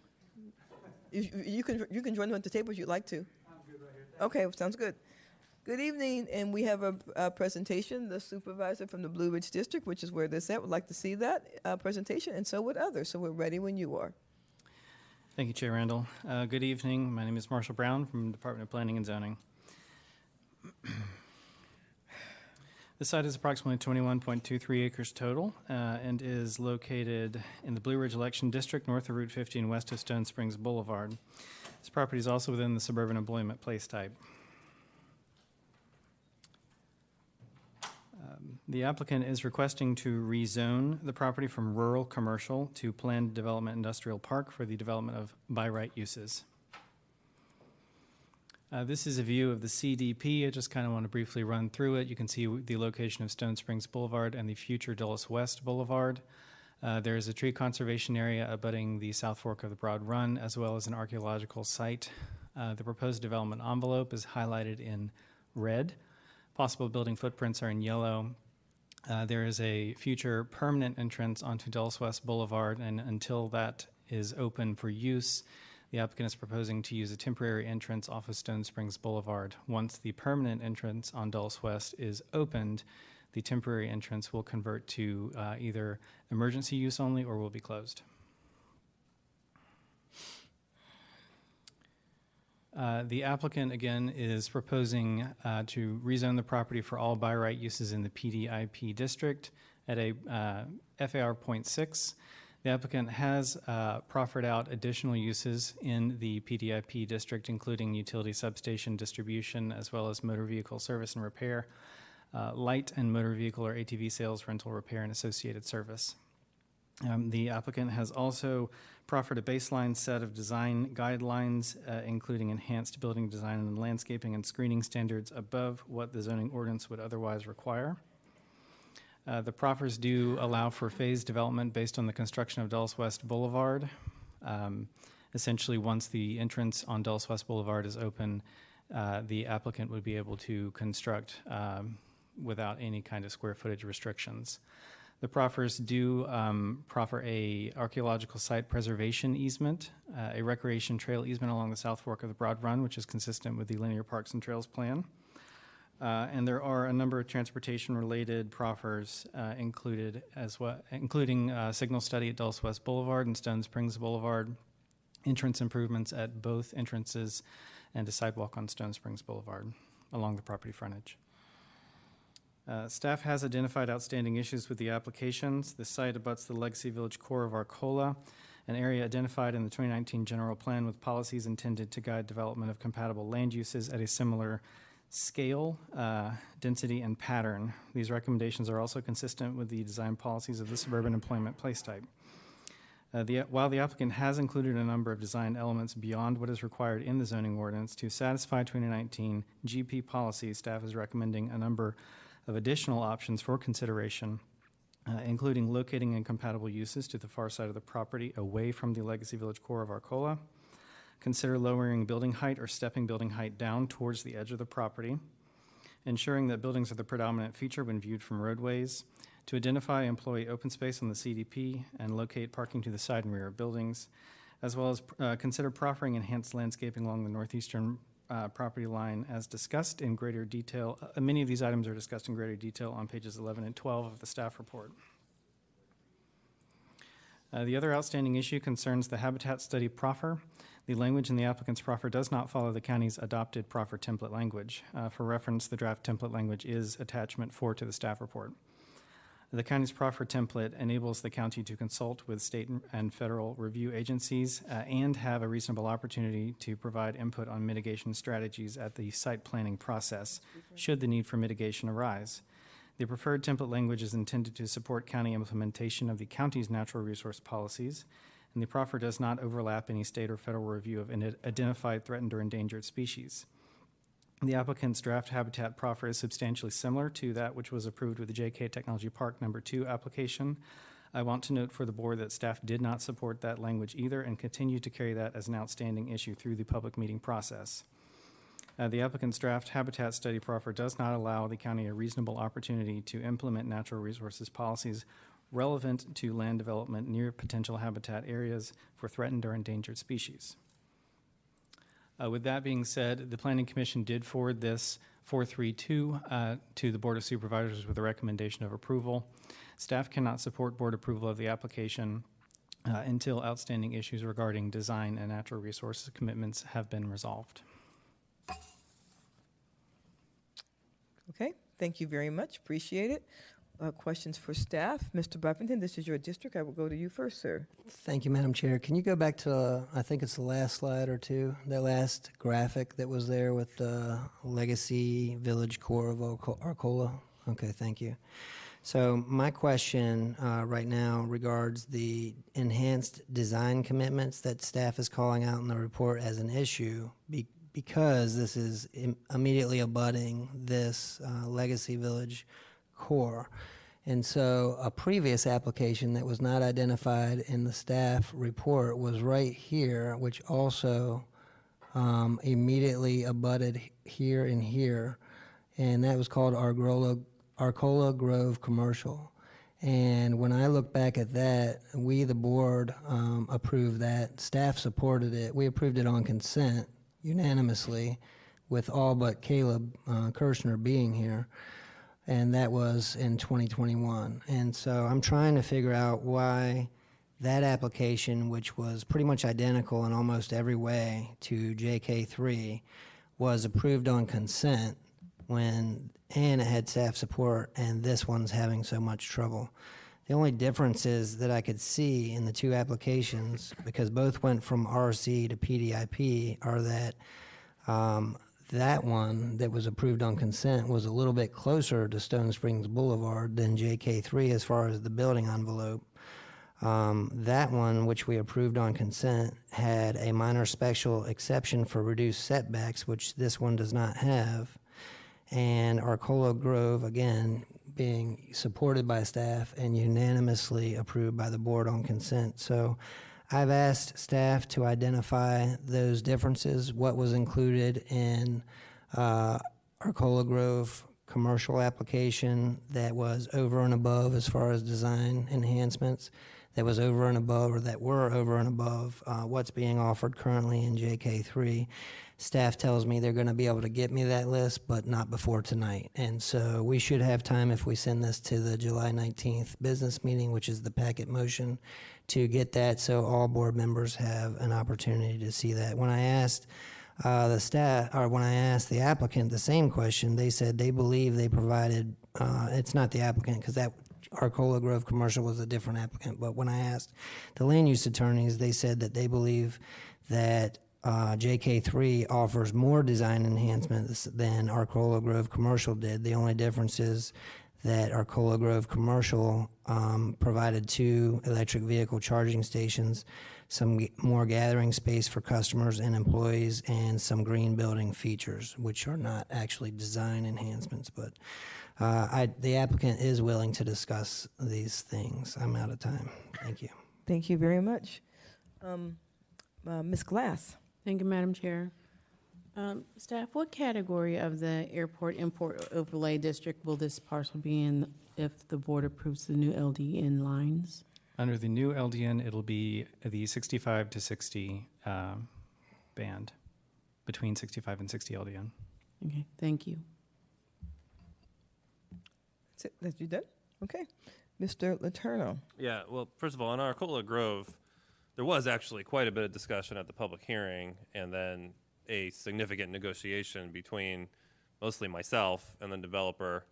You can join me at the table if you'd like to. I'm good right here. Okay, sounds good. Good evening, and we have a presentation. The supervisor from the Blue Ridge District, which is where this at, would like to see that presentation, and so would others. So we're ready when you are. Thank you, Chair Randall. Good evening. My name is Marshall Brown from the Department of Planning and Zoning. The site is approximately 21.23 acres total and is located in the Blue Ridge Election District, north of Route 50 and west of Stone Springs Boulevard. This property is also within the suburban employment place type. The applicant is requesting to rezone the property from rural commercial to planned development industrial park for the development of by right uses. This is a view of the CDP. I just kind of want to briefly run through it. You can see the location of Stone Springs Boulevard and the future Dulles West Boulevard. There is a tree conservation area abutting the South Fork of the Broad Run, as well as an archaeological site. The proposed development envelope is highlighted in red. Possible building footprints are in yellow. There is a future permanent entrance onto Dulles West Boulevard, and until that is open for use, the applicant is proposing to use a temporary entrance off of Stone Springs Boulevard. Once the permanent entrance on Dulles West is opened, the temporary entrance will convert to either emergency use only or will be closed. The applicant, again, is proposing to rezone the property for all by right uses in the PDIP district at a FAR .6. The applicant has proffered out additional uses in the PDIP district, including utility substation distribution, as well as motor vehicle service and repair, light and motor vehicle or ATV sales, rental, repair, and associated service. The applicant has also proffered a baseline set of design guidelines, including enhanced building design and landscaping and screening standards above what the zoning ordinance would otherwise require. The proffers do allow for phased development based on the construction of Dulles West Boulevard. Essentially, once the entrance on Dulles West Boulevard is open, the applicant would be able to construct without any kind of square footage restrictions. The proffers do proffer a archaeological site preservation easement, a recreation trail easement along the South Fork of the Broad Run, which is consistent with the Linear Parks and Trails Plan. And there are a number of transportation-related proffers included as well, including signal study at Dulles West Boulevard and Stone Springs Boulevard, entrance improvements at both entrances, and a sidewalk on Stone Springs Boulevard along the property frontage. Staff has identified outstanding issues with the applications. The site abuts the Legacy Village core of Arcola, an area identified in the 2019 general plan with policies intended to guide development of compatible land uses at a similar scale, density, and pattern. These recommendations are also consistent with the design policies of the suburban employment place type. While the applicant has included a number of design elements beyond what is required in the zoning ordinance to satisfy 2019 GP policies, staff is recommending a number of additional options for consideration, including locating incompatible uses to the far side of the property away from the Legacy Village core of Arcola. Consider lowering building height or stepping building height down towards the edge of the property, ensuring that buildings are the predominant feature when viewed from roadways, to identify employee open space on the CDP and locate parking to the side and rear of buildings, as well as consider proffering enhanced landscaping along the northeastern property line as discussed in greater detail. Many of these items are discussed in greater detail on pages 11 and 12 of the staff report. The other outstanding issue concerns the habitat study proffer. The language in the applicant's proffer does not follow the county's adopted proffer template language. For reference, the draft template language is attachment 4 to the staff report. The county's proffer template enables the county to consult with state and federal review agencies and have a reasonable opportunity to provide input on mitigation strategies at the site planning process, should the need for mitigation arise. The preferred template language is intended to support county implementation of the county's natural resource policies, and the proffer does not overlap any state or federal review of identified threatened or endangered species. The applicant's draft habitat proffer is substantially similar to that which was approved with the JK Technology Park No. 2 application. I want to note for the board that staff did not support that language either and continue to carry that as an outstanding issue through the public meeting process. The applicant's draft habitat study proffer does not allow the county a reasonable opportunity to implement natural resources policies relevant to land development near potential habitat areas for threatened or endangered species. With that being said, the Planning Commission did forward this 432 to the Board of Supervisors with a recommendation of approval. Staff cannot support board approval of the application until outstanding issues regarding design and natural resources commitments have been resolved. Okay, thank you very much. Appreciate it. Questions for staff? Mr. Buffington, this is your district. I will go to you first, sir. Thank you, Madam Chair. Can you go back to, I think it's the last slide or two, that last graphic that was there with the Legacy Village core of Arcola? Okay, thank you. So my question right now regards the enhanced design commitments that staff is calling out in the report as an issue because this is immediately abutting this Legacy Village core. And so a previous application that was not identified in the staff report was right here, which also immediately abutted here and here. And that was called Arcola Grove Commercial. And when I look back at that, we, the board, approved that. Staff supported it. We approved it on consent unanimously, with all but Caleb Kirshner being here. And that was in 2021. And so I'm trying to figure out why that application, which was pretty much identical in almost every way to JK3, was approved on consent when and it had staff support, and this one's having so much trouble. The only differences that I could see in the two applications, because both went from RC to PDIP, are that that one that was approved on consent was a little bit closer to Stone Springs Boulevard than JK3 as far as the building envelope. That one, which we approved on consent, had a minor special exception for reduced setbacks, which this one does not have. And Arcola Grove, again, being supported by staff and unanimously approved by the board on consent. So I've asked staff to identify those differences, what was included in Arcola Grove commercial application that was over and above as far as design enhancements, that was over and above, or that were over and above what's being offered currently in JK3. Staff tells me they're going to be able to get me that list, but not before tonight. And so we should have time, if we send this to the July 19th business meeting, which is the packet motion, to get that so all board members have an opportunity to see that. When I asked the staff, or when I asked the applicant the same question, they said they believe they provided, it's not the applicant, because that Arcola Grove commercial was a different applicant, but when I asked the land use attorneys, they said that they believe that JK3 offers more design enhancements than Arcola Grove Commercial did. The only difference is that Arcola Grove Commercial provided 2 electric vehicle charging stations, some more gathering space for customers and employees, and some green building features, which are not actually design enhancements. But the applicant is willing to discuss these things. I'm out of time. Thank you. Thank you very much. Ms. Glass. Thank you, Madam Chair. Staff, what category of the airport import overlay district will this parcel be in if the board approves the new LDN lines? Under the new LDN, it'll be the 65 to 60 band, between 65 and 60 LDN. Okay, thank you. That's it. That's you done? Okay. Mr. Letourneau. Yeah, well, first of all, in Arcola Grove, there was actually quite a bit of discussion at the public hearing, and then a significant negotiation between mostly myself and the developer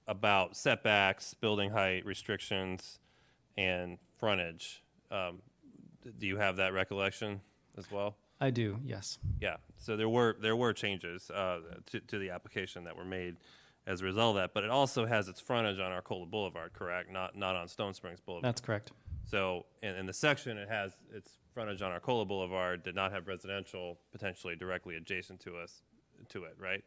about setbacks, building height restrictions, and frontage. Do you have that recollection as well? I do, yes. Yeah, so there were changes to the application that were made as a result of that, but it also has its frontage on Arcola Boulevard, correct? Not on Stone Springs Boulevard. That's correct. So in the section, it has its frontage on Arcola Boulevard, did not have residential potentially directly adjacent to it, right?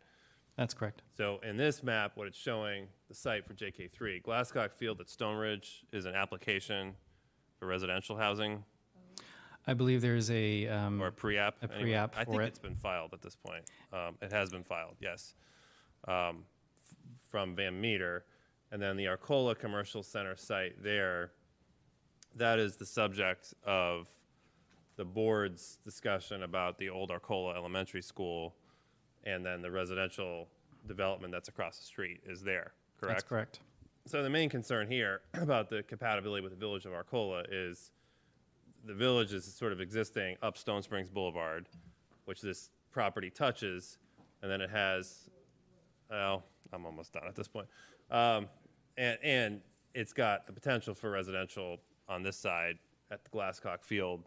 That's correct. So in this map, what it's showing, the site for JK3, Glasscock Field at Stone Ridge is an application for residential housing. I believe there's or a pre-app. A pre-app I for think it. it's been filed at this point. It has been filed, yes, from Van Meter. And then the Arcola Commercial Center site there, that is the subject of the board's discussion about the old Arcola Elementary School, and then the residential development that's across the street is there, correct? That's correct. So the main concern here about the compatibility with the village of Arcola is the village is sort of existing up Stone Springs Boulevard, which this property touches, and then it has, well, I'm almost done at this point. And it's got the potential for residential on this side at the Glasscock Field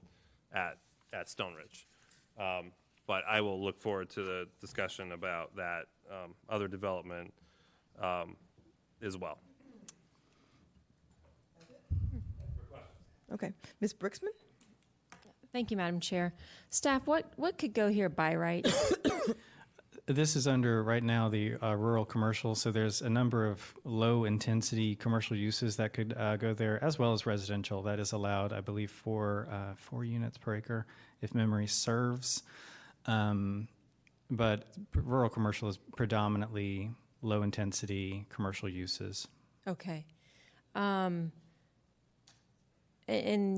at Stone Ridge. But I will look forward to the discussion about that other development as well. Okay. Ms. Brixman? Thank you, Madam Chair. Staff, what could go here by right? This is under, right now, the rural commercial, so there's a number of low-intensity commercial uses that could go there, as well as residential. That is allowed, I believe, for 4 units per acre, if memory serves. But rural commercial is predominantly low-intensity commercial uses. Okay. And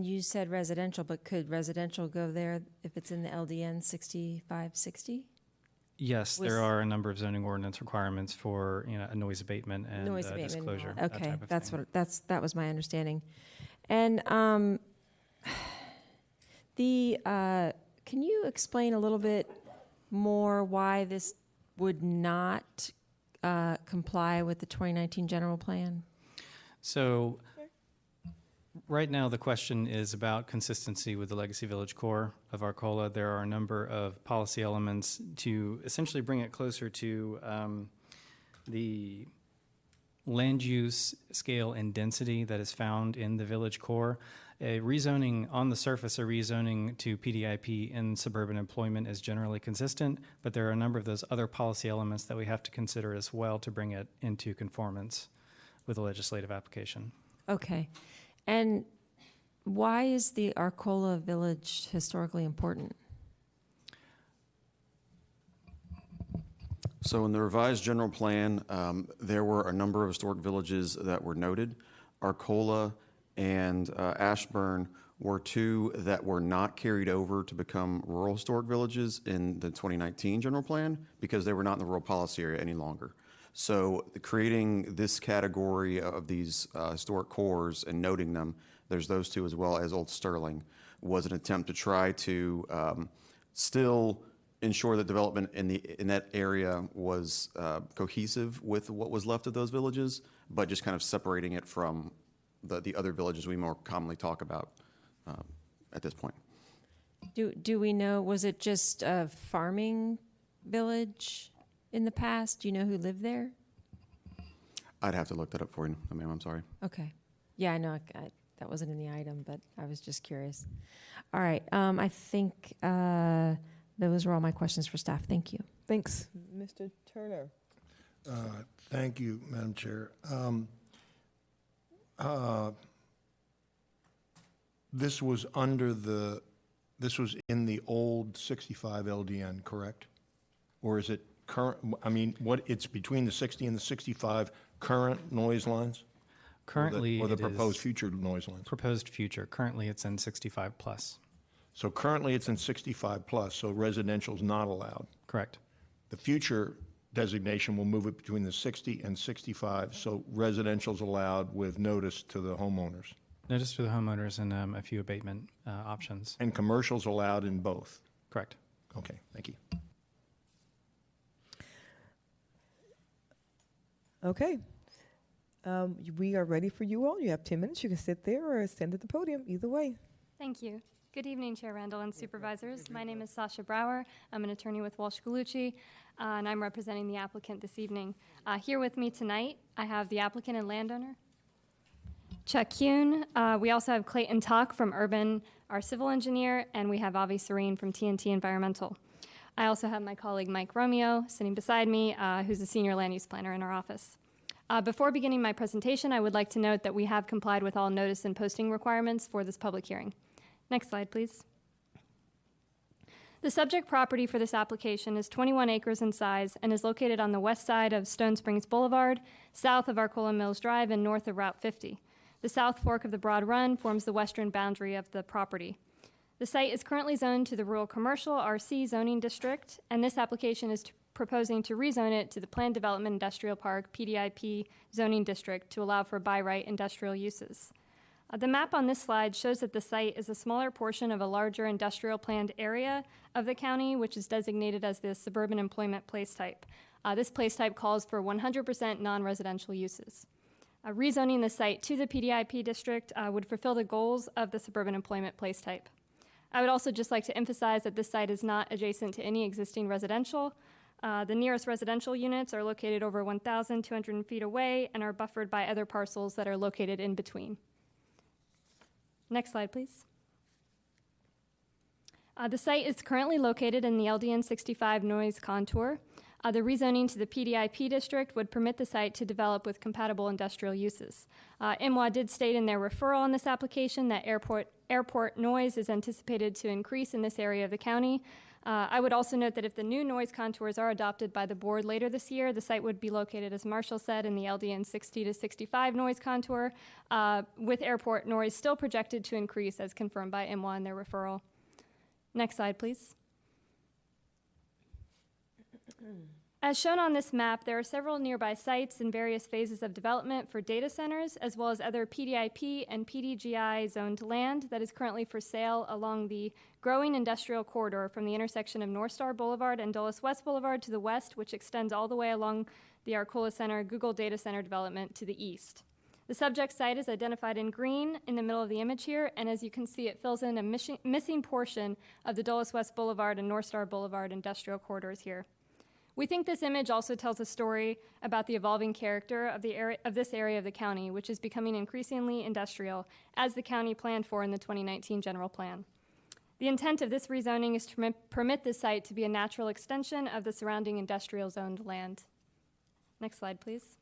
you said residential, but could residential go there if it's in the LDN 6560? Yes, there are a number of zoning ordinance requirements for, a noise abatement and Noise abatement and all disclosure. that. that Okay, type of that's thing. that was my understanding. And can you explain a little bit more why this would not comply with the 2019 general plan? So right now, the question is about consistency with the Legacy Village core of Arcola. There are a number of policy elements to essentially bring it closer to the land use, scale, and density that is found in the village core. A rezoning on the surface, a rezoning to PDIP in suburban employment is generally consistent, but there are a number of those other policy elements that we have to consider as well to bring it into conformance with a legislative application. Okay. And why is the Arcola Village historically important? So in the revised general plan, there were a number of historic villages that were noted. Arcola and Ashburn were two that were not carried over to become rural historic villages in the 2019 general plan because they were not in the rural policy area any longer. So creating this category of these historic cores and noting them, there's those two as well as Old Sterling, was an attempt to try to still ensure that development in that area was cohesive with what was left of those villages, but just kind of separating it from the other villages we more commonly talk about at this point. Do we know, was it just a farming village in the past? Do you know who lived there? I'd have to look that up for you, ma'am. I'm sorry. Okay. Yeah, I know that wasn't in the item, but I was just curious. All right. I think those were all my questions for staff. Thank you. Thanks. Mr. Turner. Thank you, Madam Chair. This was in the old 65 LDN, correct? Or is it current, it's between the 60 and the 65 current noise lines? Currently, or the it proposed is future noise lines? Proposed future. Currently, it's in 65 plus. So currently, it's in 65 plus, so residential is not allowed. Correct. The future designation will move it between the 60 and 65, so residential's allowed with notice to the homeowners. Notice to the homeowners and a few abatement options. And commercial's allowed in both? Correct. Okay, thank you. Okay. We are ready for you all. You have 10 minutes. You can sit there or stand at the podium, either way. Thank you. Good evening, Chair Randall and Supervisors. My name is Sasha Brower. I'm an attorney with Walsh Gallucci, and I'm representing the applicant this evening. Here with me tonight, I have the applicant and landowner, Chuck Kuhn. We also have Clayton Tuck from Urban, our civil engineer, and we have Avi Serene from TNT Environmental. I also have my colleague Mike Romeo sitting beside me, who's a senior land use planner in our office. Before beginning my presentation, I would like to note that we have complied with all notice and posting requirements for this public hearing. Next slide, please. The subject property for this application is 21 acres in size and is located on the west side of Stone Springs Boulevard, south of Arcola Mills Drive, and north of Route 50. The south fork of the Broad Run forms the western boundary of the property. The site is currently zoned to the Rural Commercial RC zoning district, and this application is proposing to rezone it to the Planned Development Industrial Park PDIP zoning district to allow for by right industrial uses. The map on this slide shows that the site is a smaller portion of a larger industrial planned area of the county, which is designated as the suburban employment place type. This place type calls for 100% non-residential uses. Rezoning the site to the PDIP district would fulfill the goals of the suburban employment place type. I would also just like to emphasize that this site is not adjacent to any existing residential. The nearest residential units are located over 1,200 feet away and are buffered by other parcels that are located in between. Next slide, please. The site is currently located in the LDN 65 noise contour. The rezoning to the PDIP district would permit the site to develop with compatible industrial uses. MWA did state in their referral on this application that airport noise is anticipated to increase in this area of the county. I would also note that if the new noise contours are adopted by the board later this year, the site would be located, as Marshall said, in the LDN 60 to 65 noise contour, with airport noise still projected to increase as confirmed by MWA in their referral. Next slide, please. As shown on this map, there are several nearby sites in various phases of development for data centers, as well as other PDIP and PDGI zoned land that is currently for sale along the growing industrial corridor from the intersection of North Star Boulevard and Dulles West Boulevard to the west, which extends all the way along the Arcola Center Google Data Center development to the east. The subject site is identified in green in the middle of the image here, and as you can see, it fills in a missing portion of the Dulles West Boulevard and North Star Boulevard industrial corridors here. We think this image also tells a story about the evolving character of this area of the county, which is becoming increasingly industrial, as the county planned for in the 2019 general plan. The intent of this rezoning is to permit this site to be a natural extension of the surrounding industrial zoned land. Next slide, please.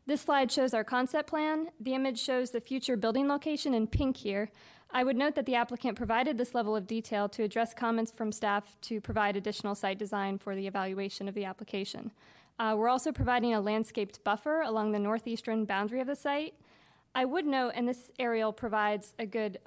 This slide shows our concept plan. The image shows the future building location in pink here. I would note that the applicant provided this level of detail to address comments from staff to provide additional site design for the evaluation of the application. We're also providing a landscaped buffer along the northeastern boundary of the site. I would note, and this aerial provides a good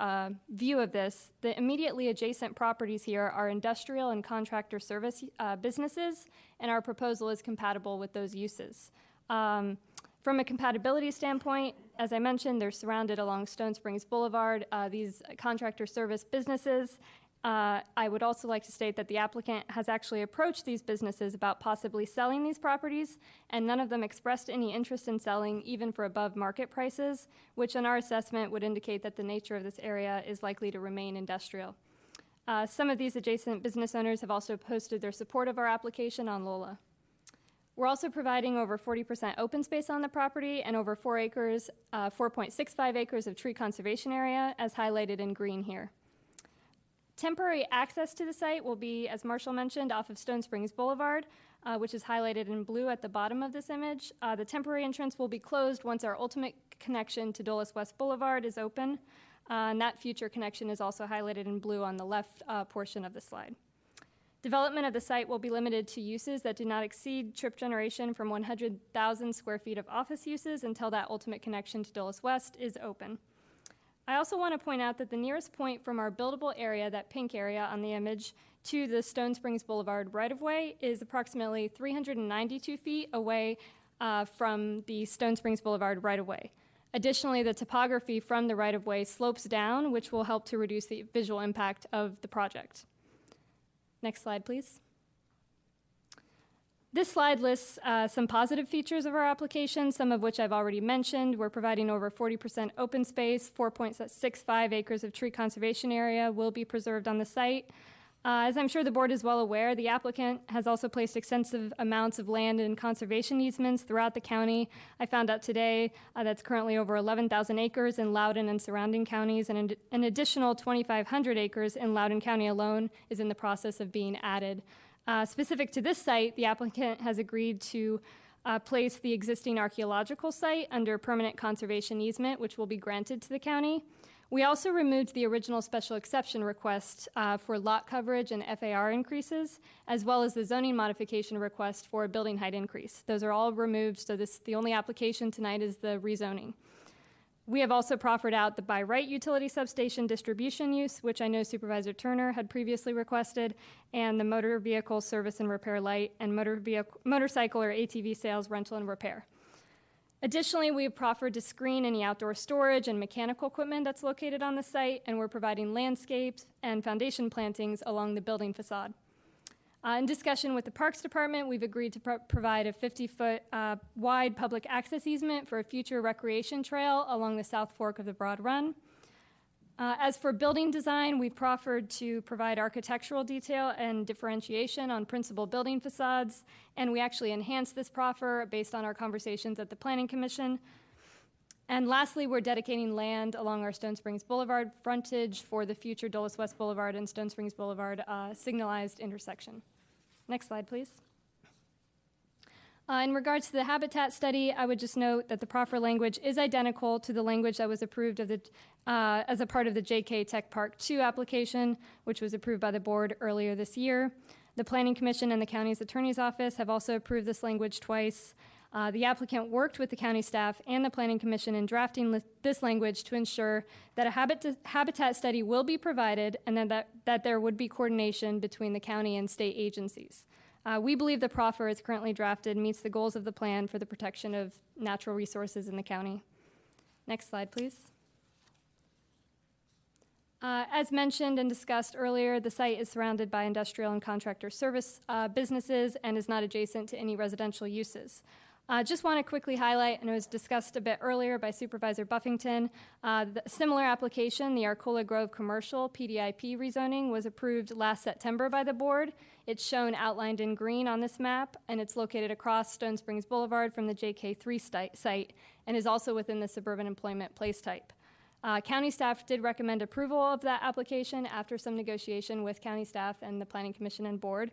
view of this, the immediately adjacent properties here are industrial and contractor service businesses, and our proposal is compatible with those uses. From a compatibility standpoint, as I mentioned, they're surrounded along Stone Springs Boulevard, these contractor service businesses. I would also like to state that the applicant has actually approached these businesses about possibly selling these properties, and none of them expressed any interest in selling, even for above market prices, which in our assessment would indicate that the nature of this area is likely to remain industrial. Some of these adjacent business owners have also posted their support of our application on Lola. We're also providing over 40% open space on the property and over 4 acres, 4.65 acres of tree conservation area, as highlighted in green here. Temporary access to the site will be, as Marshall mentioned, off of Stone Springs Boulevard, which is highlighted in blue at the bottom of this image. The temporary entrance will be closed once our ultimate connection to Dulles West Boulevard is open, and that future connection is also highlighted in blue on the left portion of the slide. Development of the site will be limited to uses that do not exceed trip generation from 100,000 square feet of office uses until that ultimate connection to Dulles West is open. I also want to point out that the nearest point from our buildable area, that pink area on the image, to the Stone Springs Boulevard right-of-way is approximately 392 feet away from the Stone Springs Boulevard right-of-way. Additionally, the topography from the right-of-way slopes down, which will help to reduce the visual impact of the project. Next slide, please. This slide lists some positive features of our application, some of which I've already mentioned. We're providing over 40% open space, 4.65 acres of tree conservation area will be preserved on the site. As I'm sure the board is well aware, the applicant has also placed extensive amounts of land and conservation easements throughout the county. I found out today that's currently over 11,000 acres in Loudon and surrounding counties, and an additional 2,500 acres in Loudon County alone is in the process of being added. Specific to this site, the applicant has agreed to place the existing archaeological site under permanent conservation easement, which will be granted to the county. We also removed the original special exception request for lot coverage and FAR increases, as well as the zoning modification request for a building height increase. Those are all removed, so the only application tonight is the rezoning. We have also proffered out the by right utility substation distribution use, which I know Supervisor Turner had previously requested, and the motor vehicle service and repair light and motorcycle or ATV sales, rental, and repair. Additionally, we have proffered to screen any outdoor storage and mechanical equipment that's located on the site, and we're providing landscapes and foundation plantings along the building facade. In discussion with the Parks Department, we've agreed to provide a 50-foot wide public access easement for a future recreation trail along the South Fork of the Broad Run. As for building design, we've proffered to provide architectural detail and differentiation on principal building facades, and we actually enhanced this proffer based on our conversations at the Planning Commission. And lastly, we're dedicating land along our Stone Springs Boulevard frontage for the future Dulles West Boulevard and Stone Springs Boulevard signalized intersection. Next slide, please. In regards to the habitat study, I would just note that the proffer language is identical to the language that was approved of as a part of the JK Tech Park 2 application, which was approved by the board earlier this year. The Planning Commission and the county's attorney's office have also approved this language twice. The applicant worked with the county staff and the Planning Commission in drafting this language to ensure that a habitat study will be provided and then that there would be coordination between the county and state agencies. We believe the proffer as currently drafted meets the goals of the plan for the protection of natural resources in the county. Next slide, please. As mentioned and discussed earlier, the site is surrounded by industrial and contractor service businesses and is not adjacent to any residential uses. Just want to quickly highlight, and it was discussed a bit earlier by Supervisor Buffington, the similar application, the Arcola Grove Commercial PDIP rezoning, was approved last September by the board. It's shown outlined in green on this map, and it's located across Stone Springs Boulevard from the JK3 site and is also within the suburban employment place type. County staff did recommend approval of that application after some negotiation with county staff and the Planning Commission and board.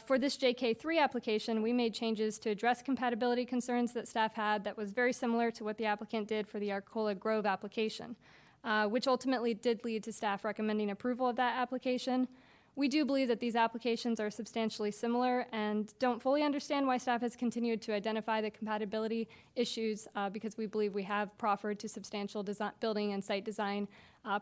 For this JK3 application, we made changes to address compatibility concerns that staff had that was very similar to what the applicant did for the Arcola Grove application, which ultimately did lead to staff recommending approval of that application. We do believe that these applications are substantially similar and don't fully understand why staff has continued to identify the compatibility issues because we believe we have proffered to substantial building and site design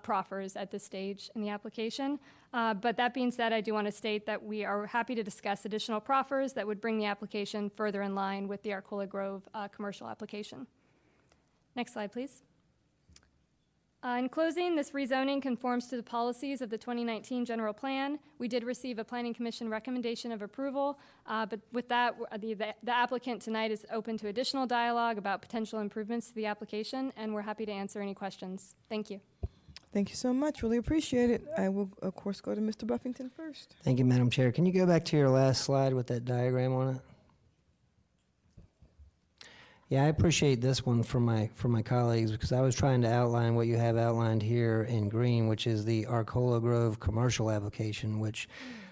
proffers at this stage in the application. But that being said, I do want to state that we are happy to discuss additional proffers that would bring the application further in line with the Arcola Grove commercial application. Next slide, please. In closing, this rezoning conforms to the policies of the 2019 general plan. We did receive a Planning Commission recommendation of approval, but with that, the applicant tonight is open to additional dialogue about potential improvements to the application, and we're happy to answer any questions. Thank you. Thank you so much. Really appreciate it. I will, of course, go to Mr. Buffington first. Thank you, Madam Chair. Can you go back to your last slide with that diagram on it? Yeah, I appreciate this one for my colleagues because I was trying to outline what you have outlined here in green, which is the Arcola Grove commercial application, which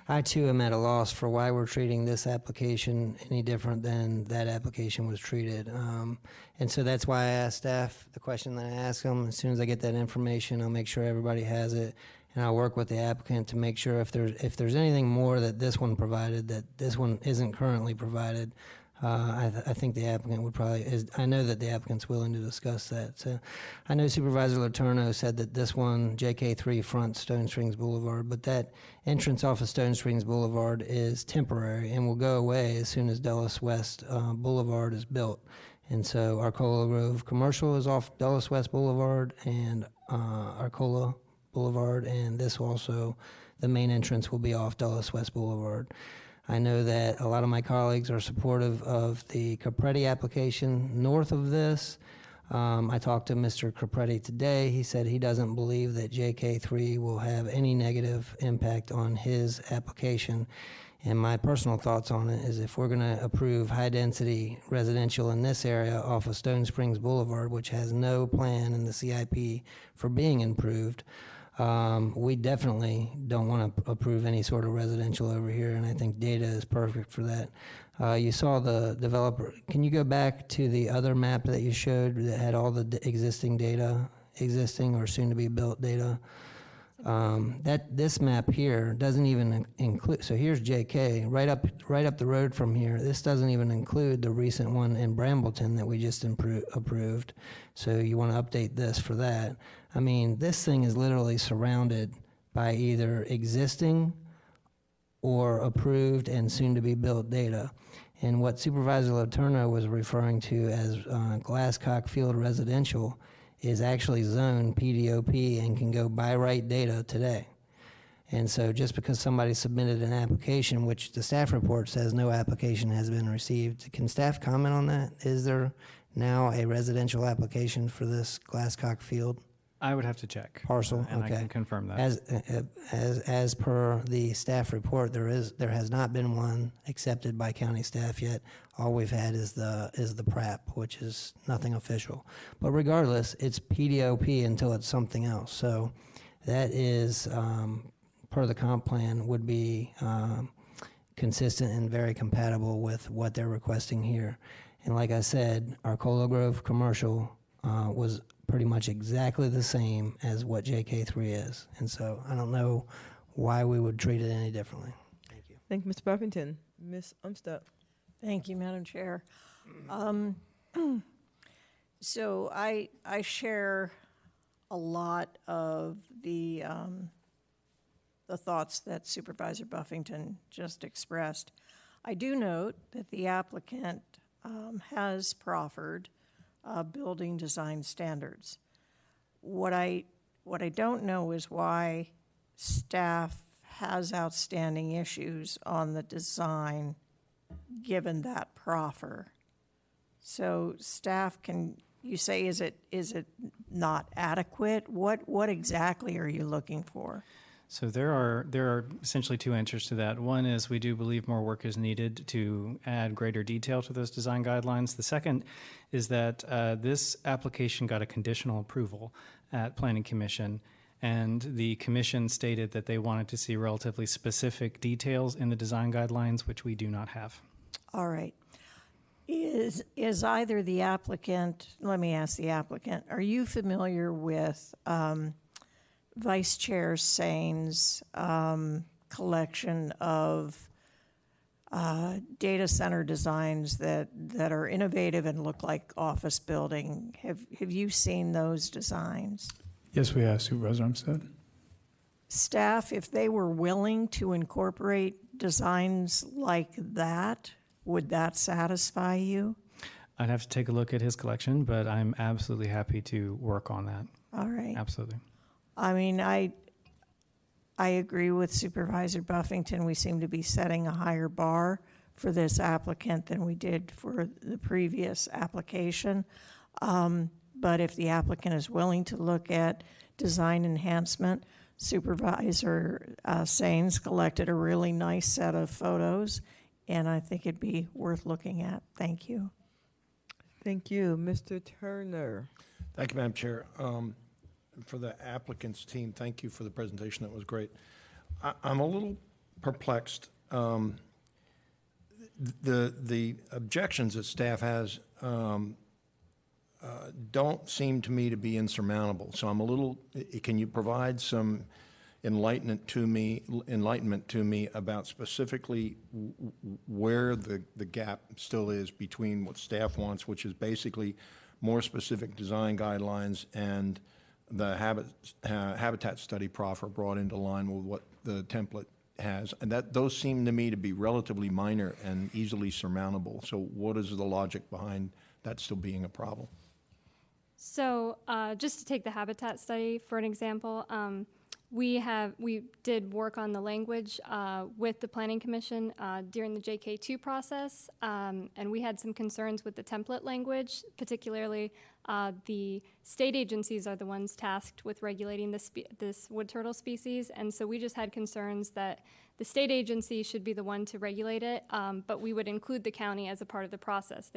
I too am at a loss for why we're treating this application any different than that application was treated. And so that's why I asked staff the question that I asked them. As soon as I get that information, I'll make sure everybody has it, and I'll work with the applicant to make sure if there's anything more that this one provided that this one isn't currently provided. I think the applicant would I know that the applicant's willing to discuss that. So I know Supervisor Letourneau said that this one, JK3 fronts Stone Springs Boulevard, but that entrance off of Stone Springs Boulevard is temporary and will go away as soon as Dulles West Boulevard is built. And so Arcola Grove Commercial is off Dulles West Boulevard and Arcola Boulevard, and this also, the main entrance will be off Dulles West Boulevard. I know that a lot of my colleagues are supportive of the Capretti application north of this. I talked to Mr. Capretti today. He said he doesn't believe that JK3 will have any negative impact on his application. And my personal thoughts on it is if we're going to approve high-density residential in this area off of Stone Springs Boulevard, which has no plan in the CIP for being improved, we definitely don't want to approve any sort of residential over here, and I think data is perfect for that. You saw the developer. Can you go back to the other map that you showed that had all the existing or soon-to-be built data? This map here doesn't even include. So here's JK right up the road from here. This doesn't even include the recent one in Brambleton that we just approved. So you want to update this for that. I mean, this thing is literally surrounded by either existing or approved and soon-to-be built data. And what Supervisor Letourneau was referring to as Glasscock Field Residential is actually zoned PDOP and can go by right data today. And so just because somebody submitted an application, which the staff report says no application has been received, can staff comment on that? Is there now a residential application for this Glasscock Field? I would have to check. Parcel, and okay. I can confirm that. As per the staff report, there has not been one accepted by county staff yet. All we've had is the PRAP, which is nothing official. But regardless, it's PDOP until it's something else. So that is per the comp plan would be consistent and very compatible with what they're requesting here. And like I said, our Cola Grove commercial was pretty much exactly the same as what JK3 is. And so I don't know why we would treat it any differently. Thank you. Thank you, Mr. Buffington. Ms. Umstadt. Thank you, Madam Chair. So I share a lot of the thoughts that Supervisor Buffington just expressed. I do note that the applicant has proffered building design standards. What I don't know is why staff has outstanding issues on the design given that proffer. So staff, can you say, is it not adequate? What exactly are you looking for? So there are essentially two answers to that. One is we do believe more work is needed to add greater detail to those design guidelines. The second is that this application got a conditional approval at Planning Commission, and the commission stated that they wanted to see relatively specific details in the design guidelines, which we do not have. All right. Is either the applicant, let me ask the applicant, are you familiar with Vice Chair Sain's collection of data center designs that are innovative and look like office building? Have you seen those designs? Yes, we have, Supervisor Umstead. Staff, if they were willing to incorporate designs like that, would that satisfy you? I'd have to take a look at his collection, but I'm absolutely happy to work on that. All right. Absolutely. I mean, I agree with Supervisor Buffington. We seem to be setting a higher bar for this applicant than we did for the previous application. But if the applicant is willing to look at design enhancement, Supervisor Sain's collected a really nice set of photos, and I think it'd be worth looking at. Thank you. Thank you. Mr. Turner. Thank you, Madam Chair. For the applicant's team, thank you for the presentation. That was great. I'm a little perplexed. The objections that staff has don't seem to me to be insurmountable. So I'm a little. Can you provide some enlightenment to me about specifically where the gap still is between what staff wants, which is basically more specific design guidelines, and the habitat study proffer brought into line with what the template has, and those seem to me to be relatively minor and easily surmountable. So what is the logic behind that still being a problem? So just to take the habitat study for an example, we did work on the language with the Planning Commission during the JK2 process, and we had some concerns with the template language, particularly the state agencies are the ones tasked with regulating this wood turtle species, and so we just had concerns that the state agency should be the one to regulate it, but we would include the county as a part of the process.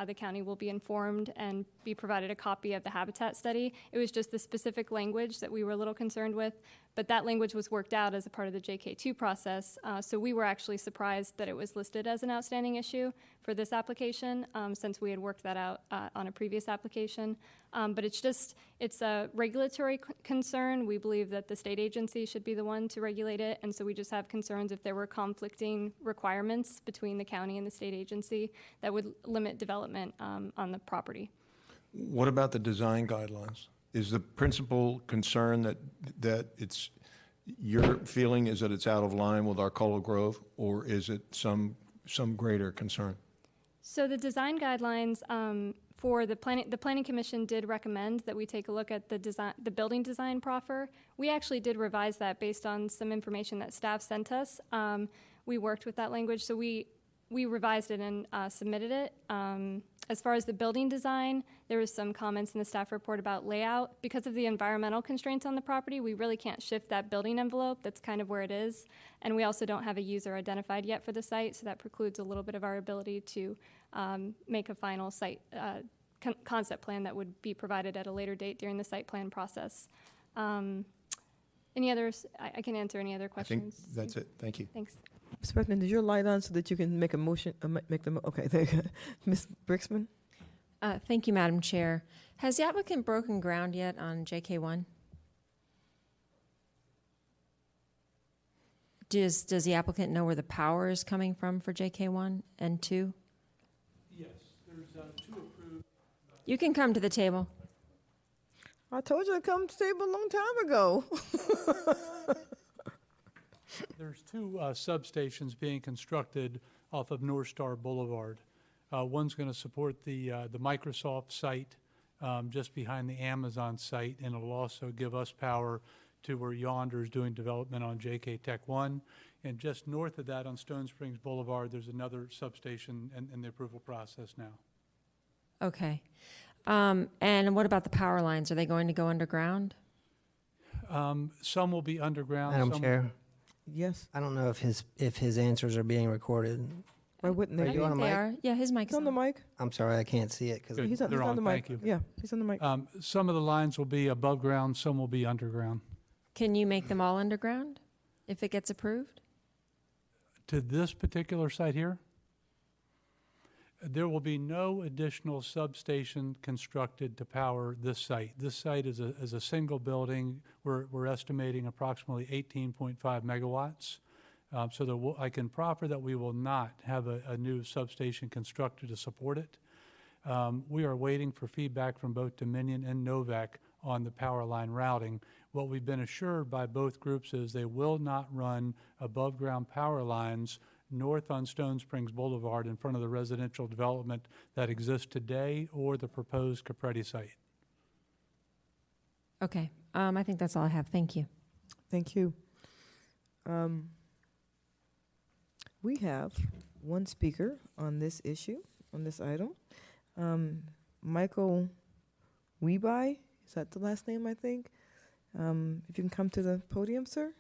The county will be informed and be provided a copy of the habitat study. It was just the specific language that we were a little concerned with, but that language was worked out as a part of the JK2 process, so we were actually surprised that it was listed as an outstanding issue for this application, since we had worked that out on a previous application. But it's a regulatory concern. We believe that the state agency should be the one to regulate it, and so we just have concerns if there were conflicting requirements between the county and the state agency that would limit development on the property. What about the design guidelines? Is the principal concern that it's your feeling is that it's out of line with Arcola Grove, or is it some greater concern? So the design guidelines for the Planning Commission did recommend that we take a look at the building design proffer. We actually did revise that based on some information that staff sent us. We worked with that language, so we revised it and submitted it. As far as the building design, there was some comments in the staff report about layout. Because of the environmental constraints on the property, we really can't shift that building envelope. That's kind of where it is. And we also don't have a user identified yet for the site, so that precludes a little bit of our ability to make a final site concept plan that would be provided at a later date during the site plan process. Any others? I can answer any other questions. I think that's it. Thank you. Thanks. Mr. President, did your light on so that you can make a motion, okay, there you go. Ms. Brixman? Thank you, Madam Chair. Has the applicant broken ground yet on JK1? Does the applicant know where the power is coming from for JK1 and 2? Yes, there's 2 approved. You can come to the table. I told you to come to the table a long time ago. There's 2 substations being constructed off of North Star Boulevard. One's going to support the Microsoft site just behind the Amazon site, and it'll also give us power to where Yonder is doing development on JK Tech 1. And just north of that on Stone Springs Boulevard, there's another substation in the approval process now. Okay. And what about the power lines? Are they going to go underground? Some will be underground. Madam some Chair, Yes. I don't know if his answers are being recorded. Why wouldn't they? Are you on a They mic? are. Yeah, his mic He's is on the mic. I'm sorry, I can't see it because Good. He's on, They're he's on on. the mic. Thank you. Yeah, he's on the mic. Some of the lines will be above ground, some will be underground. Can you make them all underground if it gets approved? To this particular site here, there will be no additional substation constructed to power this site. This site is a single building. We're estimating approximately 18.5 megawatts. So I can proffer that we will not have a new substation constructed to support it. We are waiting for feedback from both Dominion and Novak on the power line routing. What we've been assured by both groups is they will not run above ground power lines north on Stone Springs Boulevard in front of the residential development that exists today or the proposed Capretti site. Okay. I think that's all I have. Thank you. Thank you. We have one speaker on this issue, on this item. Michael Weeby, is that the last name, I think? If you can come to the podium, sir.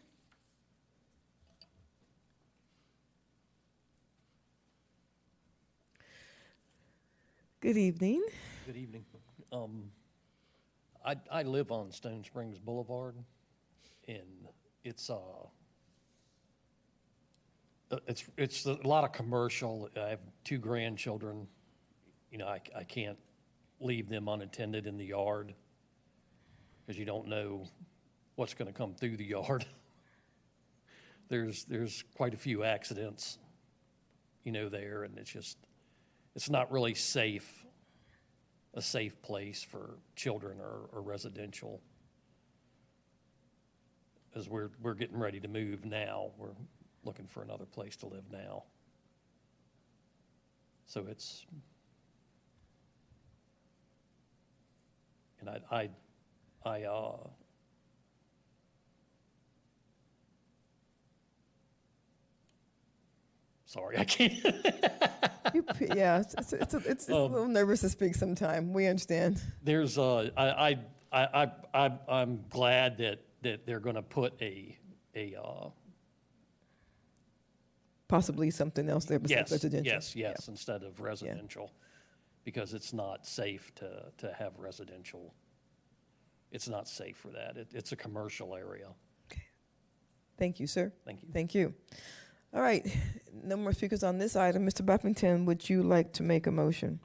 Good evening. Good evening. I live on Stone Springs Boulevard, and it's a lot of commercial. I have 2 grandchildren. You know, I can't leave them unattended in the yard because you don't know what's going to come through the yard. There's quite a few accidents, you know, there, and it's not really a safe place for children or residential. As we're getting ready to move now, we're looking for another place to live now. So it's, and sorry, I can't. Yeah, it's a little nervous to speak sometime. We understand. There's I'm glad that they're going to put a Possibly something else there besides residential. Yes, Yeah. instead of residential, because it's not safe to have residential. It's not safe for that. It's a commercial area. Thank you, sir. Thank you. Thank you. All right, no more speakers on this item. Mr. Buffington, would you like to make a motion?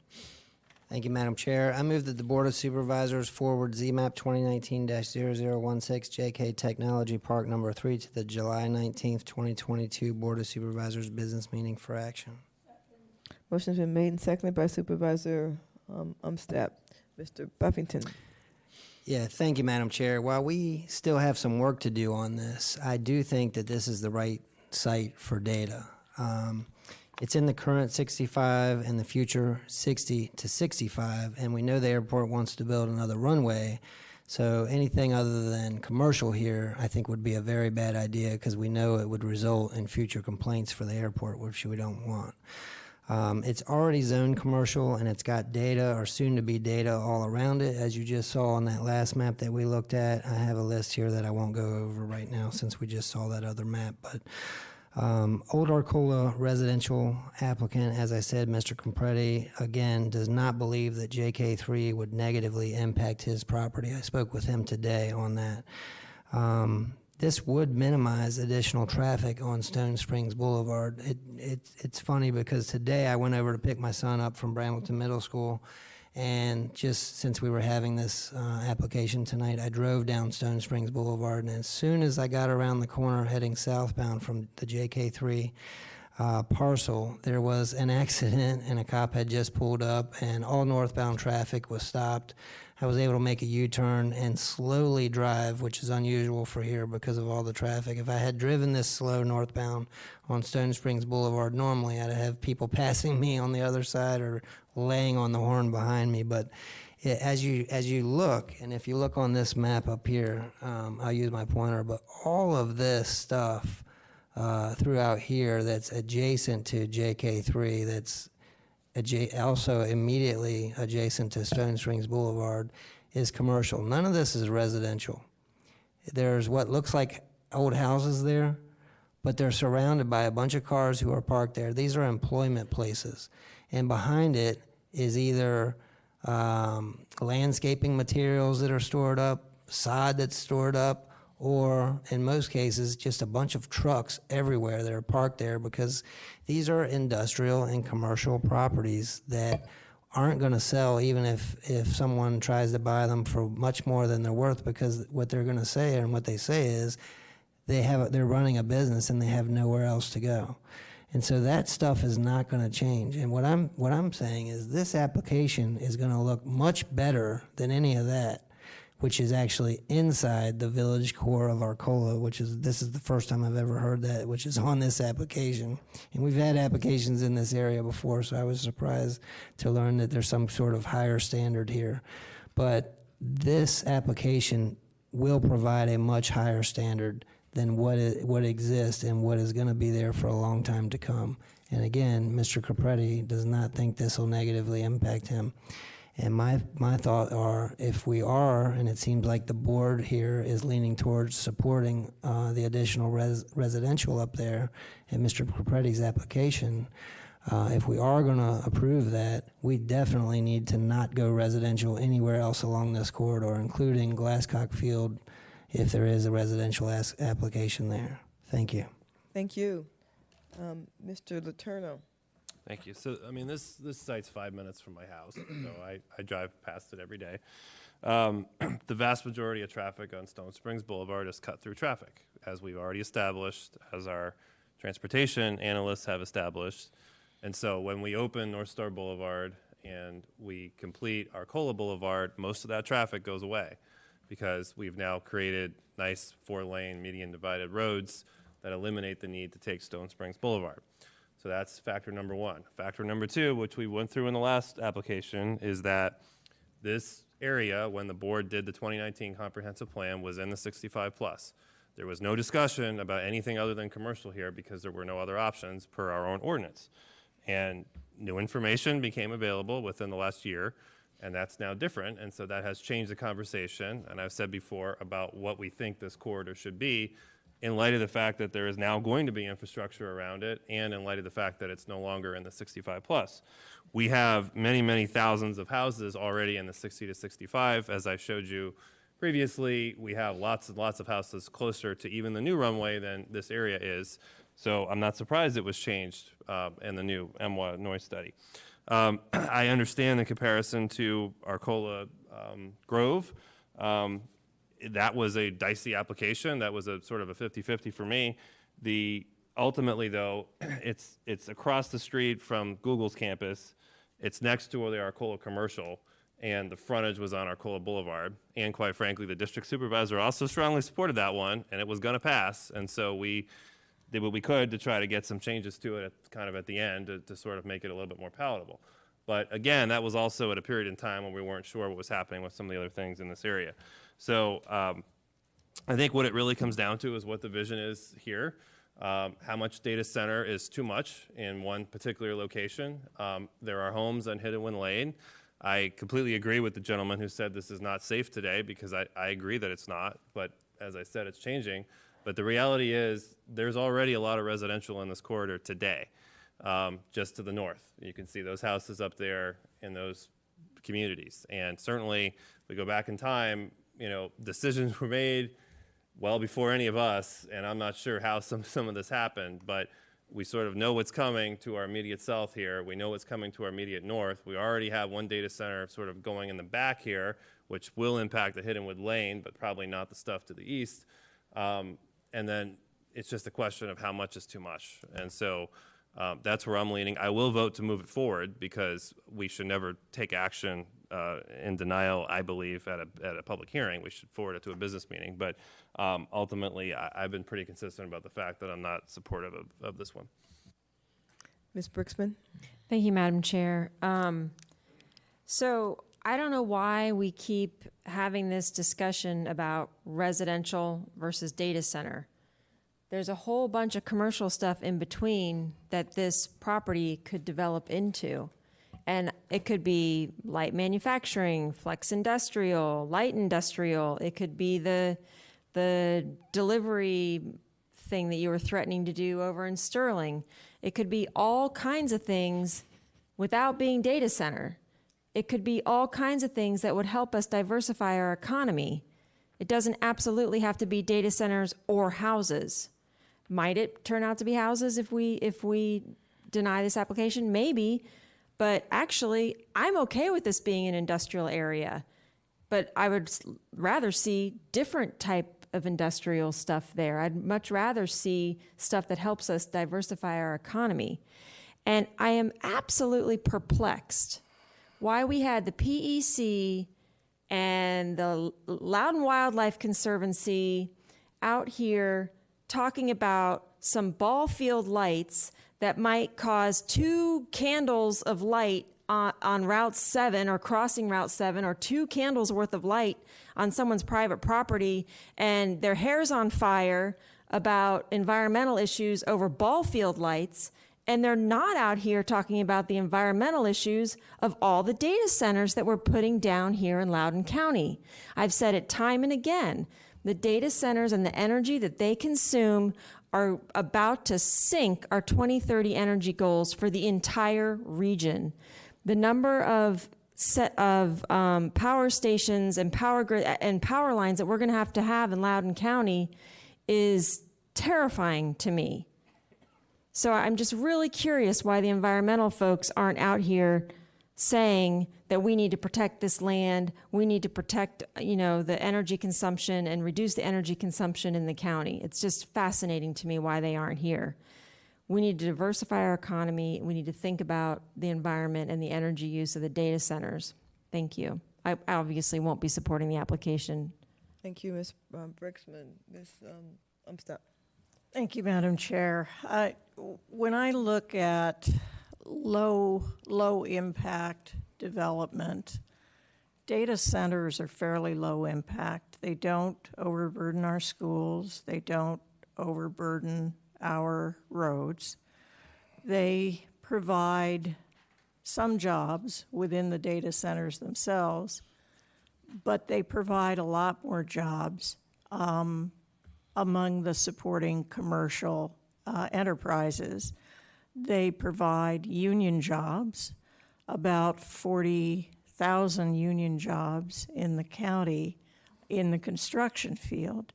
Thank you, Madam Chair. I move that the Board of Supervisors forward ZMAP 2019-0016 JK Technology Park Number 3 to the July 19th, 2022 Board of Supervisors business meeting for action. Motion's been made and seconded by Supervisor Umstep. Mr. Buffington. Yeah, thank you, Madam Chair. While we still have some work to do on this, I do think that this is the right site for data. It's in the current 65 and the future 60 to 65, and we know the airport wants to build another runway, so anything other than commercial here I think would be a very bad idea because we know it would result in future complaints for the airport, which we don't want. It's already zoned commercial, and it's got data or soon to be data all around it, as you just saw on that last map that we looked at. I have a list here that I won't go over right now since we just saw that other map, but Old Arcola residential applicant, as I said, Mr. Compretti, again, does not believe that JK3 would negatively impact his property. I spoke with him today on that. this would minimize additional traffic on Stone Springs Boulevard. It's funny because today I went over to pick my son up from Brambleton Middle School, and just since we were having this application tonight, I drove down Stone Springs Boulevard, and as soon as I got around the corner heading southbound from the JK3 parcel, there was an accident, and a cop had just pulled up, and all northbound traffic was stopped. I was able to make a U-turn and slowly drive, which is unusual for here because of all the traffic. If I had driven this slow northbound on Stone Springs Boulevard, normally I'd have people passing me on the other side or laying on the horn behind me. But as you look, and if you look on this map up here, I'll use my pointer, but all of this stuff throughout here that's adjacent to JK3, that's also immediately adjacent to Stone Springs Boulevard, is commercial. None of this is residential. There's what looks like old houses there, but they're surrounded by a bunch of cars who are parked there. These are employment places. And behind it is either landscaping materials that are stored up, sod that's stored up, or in most cases, just a bunch of trucks everywhere that are parked there, because these are industrial and commercial properties that aren't going to sell even if someone tries to buy them for much more than they're worth, because what they're going to say and what they say is they're running a business and they have nowhere else to go. And so that stuff is not going to change. And what I'm saying is this application is going to look much better than any of that, which is actually inside the village core of Arcola, this is the first time I've ever heard that, which is on this application. And we've had applications in this area before, so I was surprised to learn that there's some sort of higher standard here. But this application will provide a much higher standard than what exists and what is going to be there for a long time to come. And again, Mr. Capretti does not think this will negatively impact him. And my thought are, if we are, and it seems like the board here is leaning towards supporting the additional residential up there in Mr. Capretti's application, if we are going to approve that, we definitely need to not go residential anywhere else along this corridor, including Glasscock Field, if there is a residential application there. Thank you. Thank you. Mr. Letourneau. Thank you. So, I mean, this site's 5 minutes from my house, so I drive past it every day. The vast majority of traffic on Stone Springs Boulevard is cut-through traffic, as we've already established, as our transportation analysts have established. And so when we open North Star Boulevard and we complete Arcola Boulevard, most of that traffic goes away because we've now created nice 4-lane median divided roads that eliminate the need to take Stone Springs Boulevard. So that's factor number one. Factor number two, which we went through in the last application, is that this area, when the board did the 2019 comprehensive plan, was in the 65 plus. There was no discussion about anything other than commercial here because there were no other options per our own ordinance. And new information became available within the last year, and that's now different. And so that has changed the conversation. And I've said before about what we think this corridor should be, in light of the fact that there is now going to be infrastructure around it, and in light of the fact that it's no longer in the 65 plus. We have many, many thousands of houses already in the 60 to 65. As I showed you previously, we have lots and lots of houses closer to even the new runway than this area is. So I'm not surprised it was changed in the new MWA noise study. I understand the comparison to Arcola Grove. That was a dicey application. That was a sort of a 50-50 for me. Ultimately, though, it's across the street from Google's campus. It's next to the Arcola commercial, and the frontage was on Arcola Boulevard. And quite frankly, the district supervisor also strongly supported that one, and it was going to pass. And so we did what we could to try to get some changes to it kind of at the end to sort of make it a little bit more palatable. But again, that was also at a period in time when we weren't sure what was happening with some of the other things in this area. So I think what it really comes down to is what the vision is here. How much data center is too much in one particular location. There are homes on Hidden Lane. I completely agree with the gentleman who said this is not safe today, because I agree that it's not. But as I said, it's changing. But the reality is there's already a lot of residential in this corridor today, just to the north. You can see those houses up there in those communities. And certainly, we go back in time, decisions were made well before any of us, and I'm not sure how some of this happened, but we sort of know what's coming to our immediate south here. We know what's coming to our immediate north. We already have one data center sort of going in the back here, which will impact the Hiddenwood Lane, but probably not the stuff to the east. And then it's just a question of how much is too much. And so that's where I'm leaning. I will vote to move it forward because we should never take action in denial, I believe, at a public hearing. We should forward it to a business meeting. But ultimately, I've been pretty consistent about the fact that I'm not supportive of this one. Ms. Brixman? Thank you, Madam Chair. So I don't know why we keep having this discussion about residential versus data center. There's a whole bunch of commercial stuff in between that this property could develop into. And it could be light manufacturing, flex industrial, light industrial. It could be the delivery thing that you were threatening to do over in Sterling. It could be all kinds of things without being data center. It could be all kinds of things that would help us diversify our economy. It doesn't absolutely have to be data centers or houses. Might it turn out to be houses if we deny this application? Maybe. But actually, I'm okay with this being an industrial area. But I would rather see different type of industrial stuff there. I'd much rather see stuff that helps us diversify our economy. And I am absolutely perplexed why we had the PEC and the Loudon Wildlife Conservancy out here talking about some ball field lights that might cause 2 candles of light on Route 7 or crossing Route 7, or 2 candles worth of light on someone's private property, and their hair's on fire about environmental issues over ball field lights, and they're not out here talking about the environmental issues of all the data centers that we're putting down here in Loudoun County. I've said it time and again. The data centers and the energy that they consume are about to sink our 2030 energy goals for the entire region. The number of power stations and power grid and power lines that we're going to have in Loudoun County is terrifying to me. So I'm just really curious why the environmental folks aren't out here saying that we need to protect this land, we need to protect, the energy consumption and reduce the energy consumption in the county. It's just fascinating to me why they aren't here. We need to diversify our economy. We need to think about the environment and the energy use of the data centers. Thank you. I obviously won't be supporting the application. Thank you, Ms. Brixman. Ms. Umstattd. Thank you, Madam Chair. When I look at low impact development, data centers are fairly low impact. They don't overburden our schools. They don't overburden our roads. They provide some jobs within the data centers themselves, but they provide a lot more jobs among the supporting commercial enterprises. They provide union jobs, about 40,000 union jobs in the county in the construction field.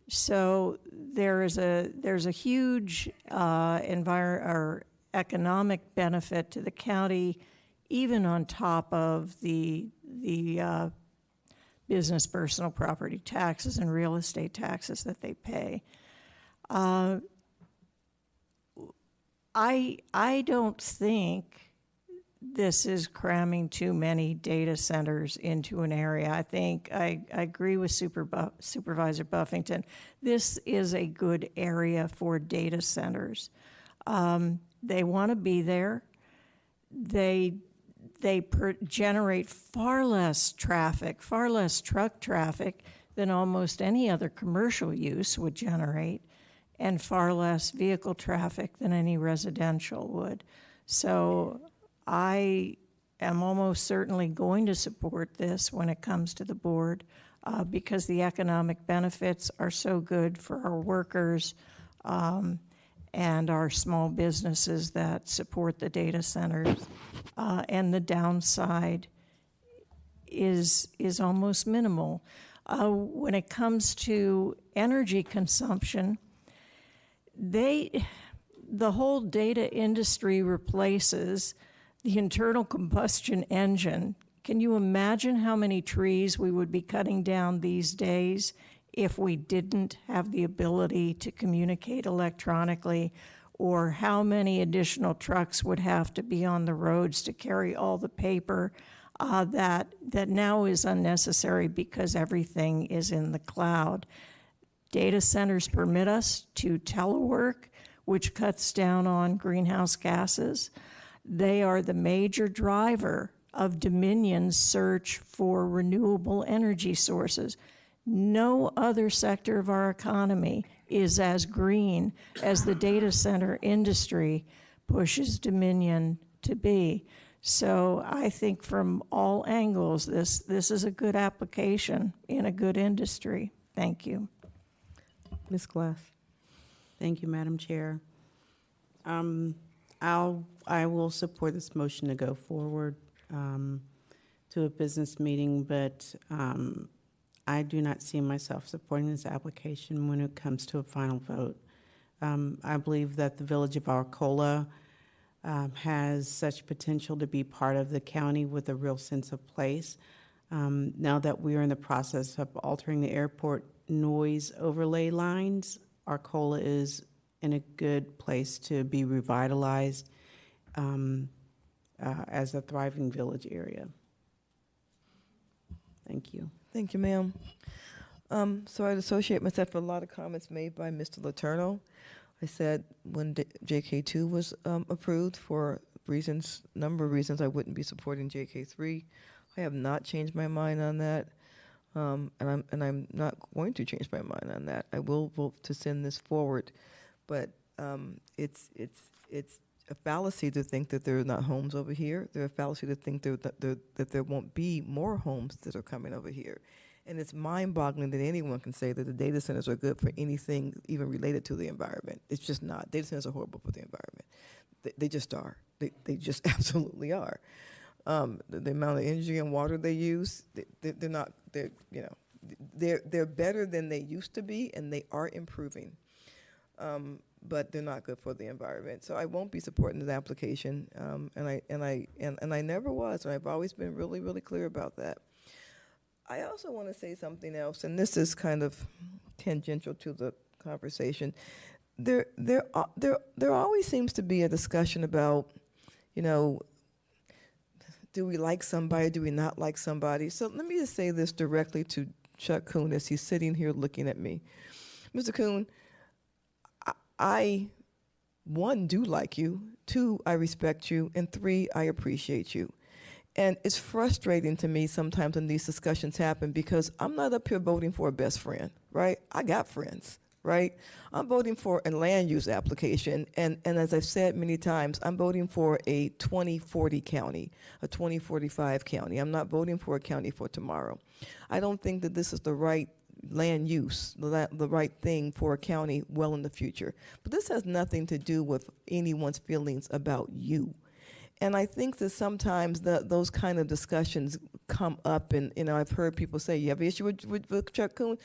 So there's a huge economic benefit to the county, even on top of the business personal property taxes and real estate taxes that they pay. I don't think this is cramming too many data centers into an area. I think I agree with Supervisor Buffington. This is a good area for data centers. They want to be there. They generate far less traffic, far less truck traffic than almost any other commercial use would generate, and far less vehicle traffic than any residential would. So I am almost certainly going to support this when it comes to the board because the economic benefits are so good for our workers and our small businesses that support the data centers. And the downside is almost minimal. when it comes to energy consumption, the whole data industry replaces the internal combustion engine. Can you imagine how many trees we would be cutting down these days if we didn't have the ability to communicate electronically, or how many additional trucks would have to be on the roads to carry all the paper that now is unnecessary because everything is in the cloud? Data centers permit us to telework, which cuts down on greenhouse gases. They are the major driver of Dominion's search for renewable energy sources. No other sector of our economy is as green as the data center industry pushes Dominion to be. So I think from all angles, this is a good application in a good industry. Thank you. Ms. Glass. Thank you, Madam Chair. I will support this motion to go forward to a business meeting, but I do not see myself supporting this application when it comes to a final vote. I believe that the village of Arcola has such potential to be part of the county with a real sense of place. Now that we are in the process of altering the airport noise overlay lines, Arcola is in a good place to be revitalized as a thriving village area. Thank you. Thank you, ma'am. So I'd associate myself with a lot of comments made by Mr. Letourneau. I said when JK2 was approved, for number of reasons, I wouldn't be supporting JK3. I have not changed my mind on that, and I'm not going to change my mind on that. I will vote to send this forward, but it's a fallacy to think that there are not homes over here. They're a fallacy to think that there won't be more homes that are coming over here. And it's mind-boggling that anyone can say that the data centers are good for anything even related to the environment. It's just not. Data centers are horrible for the environment. They just are. They just absolutely are. The amount of energy and water they use, they're not. They're better than they used to be, and they are improving. But they're not good for the environment. So I won't be supporting the application, and I never was, and I've always been really, really clear about that. I also want to say something else, and this is kind of tangential to the conversation. There always seems to be a discussion about, do we like somebody, do we not like somebody? So let me just say this directly to Chuck Kuhn as he's sitting here looking at me. Mr. Kuhn, I, 1, do like you, 2, I respect you, and 3, I appreciate you. And it's frustrating to me sometimes when these discussions happen because I'm not up here voting for a best friend, right? I got friends, right? I'm voting for a land use application, and as I've said many times, I'm voting for a 2040 county, a 2045 county. I'm not voting for a county for tomorrow. I don't think that this is the right land use, the right thing for a county well in the future. But this has nothing to do with anyone's feelings about you. And I think that sometimes those kind of discussions come up, and I've heard people say, "You have an issue with Chuck Kuhn?"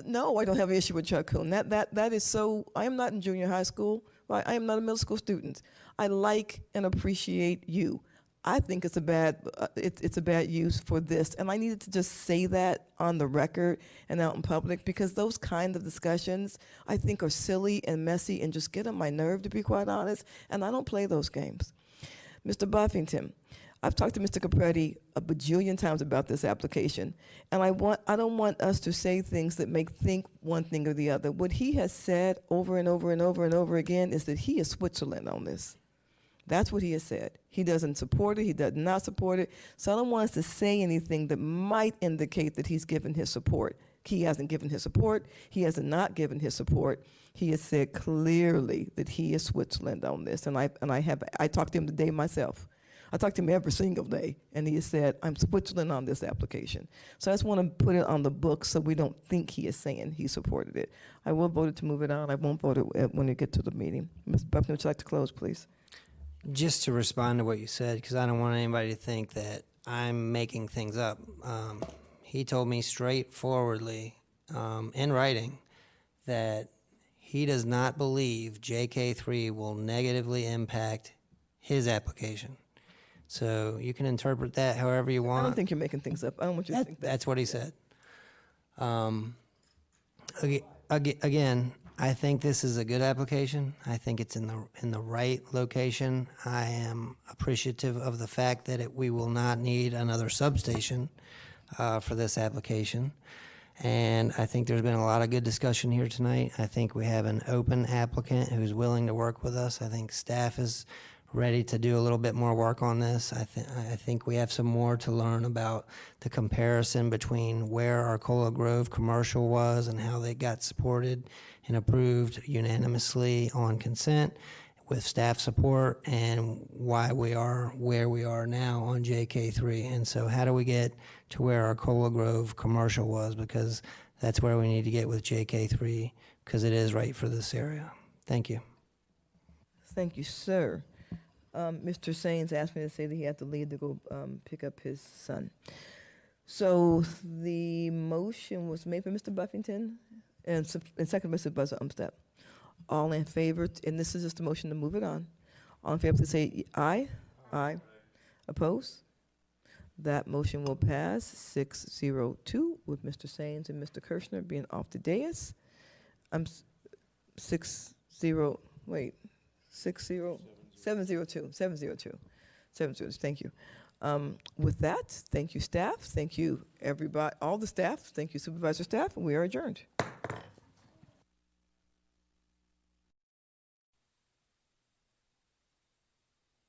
No, I don't have an issue with Chuck Kuhn. That is so. I am not in junior high school. Right? I am not a middle school student. I like and appreciate you. I think it's a bad use for this, and I needed to just say that on the record and out in public because those kind of discussions I think are silly and messy and just get on my nerve, to be quite honest. And I don't play those games. Mr. Buffington, I've talked to Mr. Capretti a bajillion times about this application, and I don't want us to say things that make think one thing or the other. What he has said over and over and over and over again is that he is Switzerland on this. That's what he has said. He doesn't support it. He does not support it. So I don't want us to say anything that might indicate that he's given his support. He hasn't given his support. He has not given his support. He has said clearly that he is Switzerland on this. And I talked to him today myself. I talk to him every single day, and he has said, I'm Switzerland on this application. So I just want to put it on the books so we don't think he is saying he supported it. I will vote it to move it on. I won't vote it when we get to the meeting. Ms. Buffington, would you like to close, please? Just to respond to what you said, because I don't want anybody to think that I'm making things up. he told me straightforwardly in writing that he does not believe JK3 will negatively impact his application. So you can interpret that however you want. I don't think you're making things up. I don't want you to think that. That's what he said. Again, I think this is a good application. I think it's in the right location. I am appreciative of the fact that we will not need another substation for this application. And I think there's been a lot of good discussion here tonight. I think we have an open applicant who's willing to work with us. I think staff is ready to do a little bit more work on this. I think we have some more to learn about the comparison between where Arcola Grove commercial was and how they got supported and approved unanimously on consent with staff support, and why we are where we are now on JK3. And so how do we get to where Arcola Grove commercial was, because that's where we need to get with JK3, because it is right for this area. Thank you. Thank you, sir. Mr. Saines asked me to say that he had to leave to go pick up his son. So the motion was made by Mr. Buffington and seconded by Supervisor Umstep. All in favor, and this is just a motion to move it on. All in favor, please say aye. Aye. Opposed? That motion will pass 602 with Mr. Saines and Mr. Kirshner being off the dais. 702. Thank you. With that, thank you, staff. Thank you, everybody, all the staff. Thank you, supervisor staff, and we are adjourned.